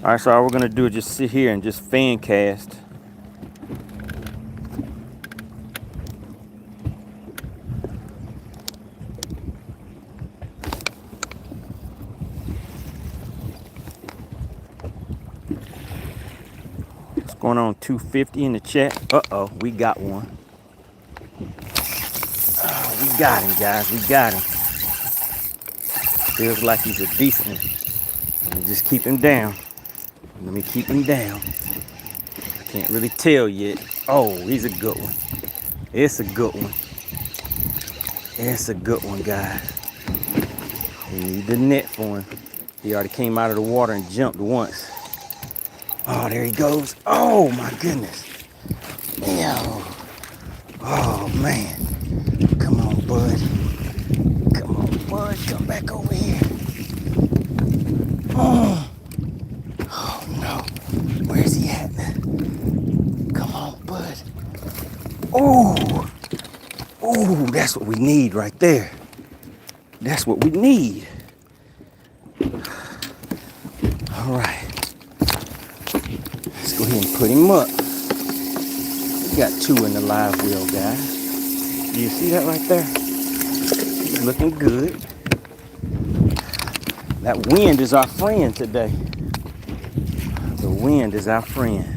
All right, so all we're gonna do is just sit here and just fan cast. What's going on, 250 in the chat? Uh-oh, we got one. Oh, we got him, guys, we got him. Feels like he's a decent one. Let me just keep him down. Let me keep him down. I can't really tell yet. Oh, he's a good one. It's a good one. It's a good one, guys. We need the net for him. He already came out of the water and jumped once. Oh, there he goes. Oh, my goodness. Ew. Oh, man. Come on, bud. Come on, bud. Come back over here. Oh. Oh, no. Where's he at? Come on, bud. Oh. Oh, that's what we need right there. That's what we need. All right. Let's go ahead and put him up. We got two in the live well, guys. Do you see that right there? He's looking good. That wind is our friend today. The wind is our friend.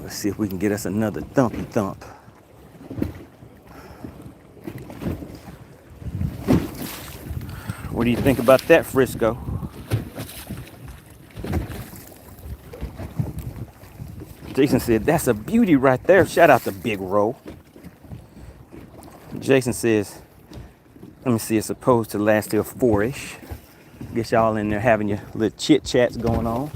See if we can get us another thumpy thump. What do you think about that, Frisco? Jason said, that's a beauty right there. Shout out to Big Roll. Jason says, let me see, it's supposed to last till 4-ish. Guess y'all in there having your little chit chats going on.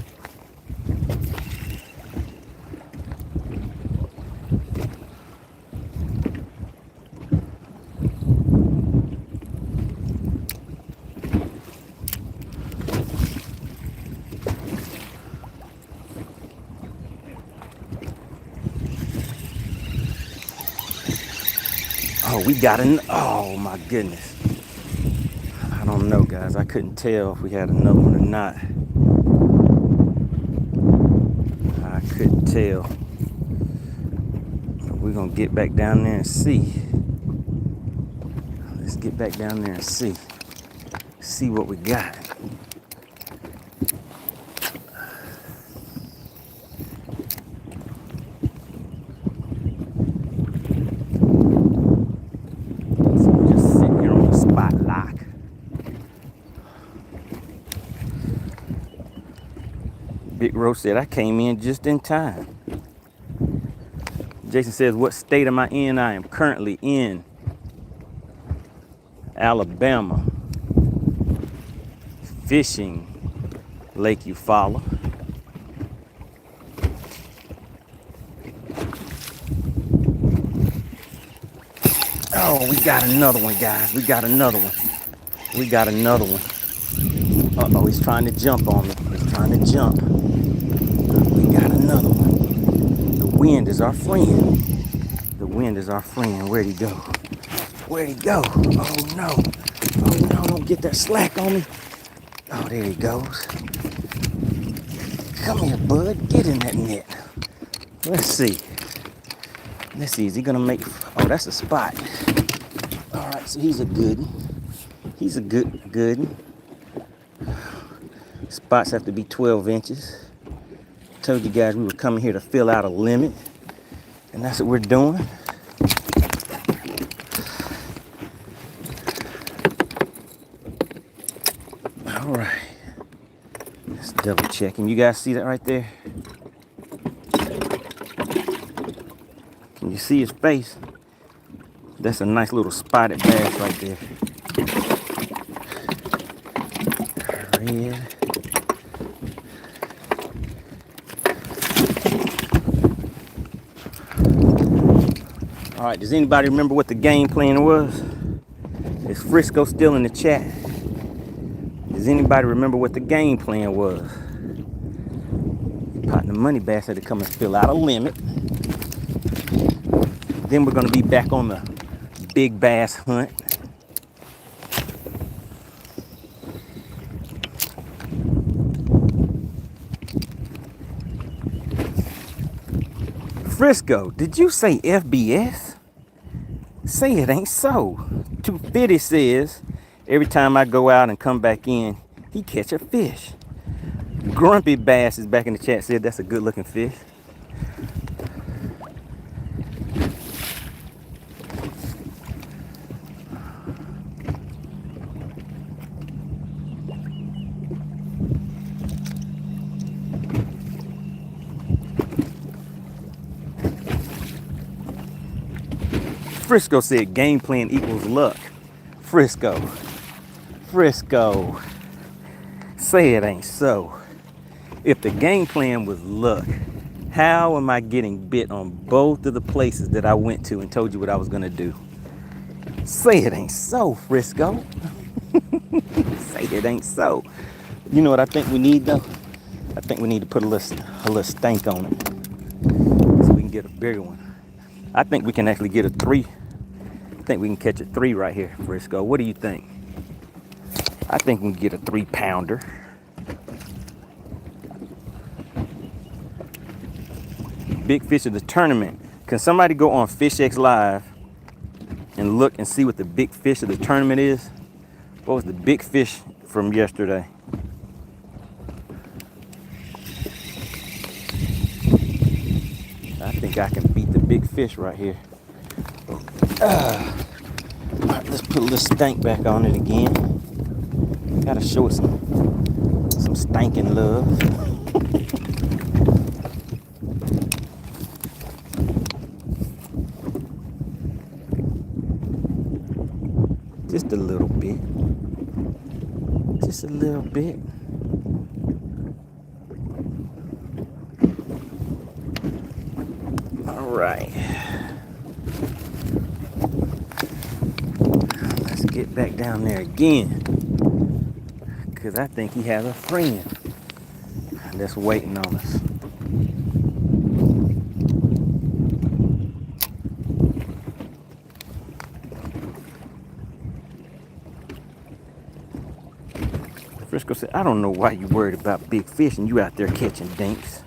Oh, Oh, we got an, oh my goodness. I don't know, guys. I couldn't tell if we had another one or not. I couldn't tell. But we're gonna get back down there and see. Let's get back down there and see. See what we got. So we're just sitting here on the spot lock. Big Rose said I came in just in time. Jason says, what state am I in? I am currently in Alabama, fishing Lake Eufaula. Oh, we got another one, guys. We got another one. We got another one. Uh-oh, he's trying to jump on me. He's trying to jump. We got another one. The wind is our friend. The wind is our friend. Where'd he go? Where'd he go? Oh, no. Oh, no, don't get that slack on me. Oh, there he goes. Come here, bud. Get in that net. Let's see. Let's see. Is he going to make... Oh, that's a spot. All right, so he's a good one. He's a good one. Spots have to be 12 inches. Told you guys we were coming here to fill out a limit. And that's what we're doing. All right. Let's double check. And you guys see that right there? Can you see his face? That's a nice little spotted bass right there. Red. All right, does anybody remember what the game plan was? Is Frisco still in the chat? Does anybody remember what the game plan was? Partner Money Bass had to come and fill out a limit. Then we're gonna be back on the big bass hunt. Frisco, did you say FBS? Say it ain't so. 250 says, every time I go out and come back in, he catch a fish. Grumpy Bass is back in the chat, said that's a good looking fish. Frisco said game plan equals luck. Frisco. Say it ain't so. If the game plan was luck, how am I getting bit on both of the places that I went to and told you what I was gonna do? Say it ain't so, Frisco. Say it ain't so. You know what I think we need though? I think we need to put a little stank on it so we can get a bigger one. I think we can actually get a 3. I think we can catch a 3 right here, Frisco. What do you think? I think we can get a 3-pounder. Big fish of the tournament. Can somebody go on FishX Live and look and see what the big fish of the tournament is? What was the big fish from yesterday? I think I can beat the big fish right here. All right, let's put a little stank back on it again. Gotta show it some stanking love. Just a little bit. Just a little bit. All right. Let's get back down there again. Because I think he has a friend that's waiting on us. Cisco said, I don't know why you worried about big fish and you out there catching dinks.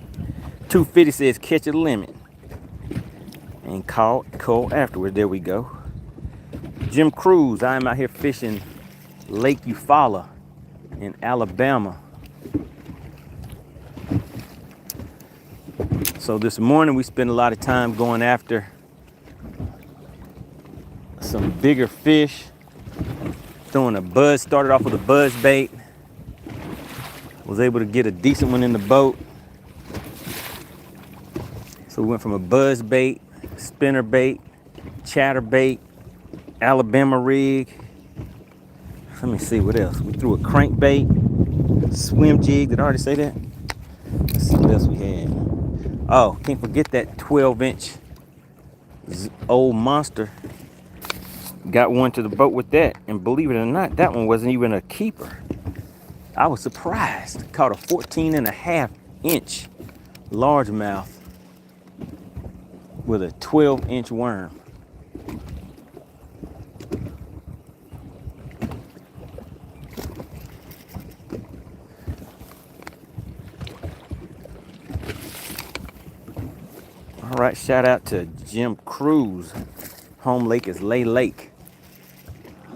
250 says catch a limit. And caught afterwards. There we go. Jim Cruz, I am out here fishing Lake Eufaula in Alabama. So this morning we spent a lot of time going after some bigger fish. Throwing a buzz, started off with a buzz bait. Was able to get a decent one in the boat. So we went from a buzz bait, spinner bait, chatter bait, Alabama rig. Let me see what else. We threw a crankbait, swim jig. Did I already say that? Let's see what else we had. Oh, can't forget that 12-inch old monster. Got one to the boat with that. And believe it or not, that one wasn't even a keeper. I was surprised. Caught a 14.5-inch largemouth with a 12-inch worm. All right, shout out to Jim Cruz. Home lake is Lay Lake.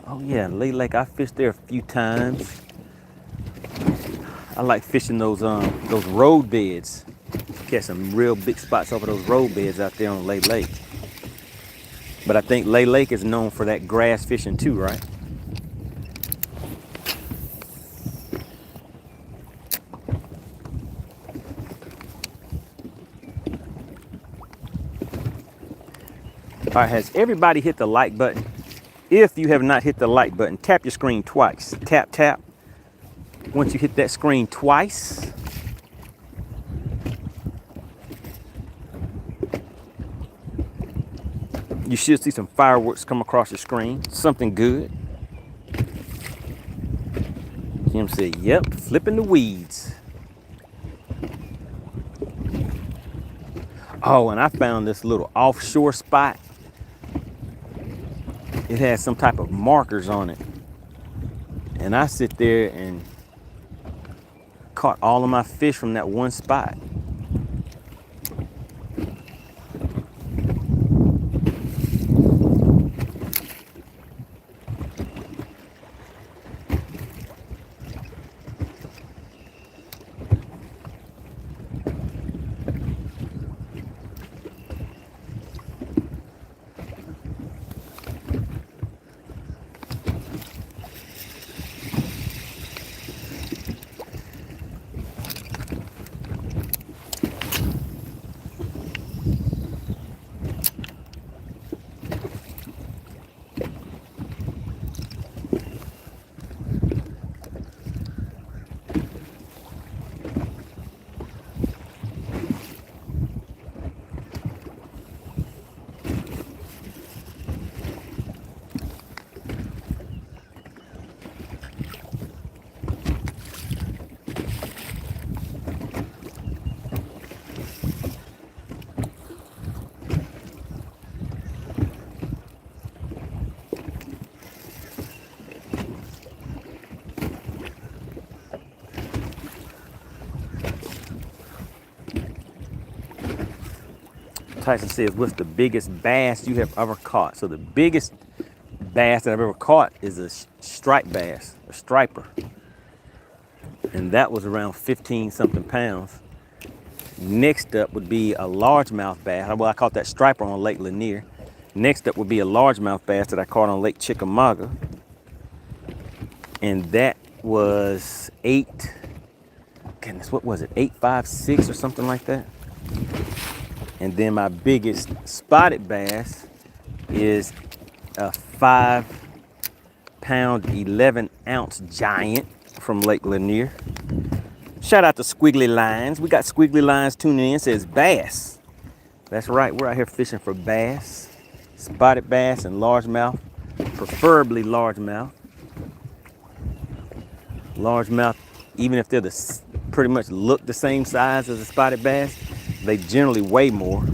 Oh yeah, Lay Lake. I fished there a few times. I like fishing those road beds. Catch some real big spots over those road beds out there on Lay Lake. But I think Lay Lake is known for that grass fishing too, right? All right, has everybody hit the like button? If you have not hit the like button, tap your screen twice. Tap, tap. Once you hit that screen twice, you should see some fireworks come across your screen. Something good. Jim said, yep, flipping the weeds. Oh, and I found this little offshore spot. It has some type of markers on it. And I sit there and caught all of my fish from that one spot. Tyson says, what's the biggest bass you have ever caught? So the biggest bass that I've ever caught is a striped bass, a striper. And that was around 15 something pounds. Next up would be a largemouth bass. Well, I caught that striper on Lake Lanier. Next up would be a largemouth bass that I caught on Lake Chickamauga. And that was what was it? 8.56 or something like that. And then my biggest spotted bass is a 5-pound, 11-ounce giant from Lake Lanier. Shout out to Squiggly Lines. We got Squiggly Lines tuning in. Says bass. That's right. We're out here fishing for bass, spotted bass, and largemouth, preferably largemouth. Largemouth, even if they're pretty much look the same size as a spotted bass, they generally weigh more.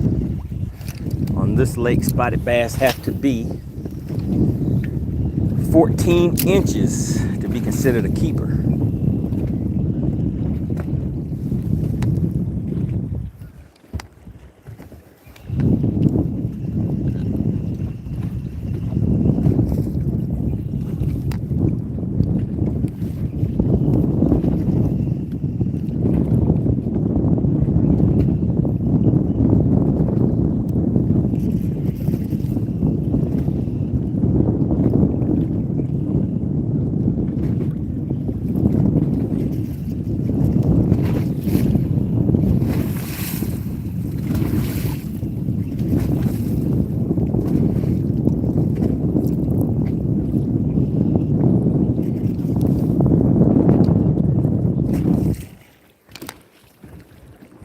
On this lake, spotted bass have to be 14 inches to be considered a keeper.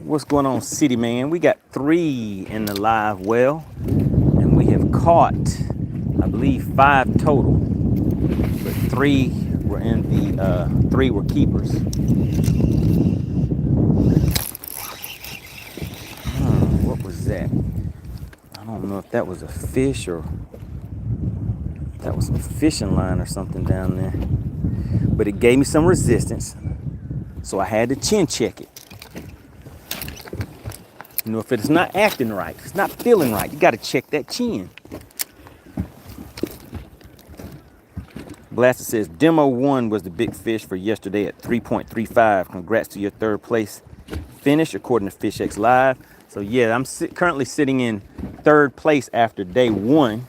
What's going on, City Man? We got 3 in the live well, and we have caught, I believe, 5 total, but 3 were in the 3 were keepers. What was that? I don't know if that was a fish or if that was some fishing line or something down there, but it gave me some resistance, so I had to chin check it. You know, if it's not acting right, if it's not feeling right, you got to check that chin. Blaster says, Demo 1 was the big fish for yesterday at 3.35. Congrats to your 3rd place finish, according to FishX Live. So, yeah, I'm currently sitting in 3rd place after day 1.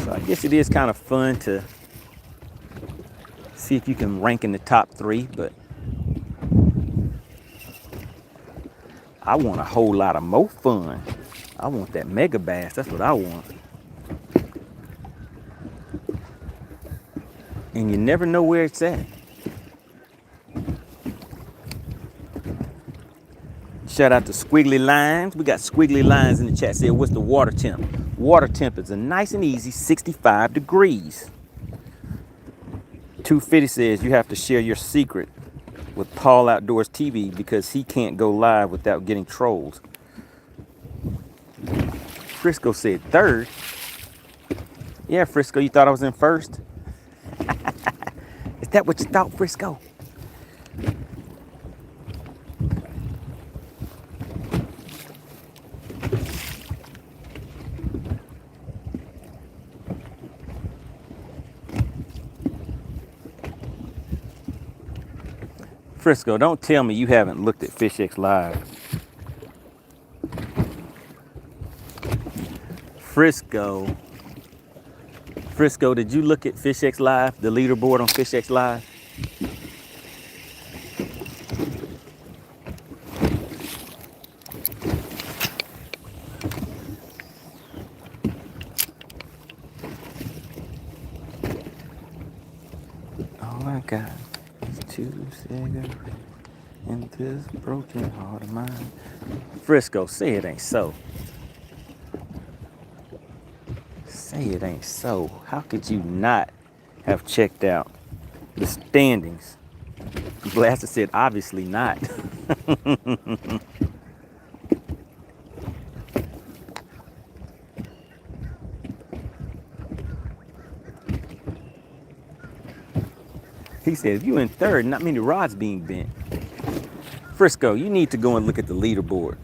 So, I guess it is kind of fun to see if you can rank in the top 3, but I want a whole lot of more fun. I want that MEGABASS. That's what I want. And you never know where it's at. Shout out to Squiggly Lines. We got Squiggly Lines in the chat. Said, what's the water temp? Water temp is a nice and easy 65 degrees. 250 says you have to share your secret with Paul Outdoors TV because he can't go live without getting trolls. Frisco said 3rd. Yeah, Frisco, you thought I was in 1st? Is that what you thought, Frisco? Frisco, don't tell me you haven't looked at FishX Live. Frisco, did you look at FishX Live, the leaderboard on FishX Live? All I got is 2 cigarettes in this broken heart of mine. Frisco, say it ain't so. Say it ain't so. How could you not have checked out the standings? Blaster said, obviously not. He said, if you in 3rd, not many rods being bent. Frisco, you need to go and look at the leaderboard.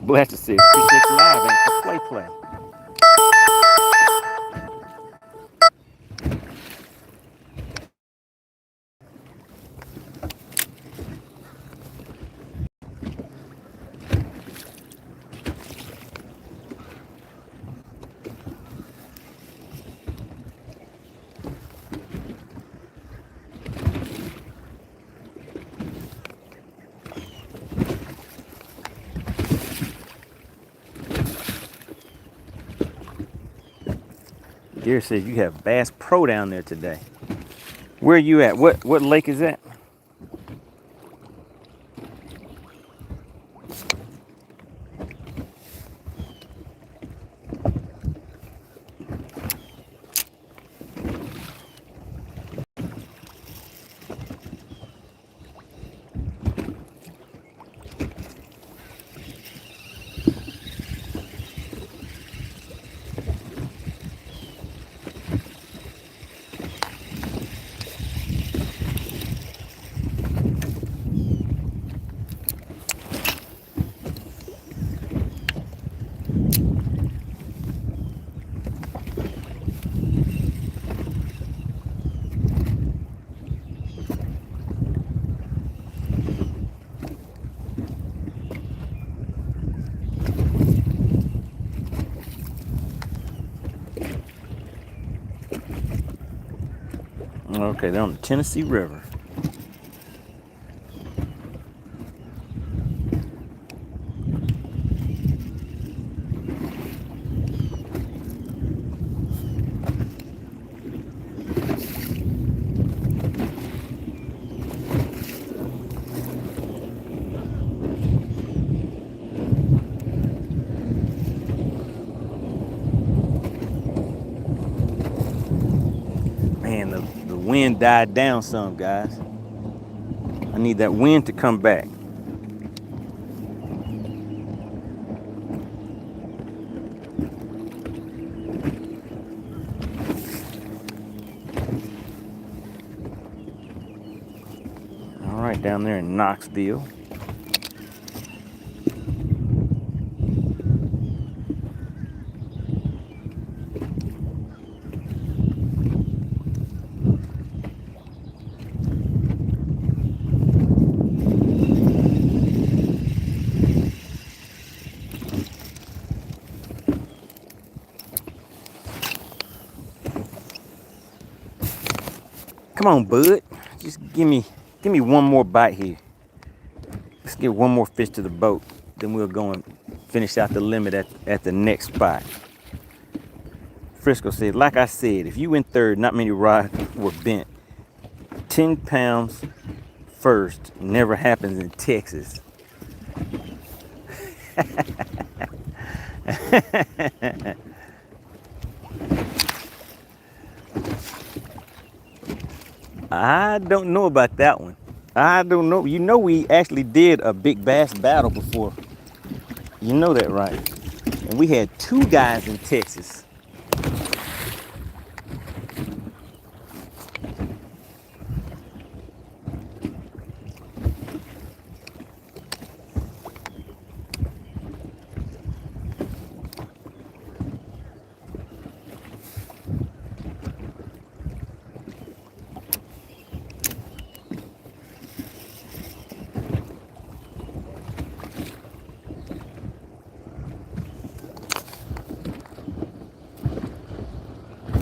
Blaster said, FishX Live ain't for play. Gary says you have Bass Pro down there today. Where are you at? What lake is that? Okay, they're on the Tennessee River. Man, the wind died down some, guys. I need that wind to come back. All right, down there in Knoxville. Come on, bud. Just give me one more bite here. Let's get one more fish to the boat. Then we'll go and finish out the limit at the next spot. Frisco said, like I said, if you went third, not many rods were bent. 10 pounds first never happens in Texas. I don't know about that one. I don't know. You know, we actually did a big bass battle before. You know that, right? And we had 2 guys in Texas.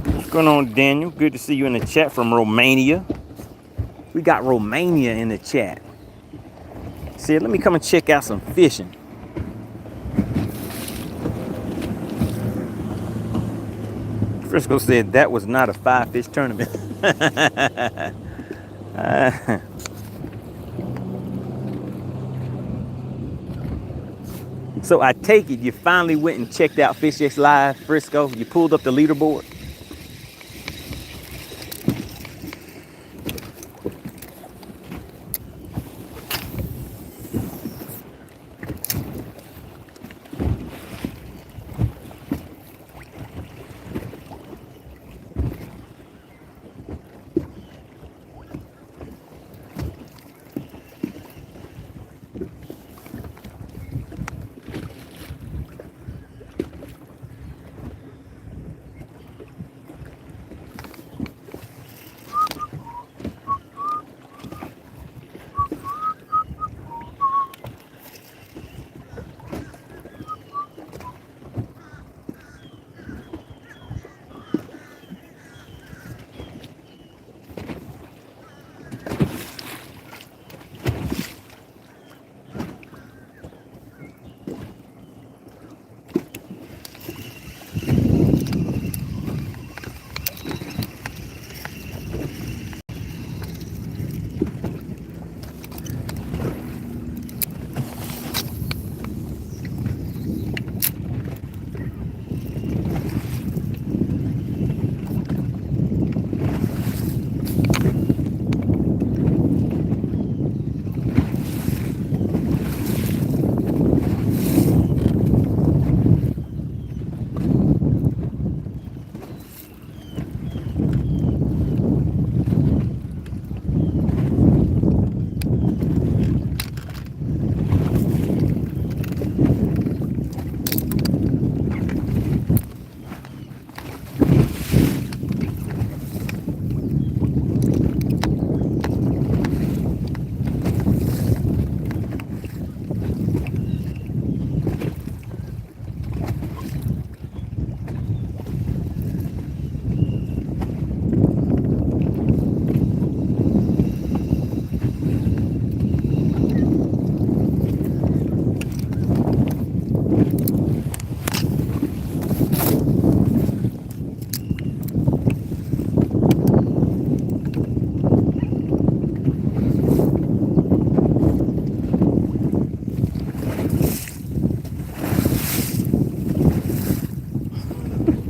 What's going on, Daniel? Good to see you in the chat from Romania. We got Romania in the chat. Said, let me come and check out some fishing. Frisco said that was not a 5-fish tournament. So I take it you finally went and checked out Fish X Live, Frisco. You pulled up the leaderboard.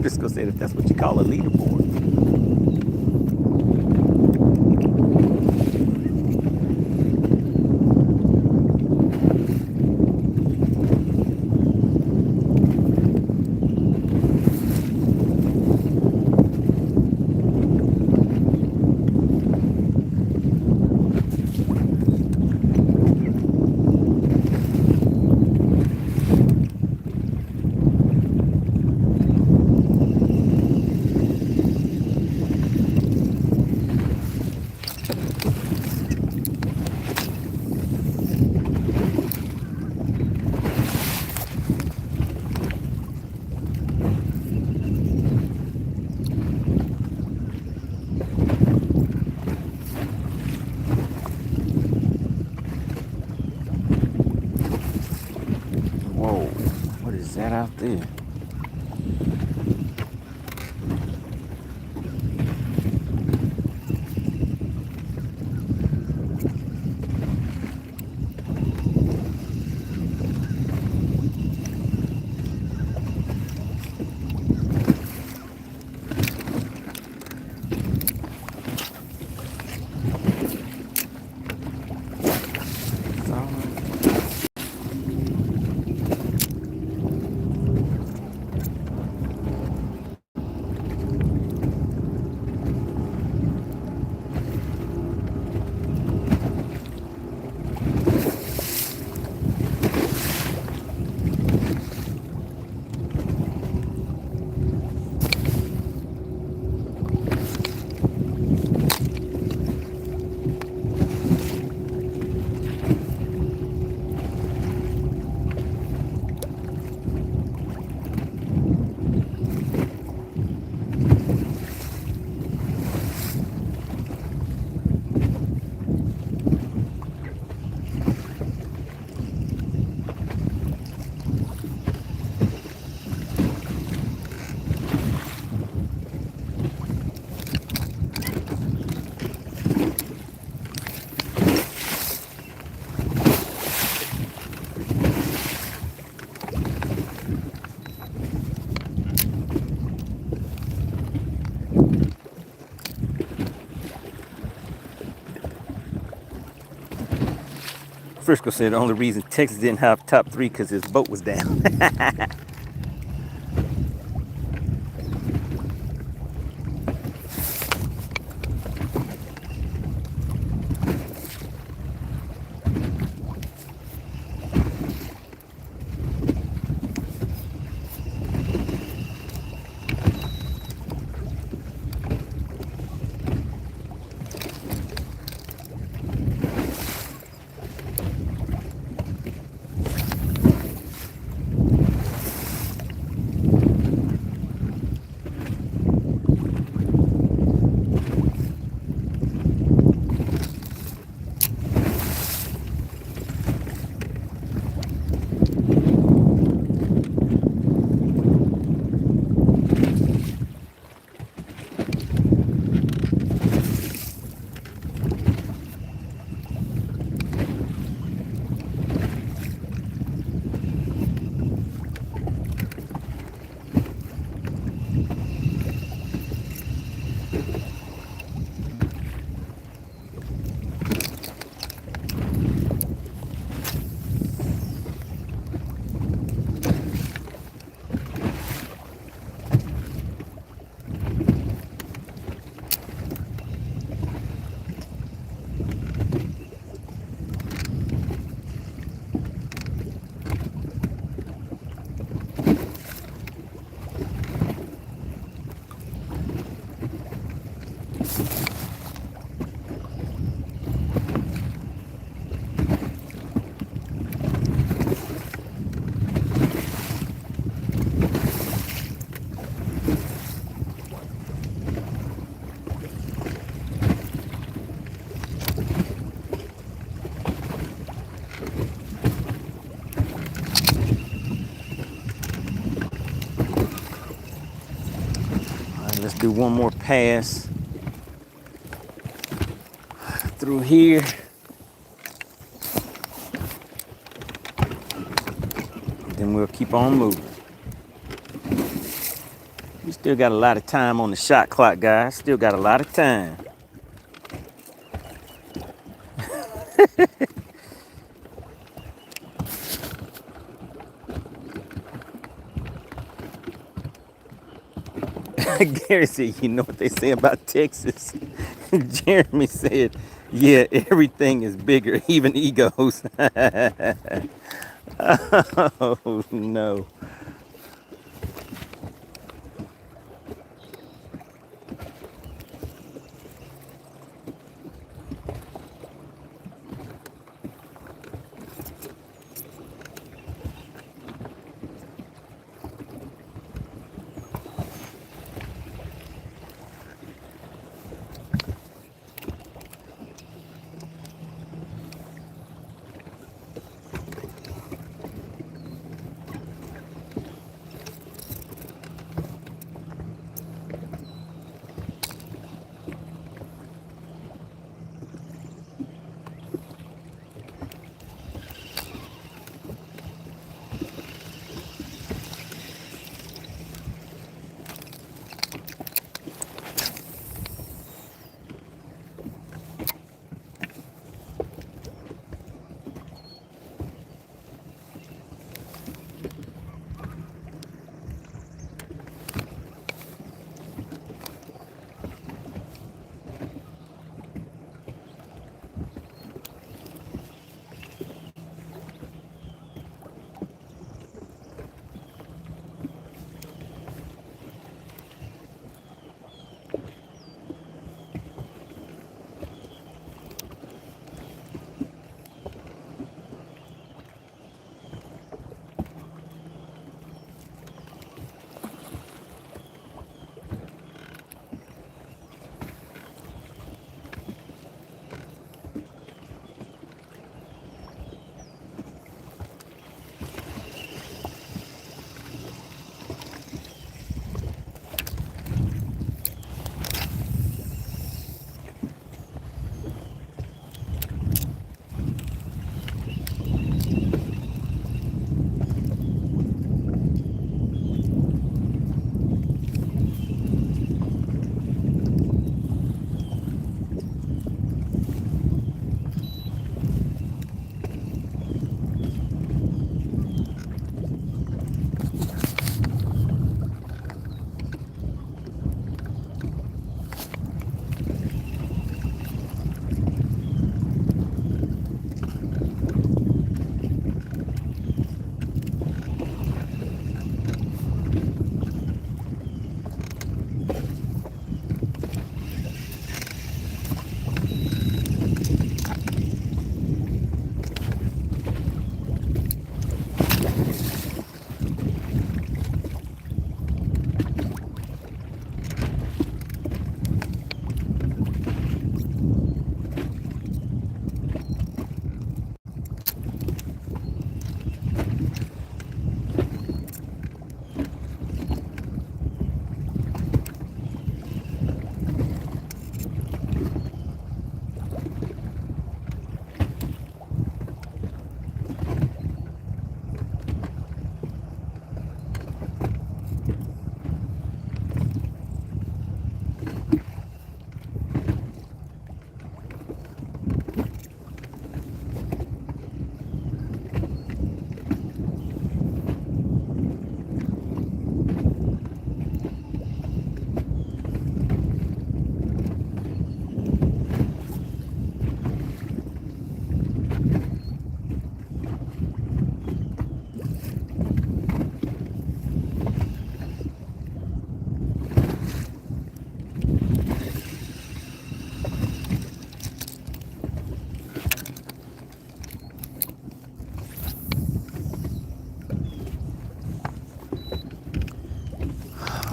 Frisco said if that's what you call a leaderboard. Whoa, what is that out there? Frisco said the only reason Texas didn't have top 3 because his boat was down. Let's do one more pass through here. Then we'll keep on moving. We still got a lot of time on the shot clock, guys. Still got a lot of time. Gary said, you know what they say about Texas? Jeremy said, yeah, everything is bigger, even egos. Oh, no.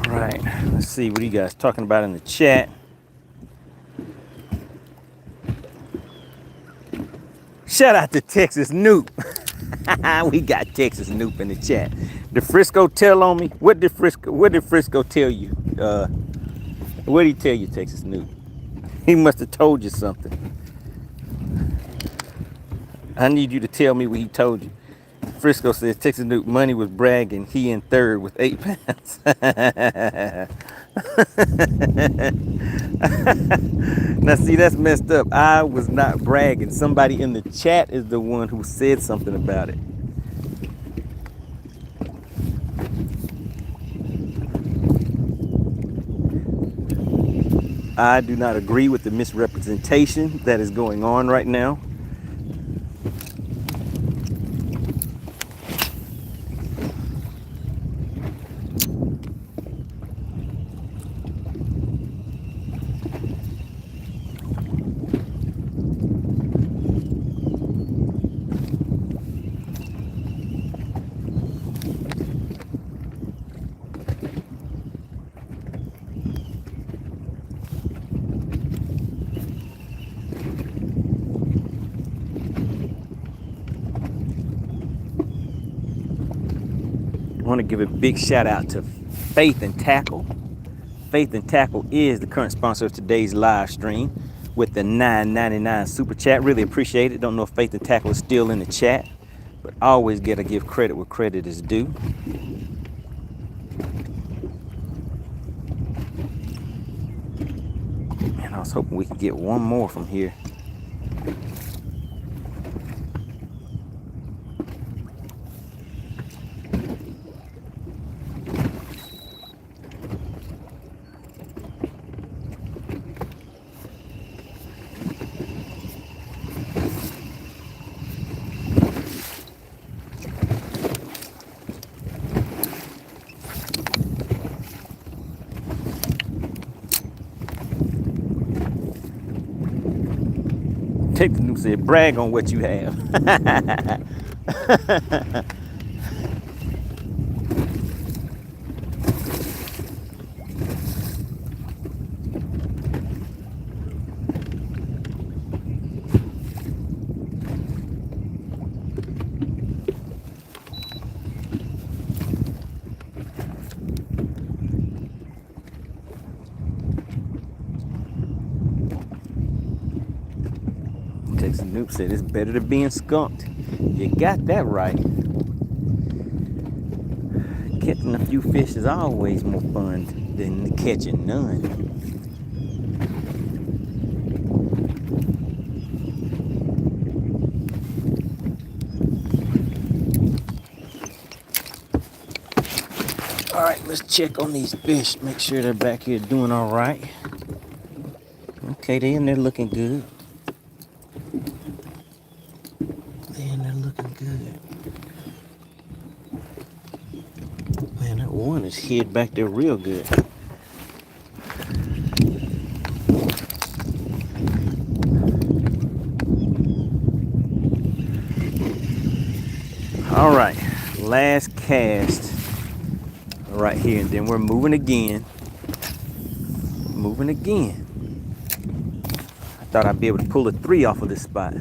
All right, let's see what you guys talking about in the chat. Shout out to Texas Noop. We got Texas Noop in the chat. Did Frisco tell on me? What did Frisco tell you? What did he tell you, Texas Noop? He must have told you something. I need you to tell me what he told you. Frisco says Texas Nuke Money was bragging he in third with 8 pounds. Now see, that's messed up. I was not bragging. Somebody in the chat is the one who said something about it. I do not agree with the misrepresentation that is going on right now. I want to give a big shout out to Faith and Tackle. Faith and Tackle is the current sponsor of today's live stream with the $9.99 super chat. Really appreciate it. Don't know if Faith and Tackle is still in the chat, but always gotta give credit where credit is due. Man, I was hoping we could get one more from here. Take the news, said brag on what you have. Texas Noob said it's better than being skunked. You got that right. Catching a few fish is always more fun than catching none. All right, let's check on these fish. Make sure they're back here doing all right. Okay, they're in there looking good. They're looking good. Man, that one is hid back there real good. All right, last cast right here, and then we're moving again. Moving again. I thought I'd be able to pull a 3 off of this spot.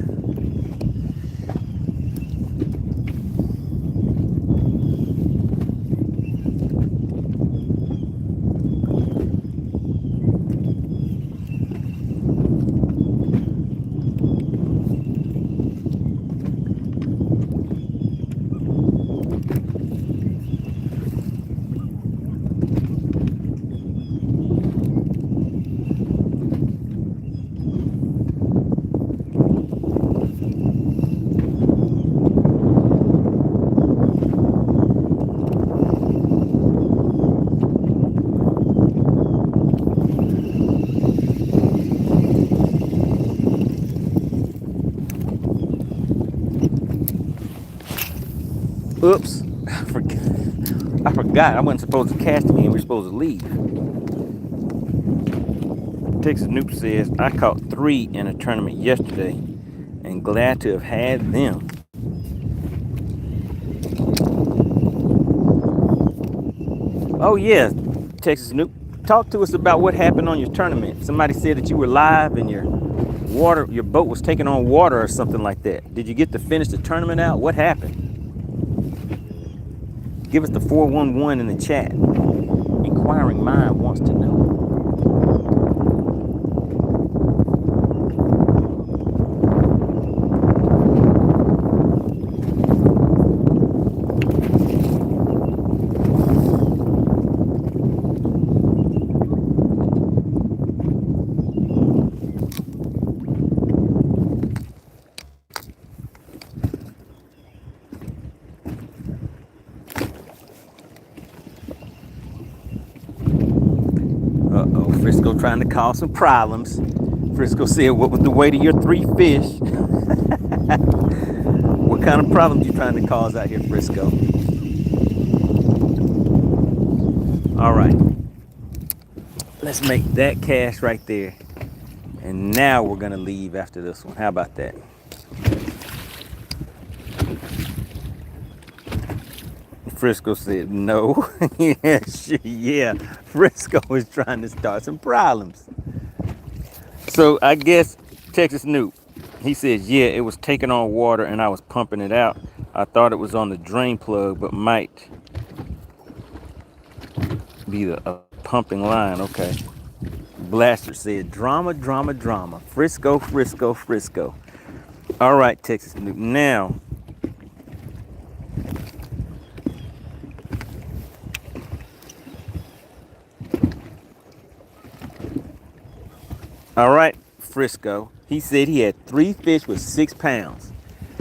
Oops, I forgot. I wasn't supposed to cast again. We're supposed to leave. Texas Noob says, I caught 3 in a tournament yesterday and glad to have had them. Oh yeah, Texas Noob, talk to us about what happened on your tournament. Somebody said that you were live and your boat was taking on water or something like that. Did you get to finish the tournament out? What happened? Give us the 411 in the chat. Inquiring mind wants to know. Uh-oh, Frisco trying to cause some problems. Frisco said, what was the weight of your 3 fish? What kind of problems you trying to cause out here, Frisco? All right. Let's make that cast right there. And now we're going to leave after this one. How about that? Frisco said no. Yeah, sure, yeah. Frisco was trying to start some problems. So I guess Texas knew. He says, yeah, it was taking on water and I was pumping it out. I thought it was on the drain plug, but might be a pumping line. Okay. Blaster said, drama, drama, drama. Frisco, Frisco, Frisco. All right, Texas knew. Now, all right, Frisco. He said he had 3 fish with 6 pounds.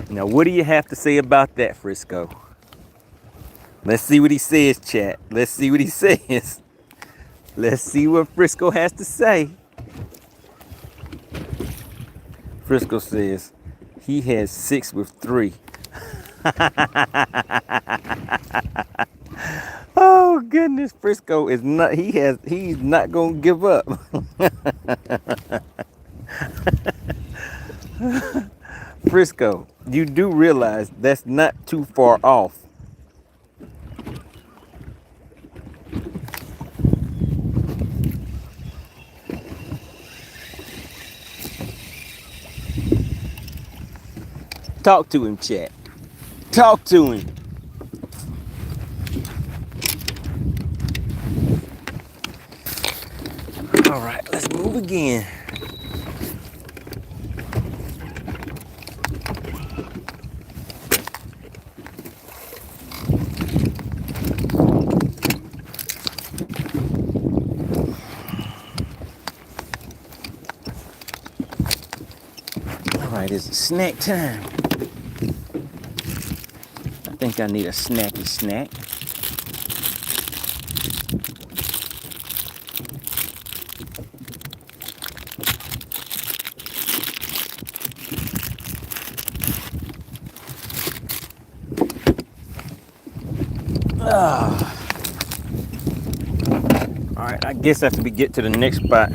Now, what do you have to say about that, Frisco? Let's see what he says, chat. Let's see what he says. Let's see what Frisco has to say. Frisco says he has 6 with 3. Oh goodness, Frisco is not. He's not gonna give up. Frisco, you do realize that's not too far off. Talk to him, chat. Talk to him. All right, let's move again. All right, it's snack time. I think I need a snacky snack. All right, I guess after we get to the next spot,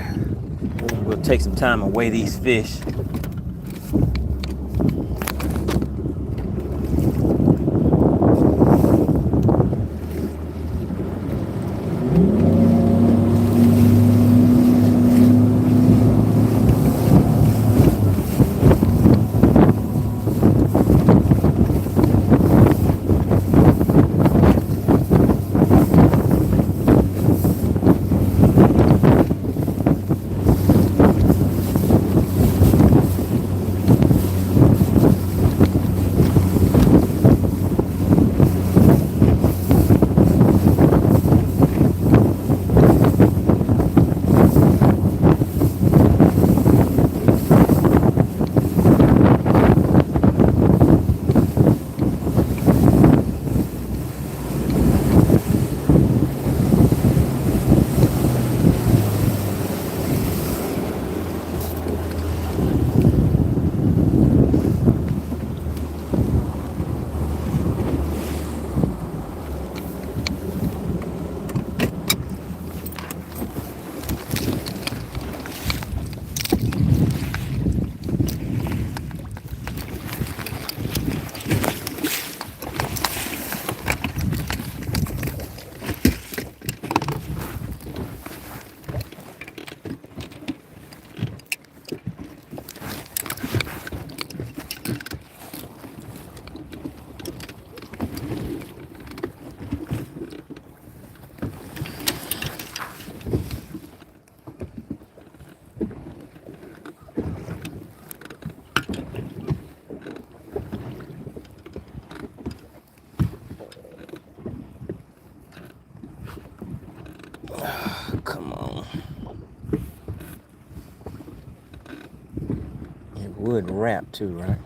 we'll take some time and weigh these fish. Come on. It would wrap too, right?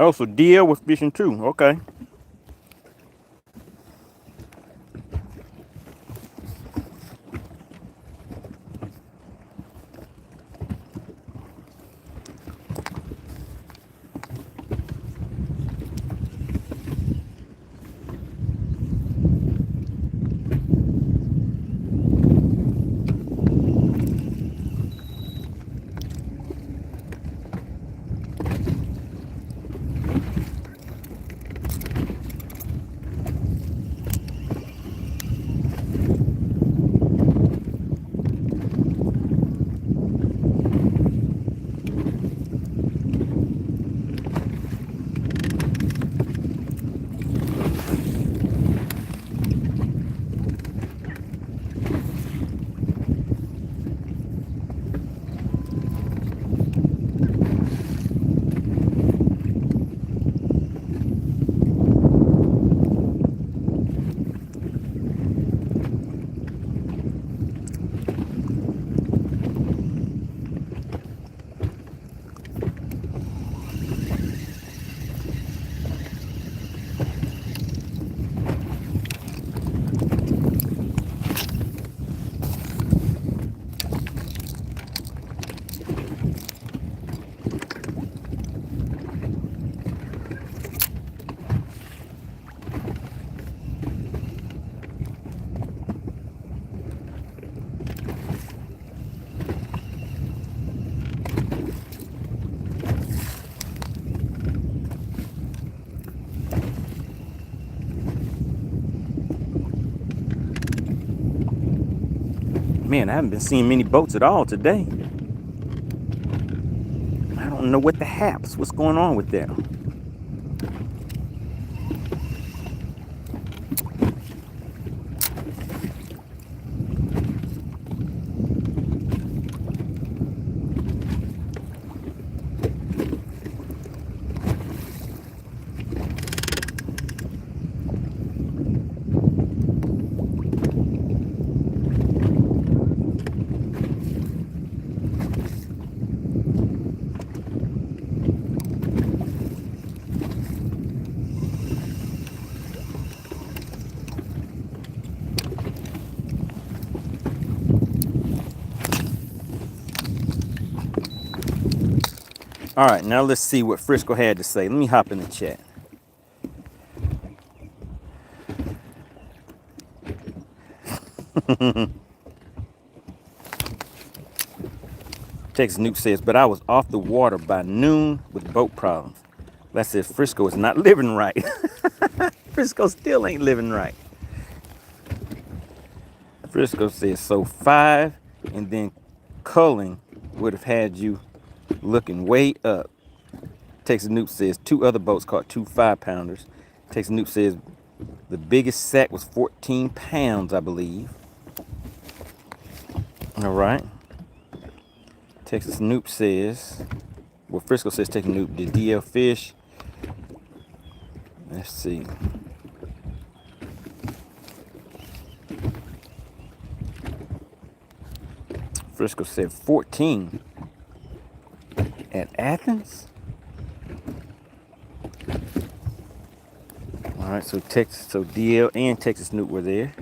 Oh, so DL was fishing too. Okay. Man, I haven't been seeing many boats at all today. I don't know what the haps. What's going on with that? All right, now let's see what Frisco had to say. Let me hop in the chat. Texas Nuke says, but I was off the water by noon with boat problems. That says Frisco is not living right. Frisco still ain't living right. Frisco says, so 5 and then culling would have had you looking way up. Texas Nuke says 2 other boats caught 2 5-pounders. Texas Nuke says the biggest sack was 14 pounds, I believe. All right. Texas Nuke says, well, Frisco says Texas Nuke, did DL fish? Let's see. Frisco said 14 at Athens. All right, so DL and Texas Nuke were there.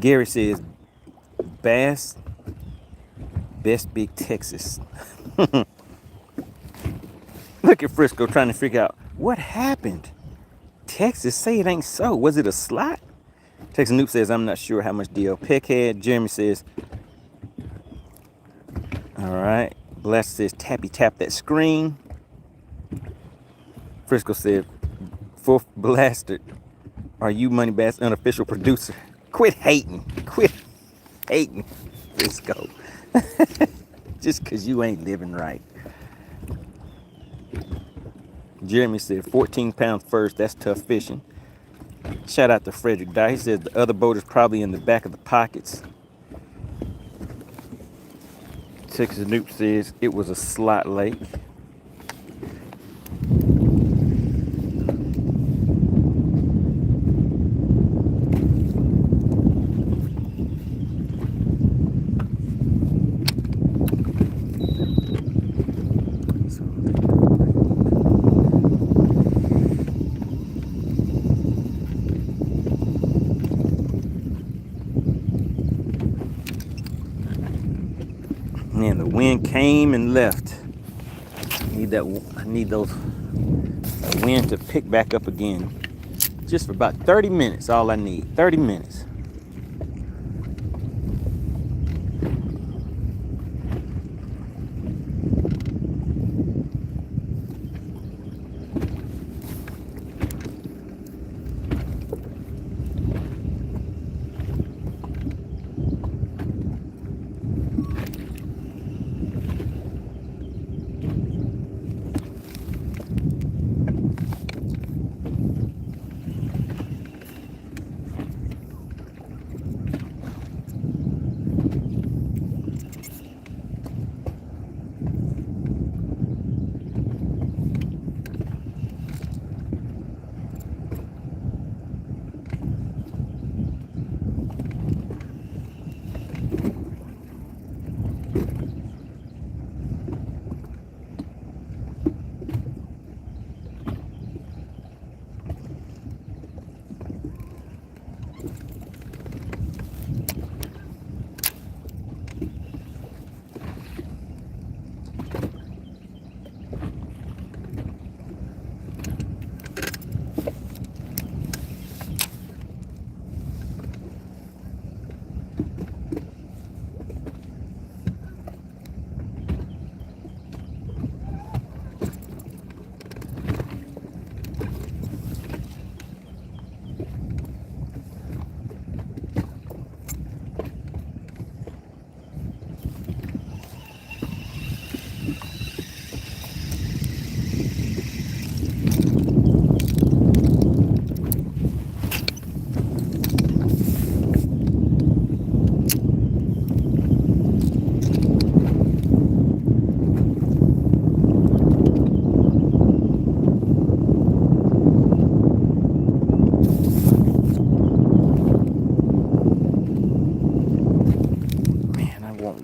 Gary says bass, best big Texas. Look at Frisco trying to figure out what happened. Texas say it ain't so. Was it a slot? Texas Nuke says, I'm not sure how much DL Peck had. Jeremy says, all right. Blast says, tappy tap that screen. Frisco said, fourth blaster, are you Money Bass unofficial producer? Quit hating. Quit hating, Frisco. Just because you ain't living right. Jeremy said 14 pounds first. That's tough fishing. Shout out to Frederick Dye. He said the other boat is probably in the back of the pockets. Texas Nuke says it was a slot lake. So wind came and left. I need those wind to pick back up again. Just for about 30 minutes, all I need. 30 minutes.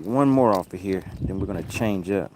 One more off of here, then we're gonna change up.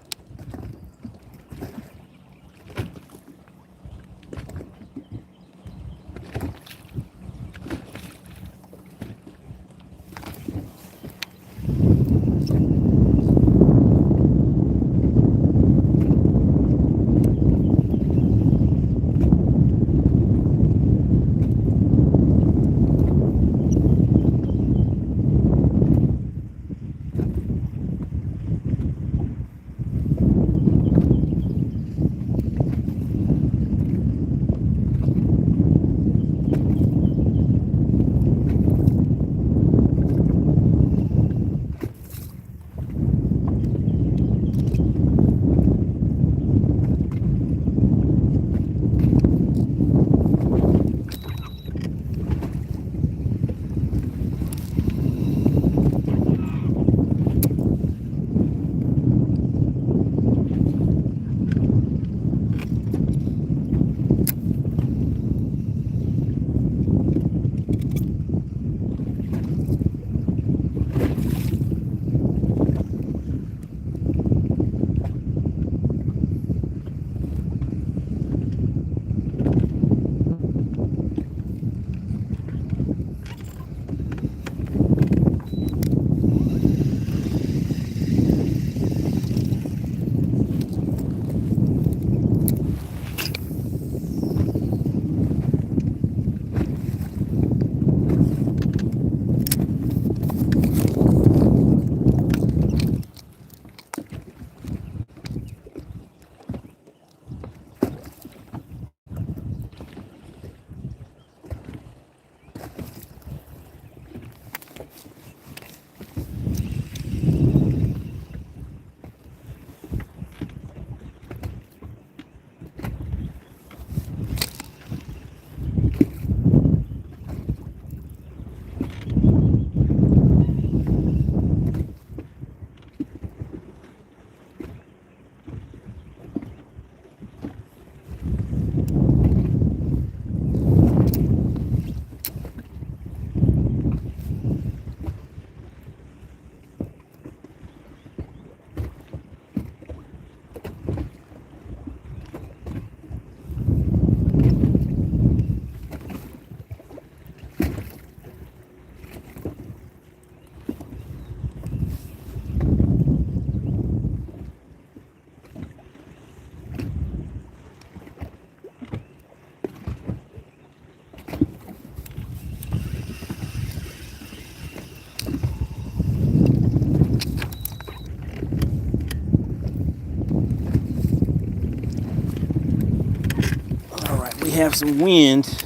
have some wind.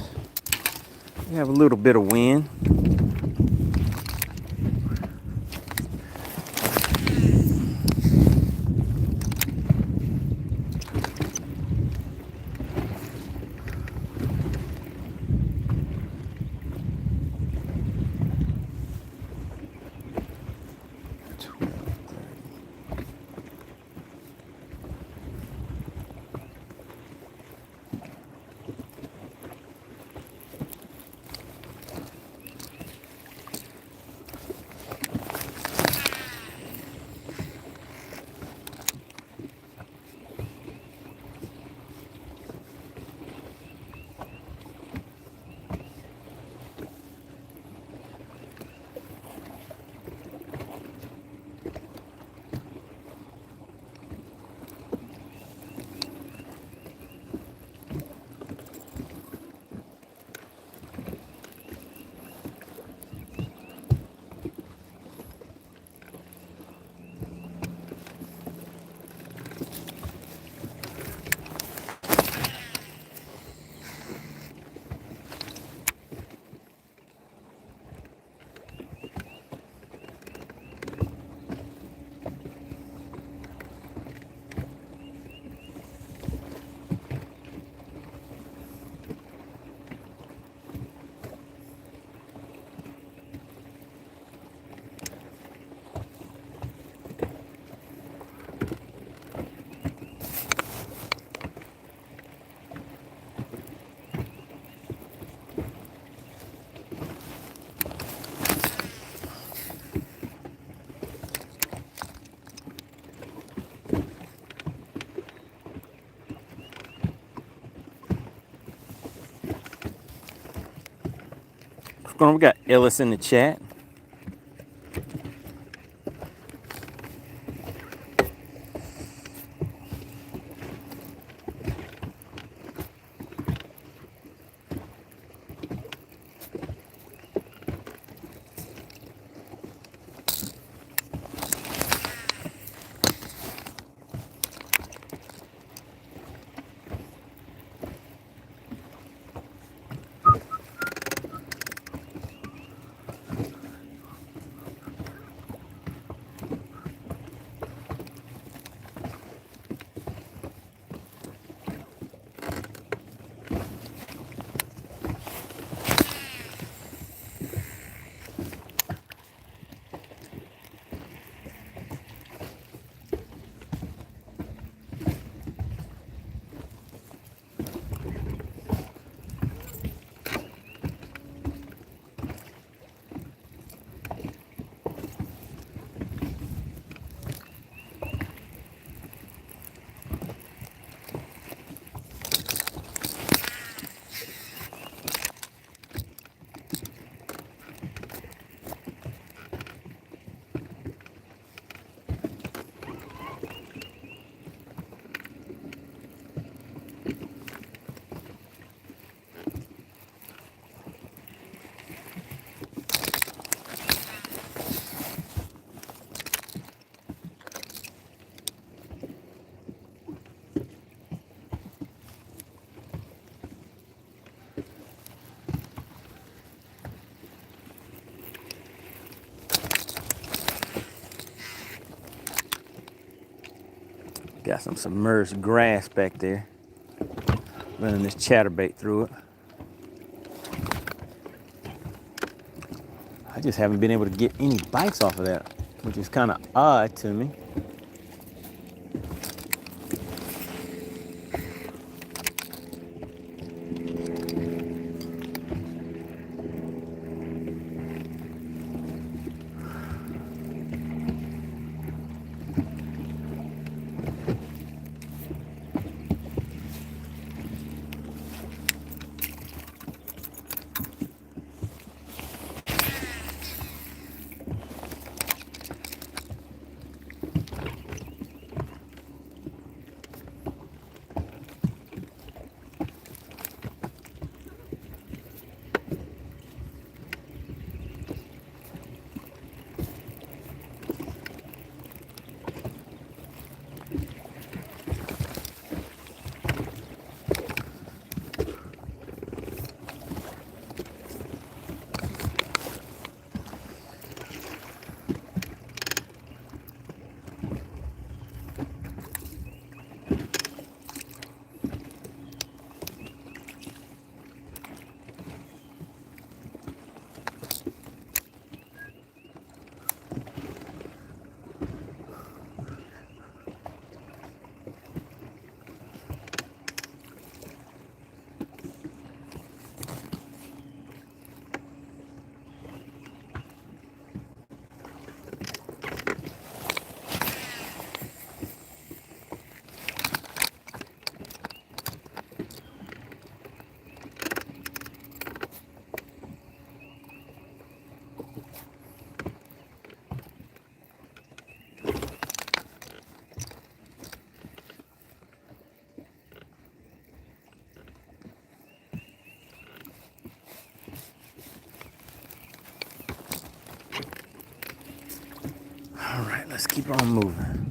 We have a little bit of wind. We got Ellis in the chat. Got some submerged grass back there. Running this chatterbait through it. I just haven't been able to get any bites off of that, which is kind of odd to me. Let's keep on moving.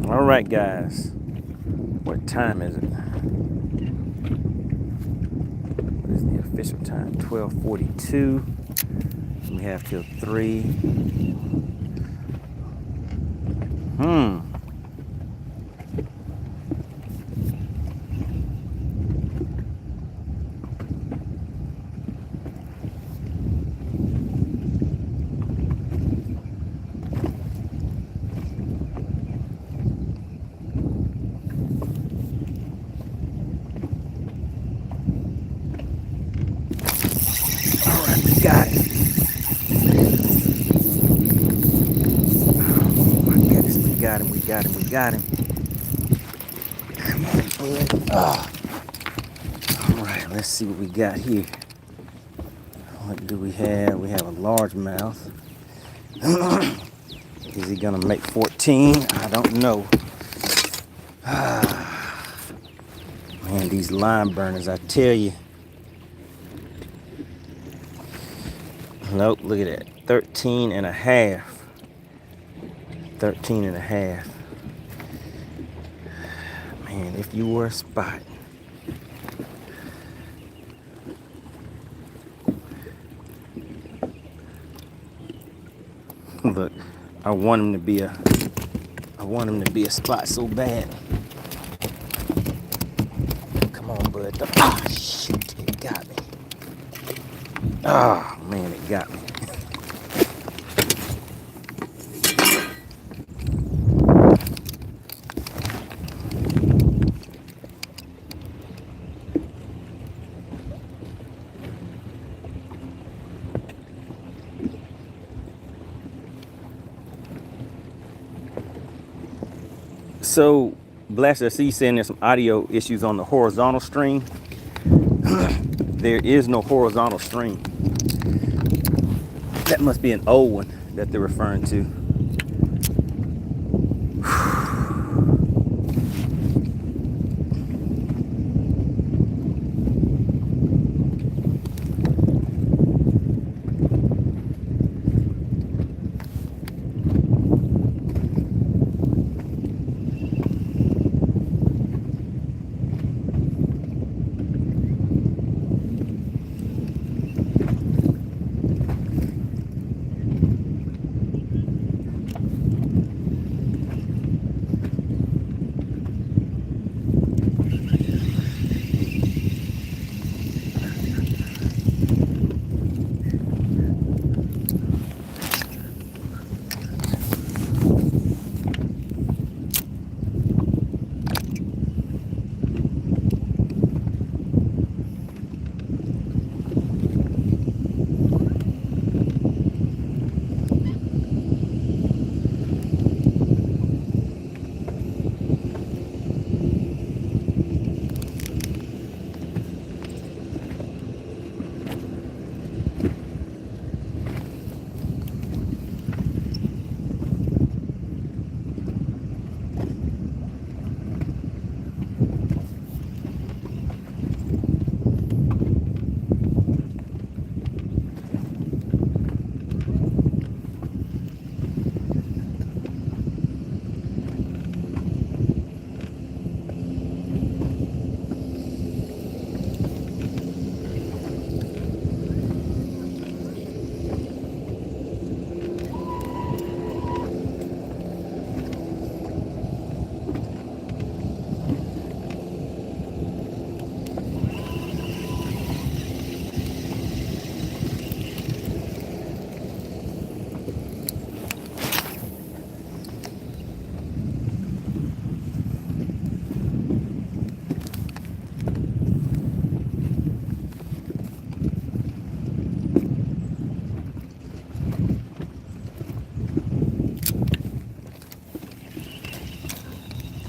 All right, guys. What time is it? What is the official time? 12:42. We have till 3. All right, we got it. Oh my goodness, we got him, we got him, we got him. Come on, bud. All right, let's see what we got here. What do we have? We have a largemouth. Is he gonna make 14? I don't know. Man, these lime burners, I tell you. Nope, look at that. 13 and a half. 13 and a half. Man, if you were a spot. Look, I want him to be a spot so bad. Come on, bud. Ah, shit, it got me. Oh, man, it got me. So, Blaster, I see you saying there's some audio issues on the horizontal stream. There is no horizontal stream. That must be an old one that they're referring to.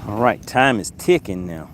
All right, time is ticking now.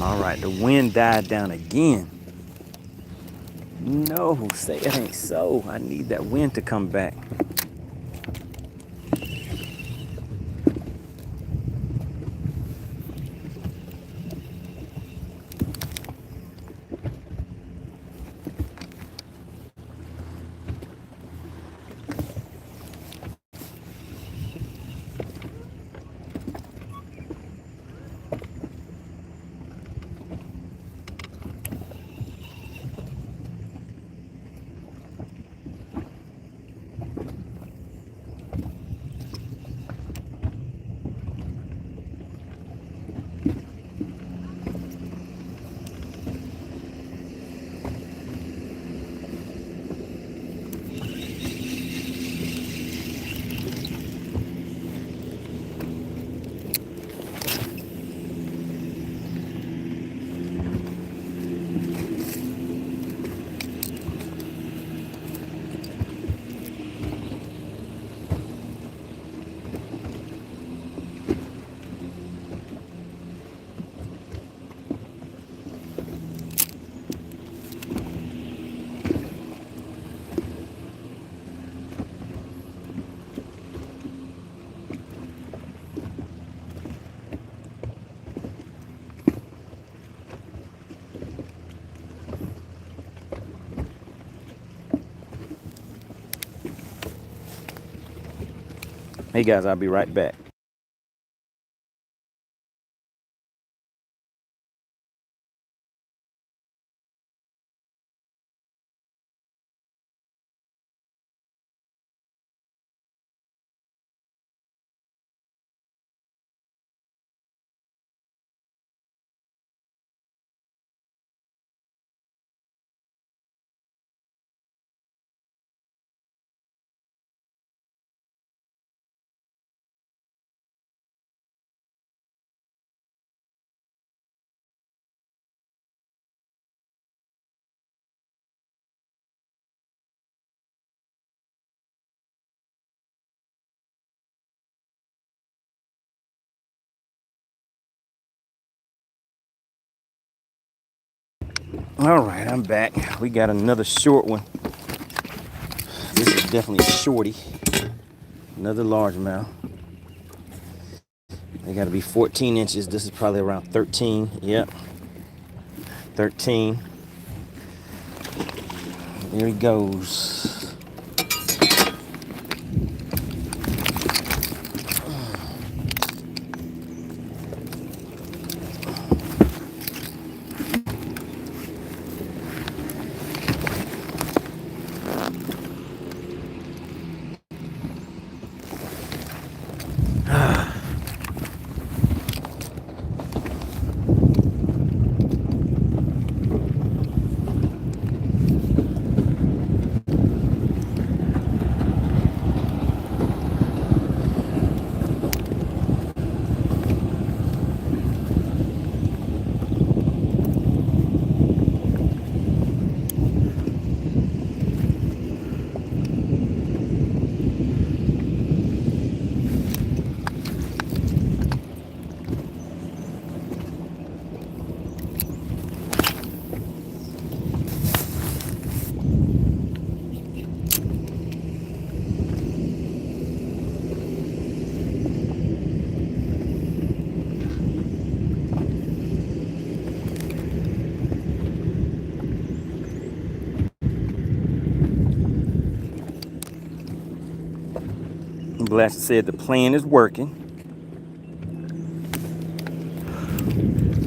All right, the wind died down again. No, say it ain't so. I need that wind to come back. Hey guys, I'll be right back. All right, I'm back. We got another short one. This is definitely a shorty. Another largemouth. They got to be 14 inches. This is probably around 13. Yep, 13. There he goes. Blaster said the plan is working.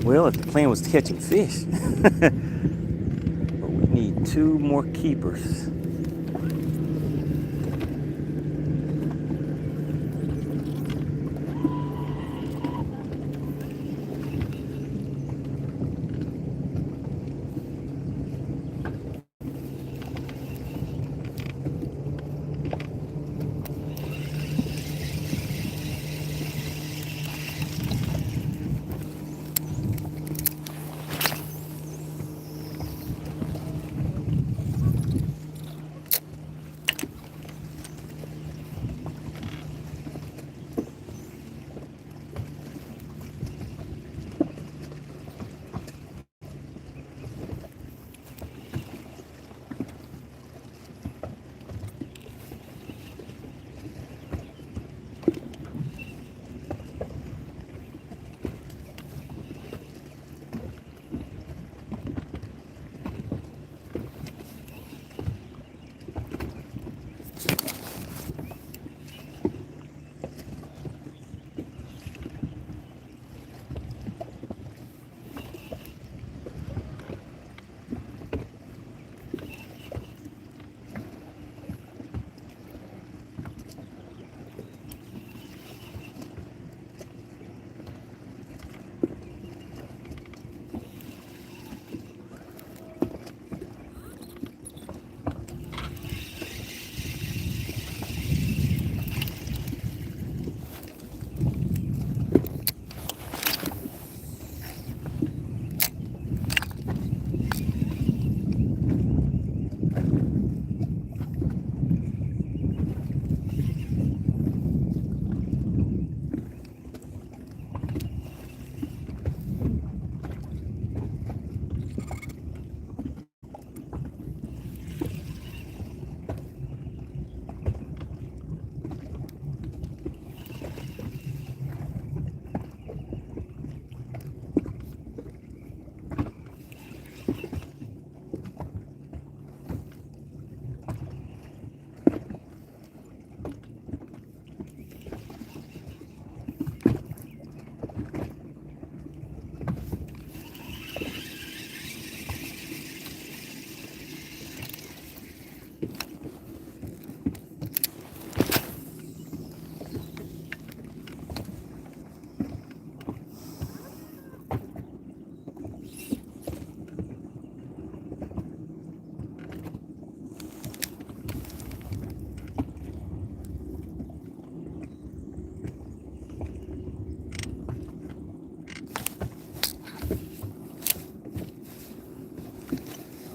Well, if the plan was catching fish, but we need 2 more keepers.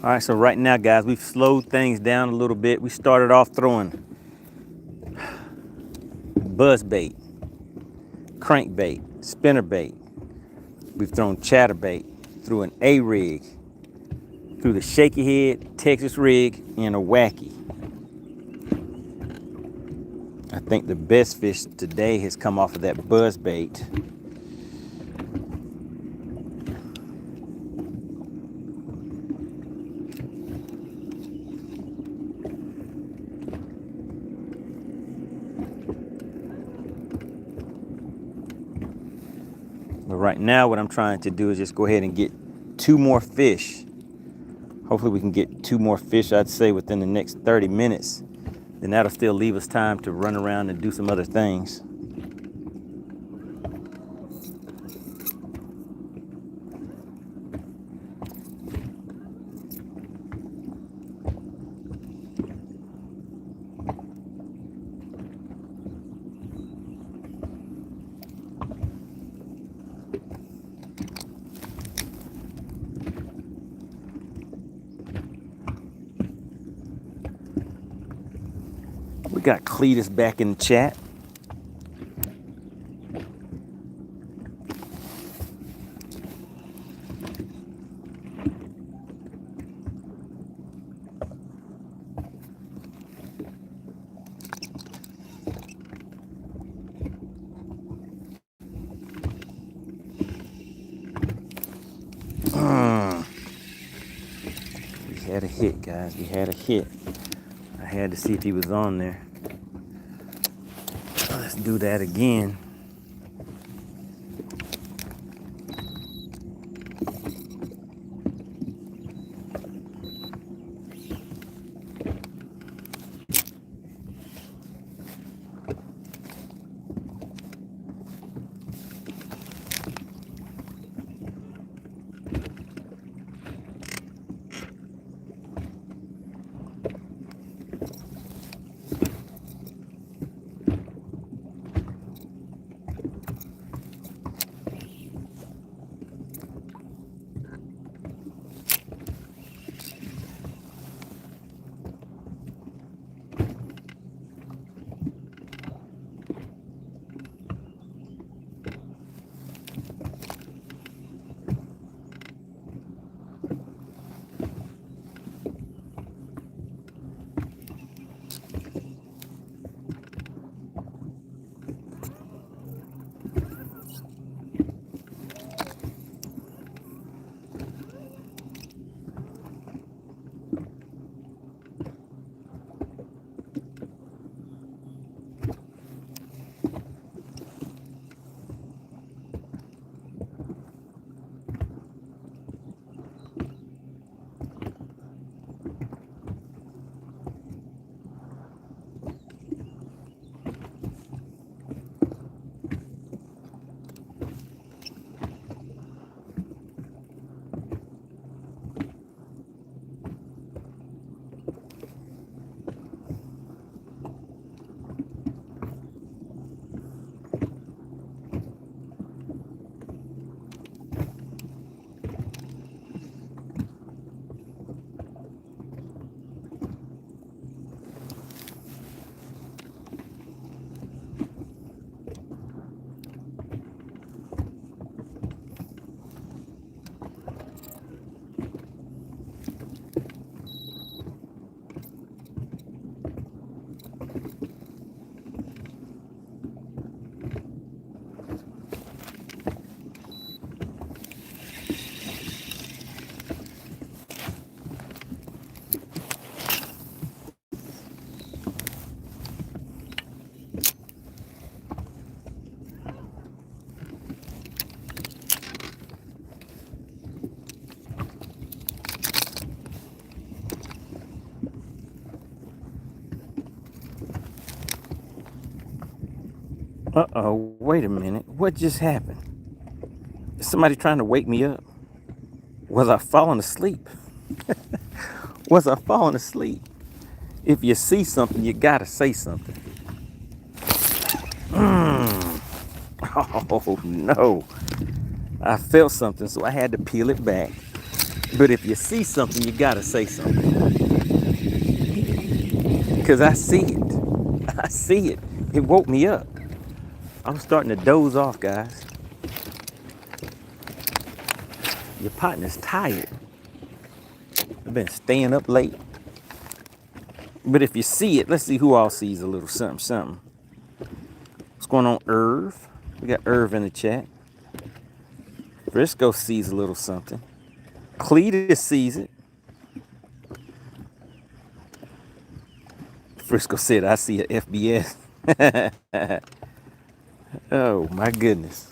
All right, so right now, guys, we've slowed things down a little bit. We started off throwing buzz bait, crankbait, spinner bait. We've thrown chatterbait, through an A rig, through the shaky head, Texas rig, and a wacky. I think the best fish today has come off of that buzz bait. But right now, what I'm trying to do is just go ahead and get 2 more fish. Hopefully we can get 2 more fish, I'd say, within the next 30 minutes. Then that'll still leave us time to run around and do some other things. We got Cletus back in the chat. We had a hit, guys. We had a hit. I had to see if he was on there. Let's do that again. Uh-oh, wait a minute. What just happened? Is somebody trying to wake me up? Was I falling asleep? Was I falling asleep? If you see something, you gotta say something. Oh no. I felt something, so I had to peel it back. But if you see something, you gotta say something. Because I see it. I see it. It woke me up. I'm starting to doze off, guys. Your partner's tired. I've been staying up late. But if you see it, let's see who all sees a little something, something. What's going on, Irv? We got Irv in the chat. Frisco sees a little something. Cletus sees it. Frisco said, I see an FBS. Oh, my goodness.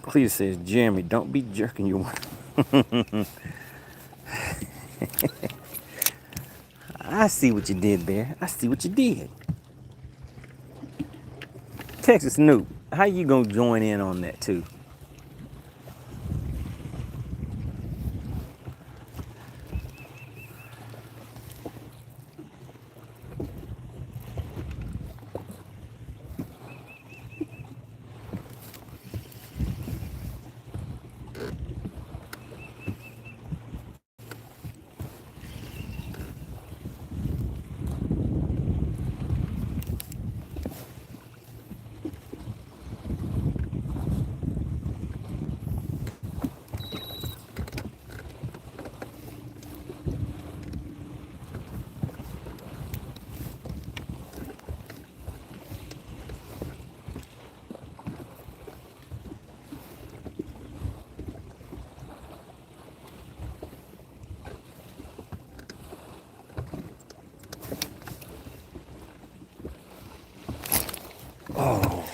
Cletus says, Jeremy, don't be jerking your I see what you did there. I see what you did. Texas Snoop, how you gonna join in on that too? Oh.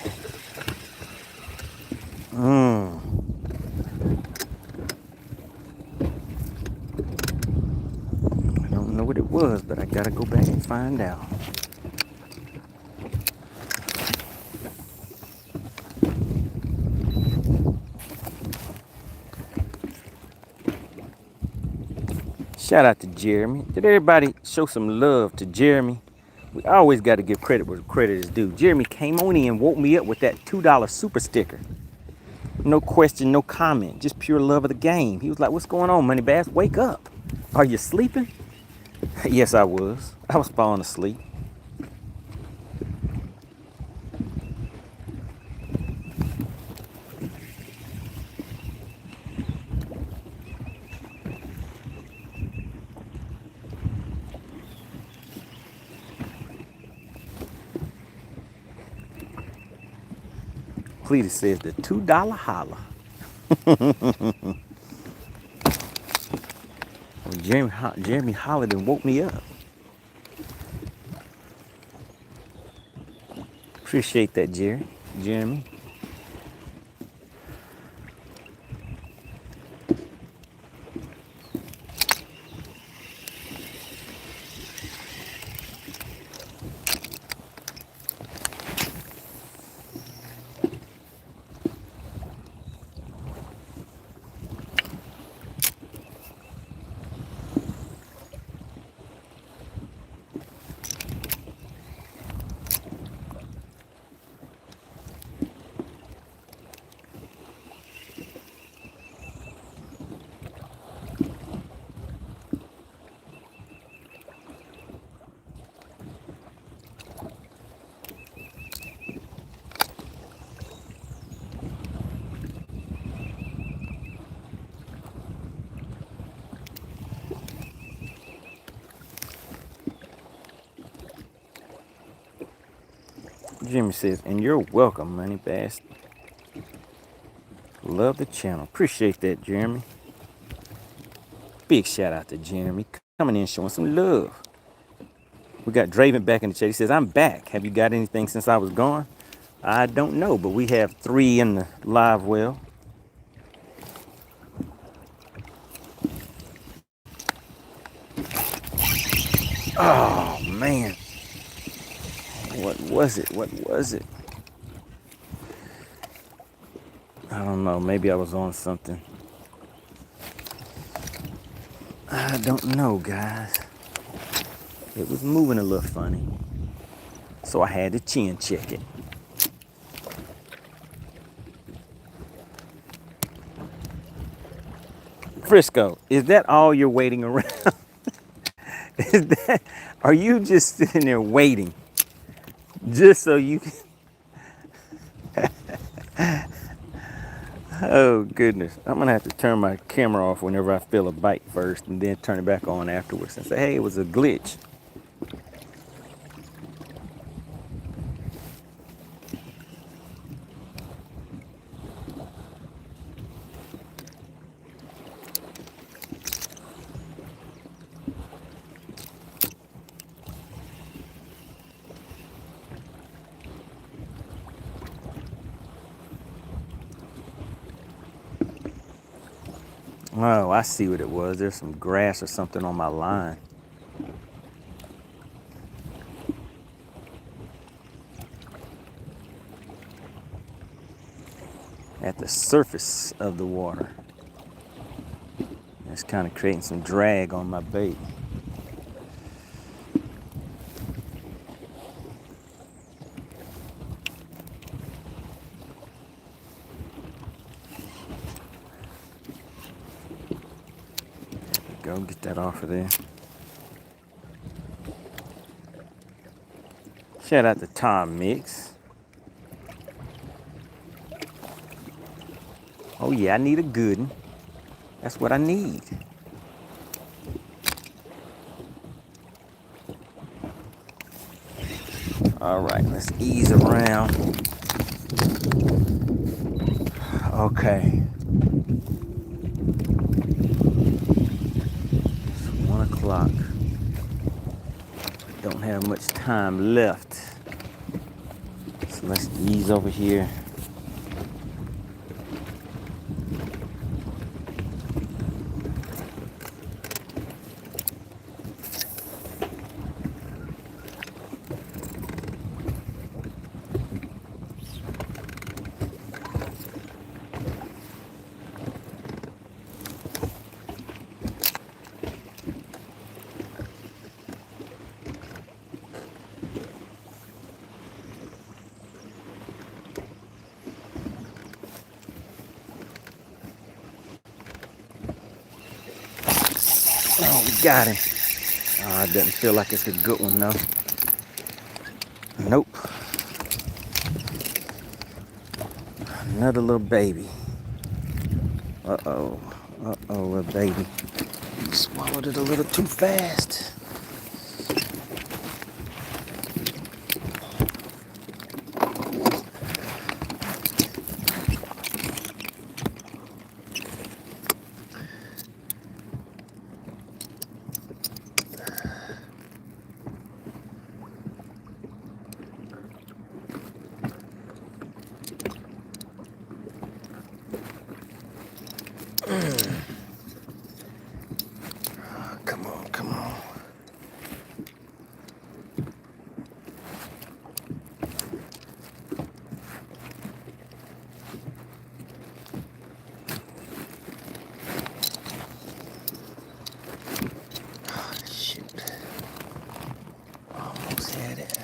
I don't know what it was, but I gotta go back and find out. Shout out to Jeremy. Did everybody show some love to Jeremy? We always got to give credit where credit is due. Jeremy came on in and woke me up with that $2 super sticker. No question, no comment, just pure love of the game. He was like, what's going on, Money Bass? Wake up. Are you sleeping? Yes, I was. I was falling asleep. Cletus says the $2 holla. Well, Jeremy hollered and woke me up. Appreciate that, Jeremy. Jimmy says, and you're welcome, Money Bass. Love the channel. Appreciate that, Jeremy. Big shout out to Jeremy coming in showing some love. We got Draven back in the chat. He says, I'm back. Have you got anything since I was gone? I don't know, but we have 3 in the live well. Oh, man. What was it? What was it? I don't know. Maybe I was on something. I don't know, guys. It was moving a little funny. So I had to chin check it. Frisco, is that all you're waiting around? Are you just sitting there waiting just so you can? Oh goodness, I'm gonna have to turn my camera off whenever I feel a bite first and then turn it back on afterwards and say, hey, it was a glitch. Oh, I see what it was. There's some grass or something on my line. At the surface of the water. It's kind of creating some drag on my bait. Go get that off of there. Shout out to Tom Mix. Oh yeah, I need a good one. That's what I need. All right, let's ease around. Okay. It's 1 o'clock. Don't have much time left. So let's ease over here. Oh, we got him. Oh, it doesn't feel like it's a good one, though. Nope. Another little baby. Uh-oh. Uh-oh, little baby. You swallowed it a little too fast. Come on, come on. Oh, shoot. Almost had it.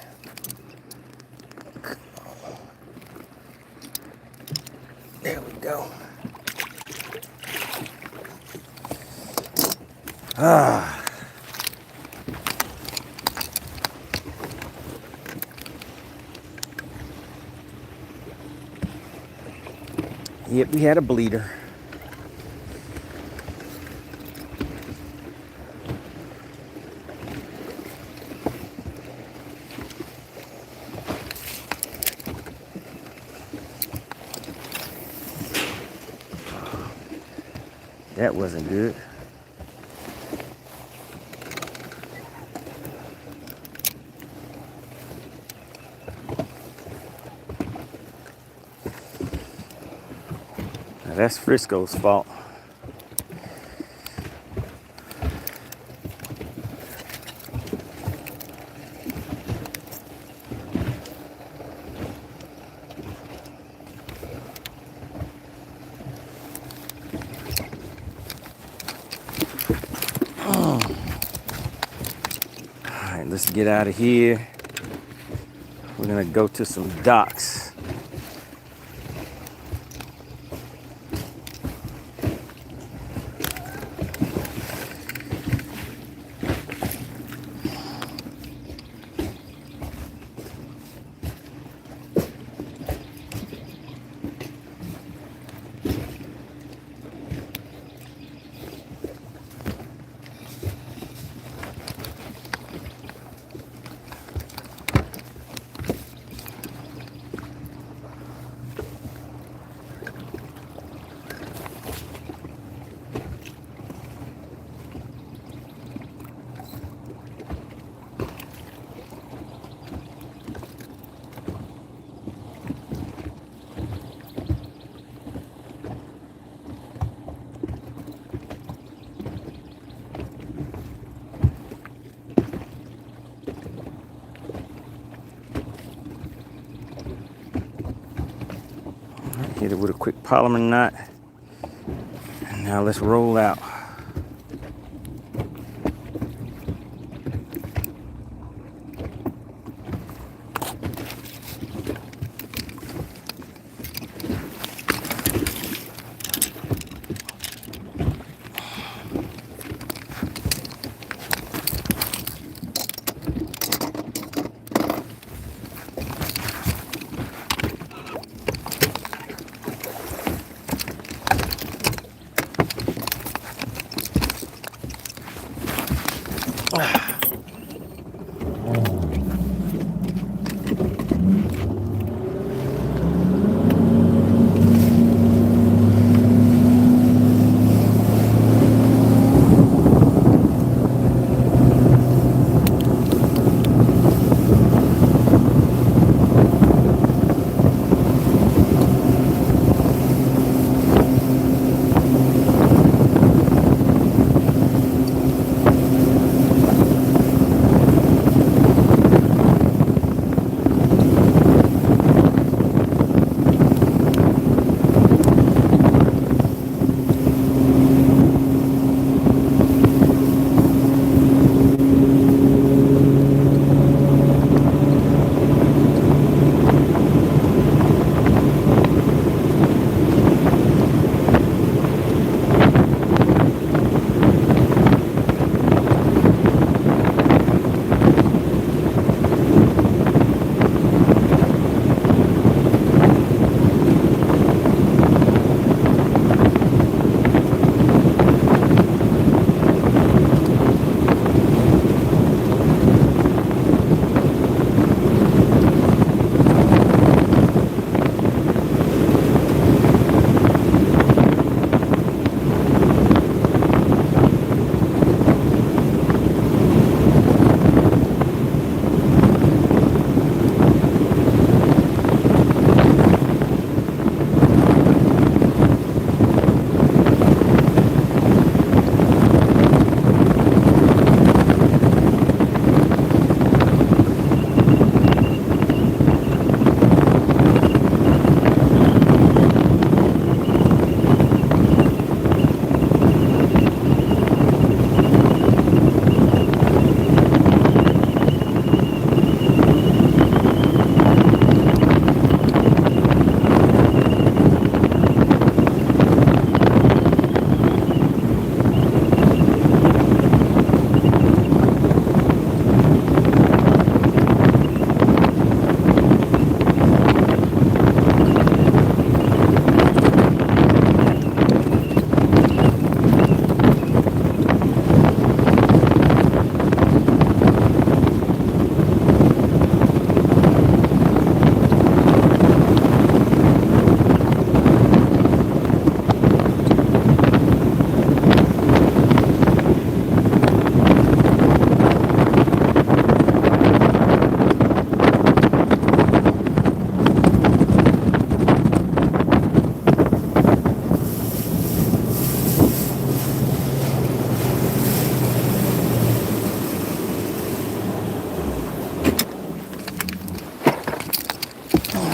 Come on. There we go. Ah. Yep, we had a bleeder. That wasn't good. Now that's Frisco's fault. Alright, let's get out of here. We're gonna go to some docks. Hit it with a quick polymer knot. And now let's roll out.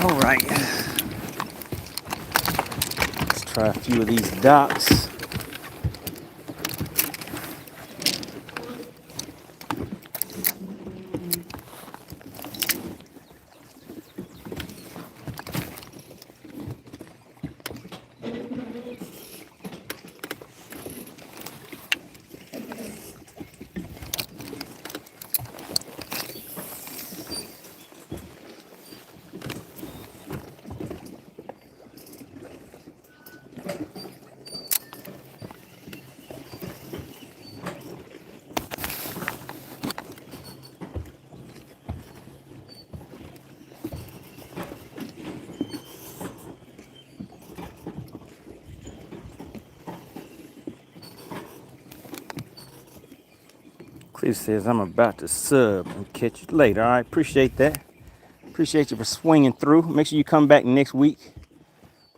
All right, let's try a few of these docks. Chris says I'm about to sub and catch you later. All right, appreciate that. Appreciate you for swinging through. Make sure you come back next week.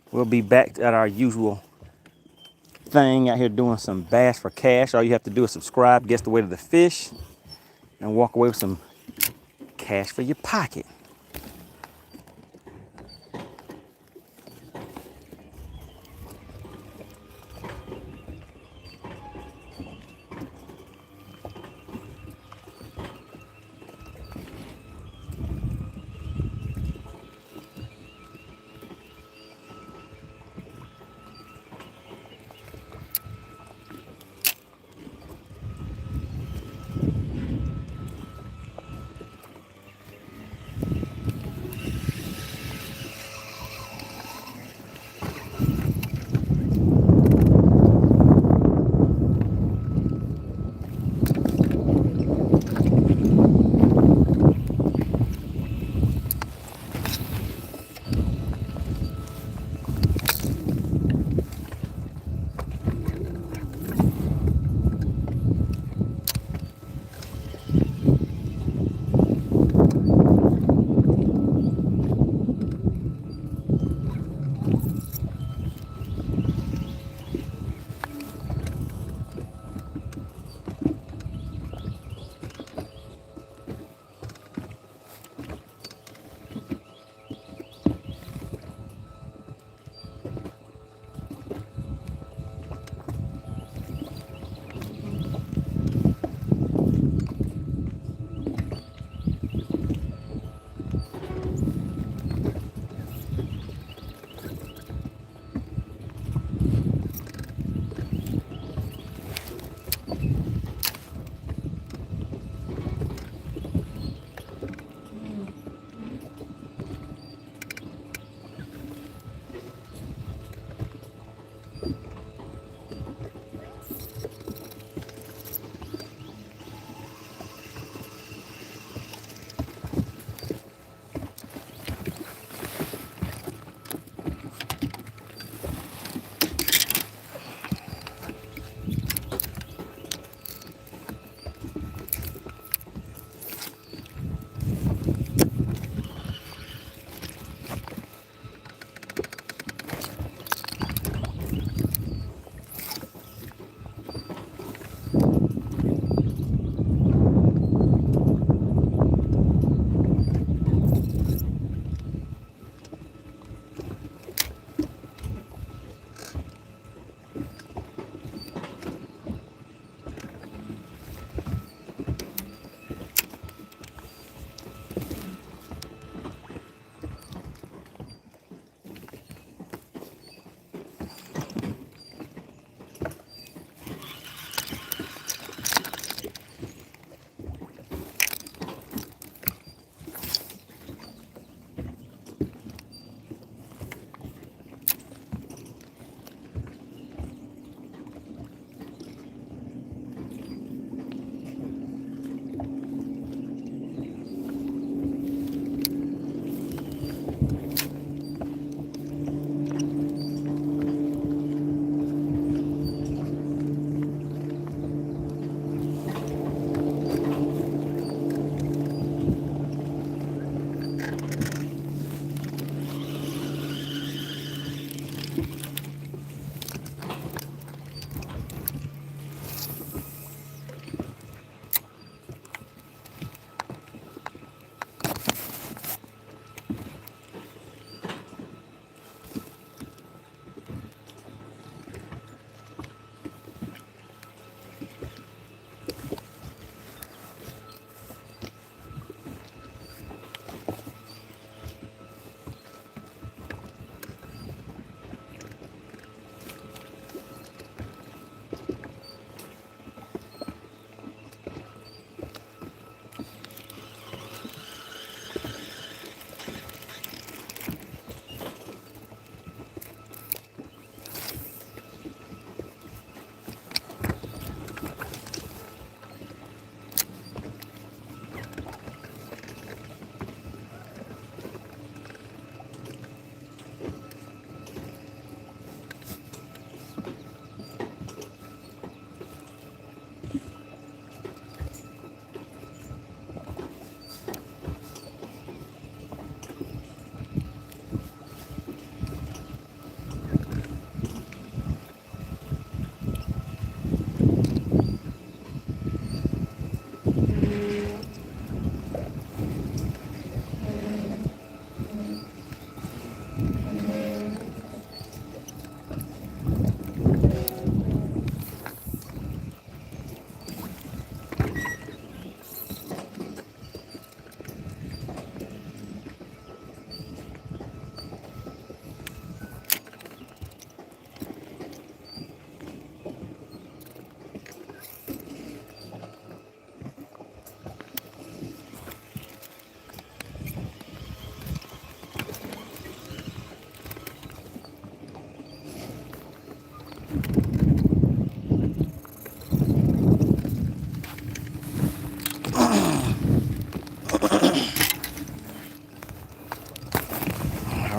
We'll be back at our usual thing out here doing some bass for cash. All you have to do is subscribe, guess the weight of the fish, and walk away with some cash for your pocket.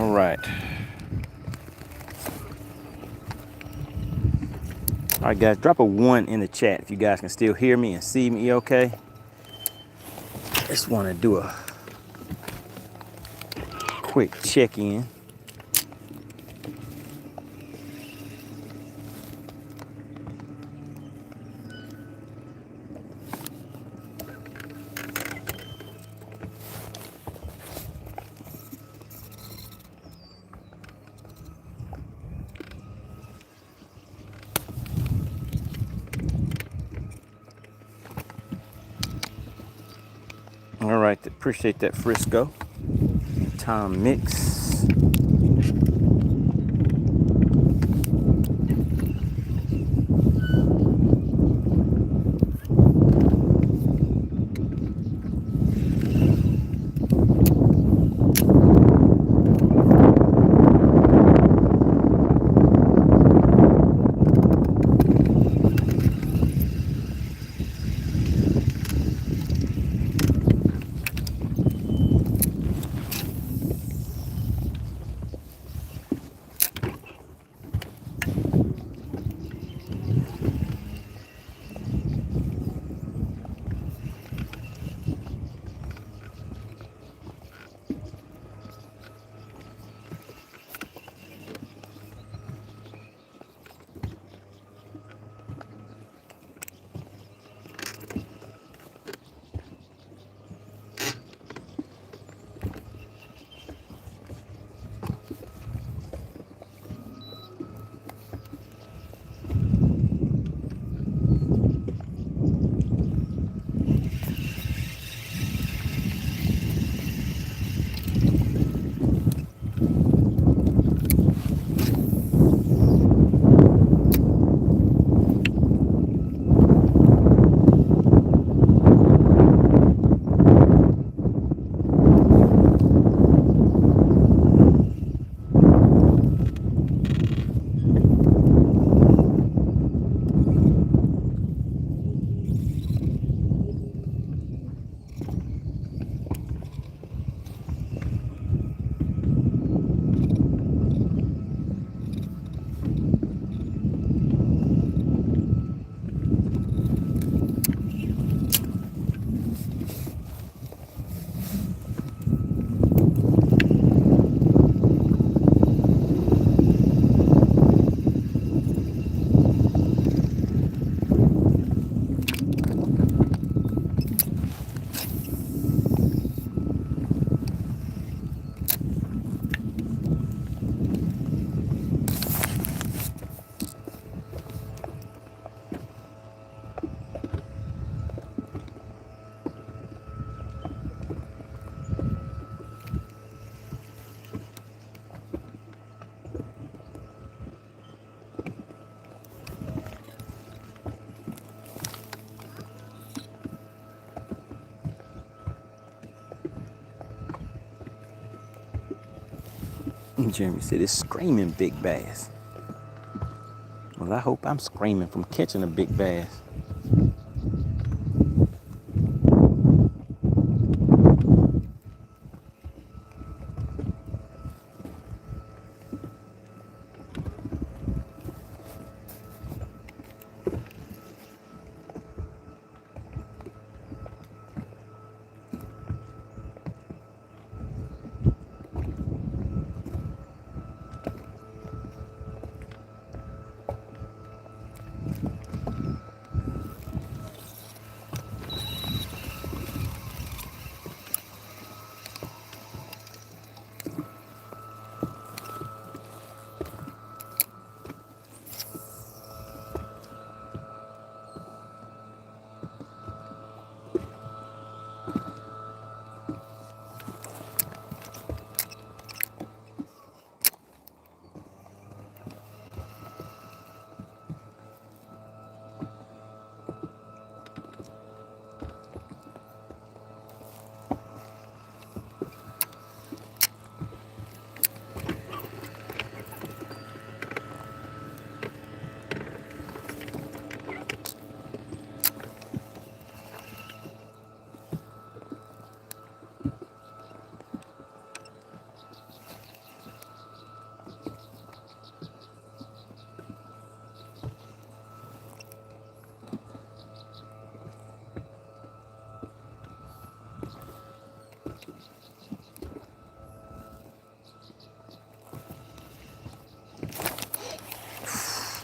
All right. All right, guys, drop a 1 in the chat if you guys can still hear me and see me okay. Just want to do a quick check-in. All right, appreciate that, Frisco. Tom Mix. Jeremy said it's screaming big bass. Well, I hope I'm screaming from catching a big bass.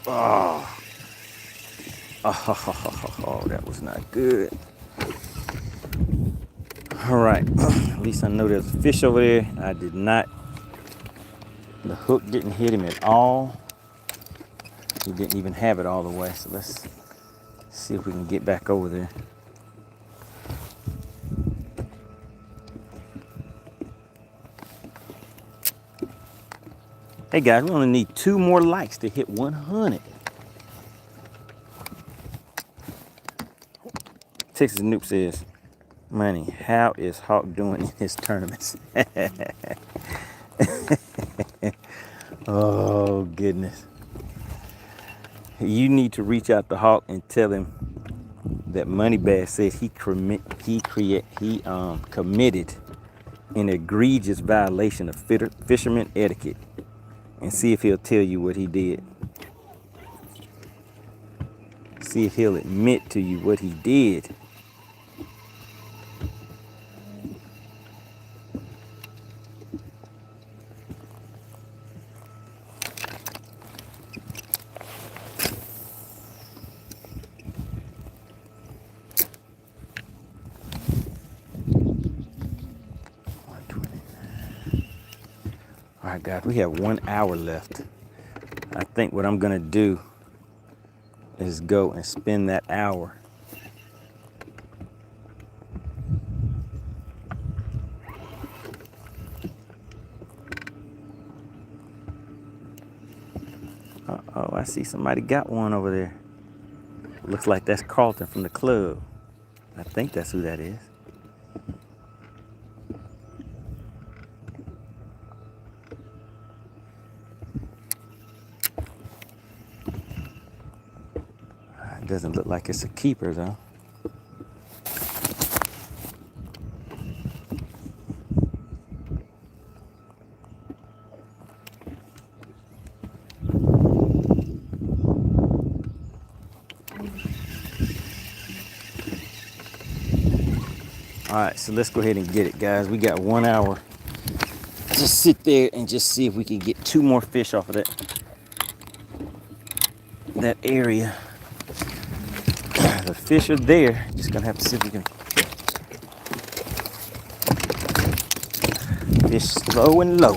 Oh, oh, that was not good. All right, at least I know there's a fish over there. I did not, the hook didn't hit him at all. He didn't even have it all the way. So let's see if we can get back over there. Hey guys, we only need 2 more likes to hit 100. Texas Noob says, Money, how is Hawk doing in his tournaments? Oh, goodness. You need to reach out to Hawk and tell him that MEGABASS says he committed an egregious violation of fisherman etiquette, and see if he'll tell you what he did. See if he'll admit to you what he did. All right, guys, we have 1 hour left. I think what I'm gonna do is go and spend that hour Uh-oh, I see somebody got one over there. Looks like that's Carlton from the club. I think that's who that is. It doesn't look like it's a keeper though. All right, so let's go ahead and get it, guys. We got 1 hour. Just sit there and just see if we can get 2 more fish off of that area. The fish are there. Just gonna have to see if we can fish slow and low.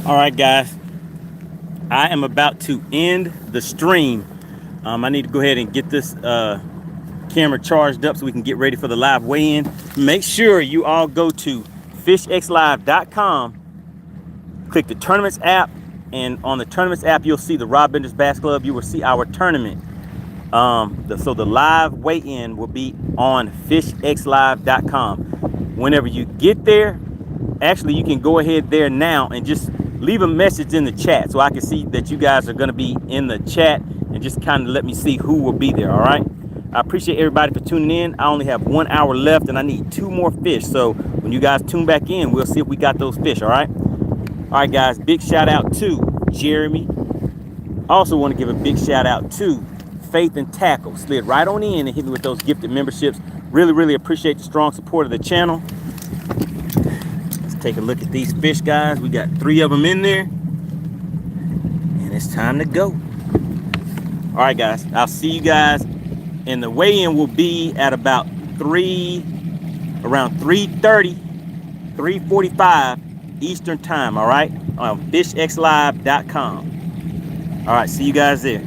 All right, guys, I am about to end the stream. I need to go ahead and get this camera charged up so we can get ready for the live weigh-in. Make sure you all go to fishxlive.com, click the tournaments app, and on the tournaments app you'll see the Rod Benders Bass Club. You will see our tournament. So the live weigh-in will be on fishxlive.com. Whenever you get there, actually you can go ahead there now and just leave a message in the chat so I can see that you guys are going to be in the chat, and just kind of let me see who will be there. All right, I appreciate everybody for tuning in. I only have 1 hour left and I need 2 more fish, so when you guys tune back in, we'll see if we got those fish. All right, guys, big shout out to Jeremy. Also want to give a big shout out to Faith and Tackle. Slid right on in and hit me with those gifted memberships. Really appreciate the strong support of the channel. Let's take a look at these fish, guys. We got 3 of them in there, and it's time to go. All right, guys, I'll see you guys, and the weigh-in will be at about around 3:30, 3:45 Eastern time. All right, on fishxlive.com. All right, see you guys there.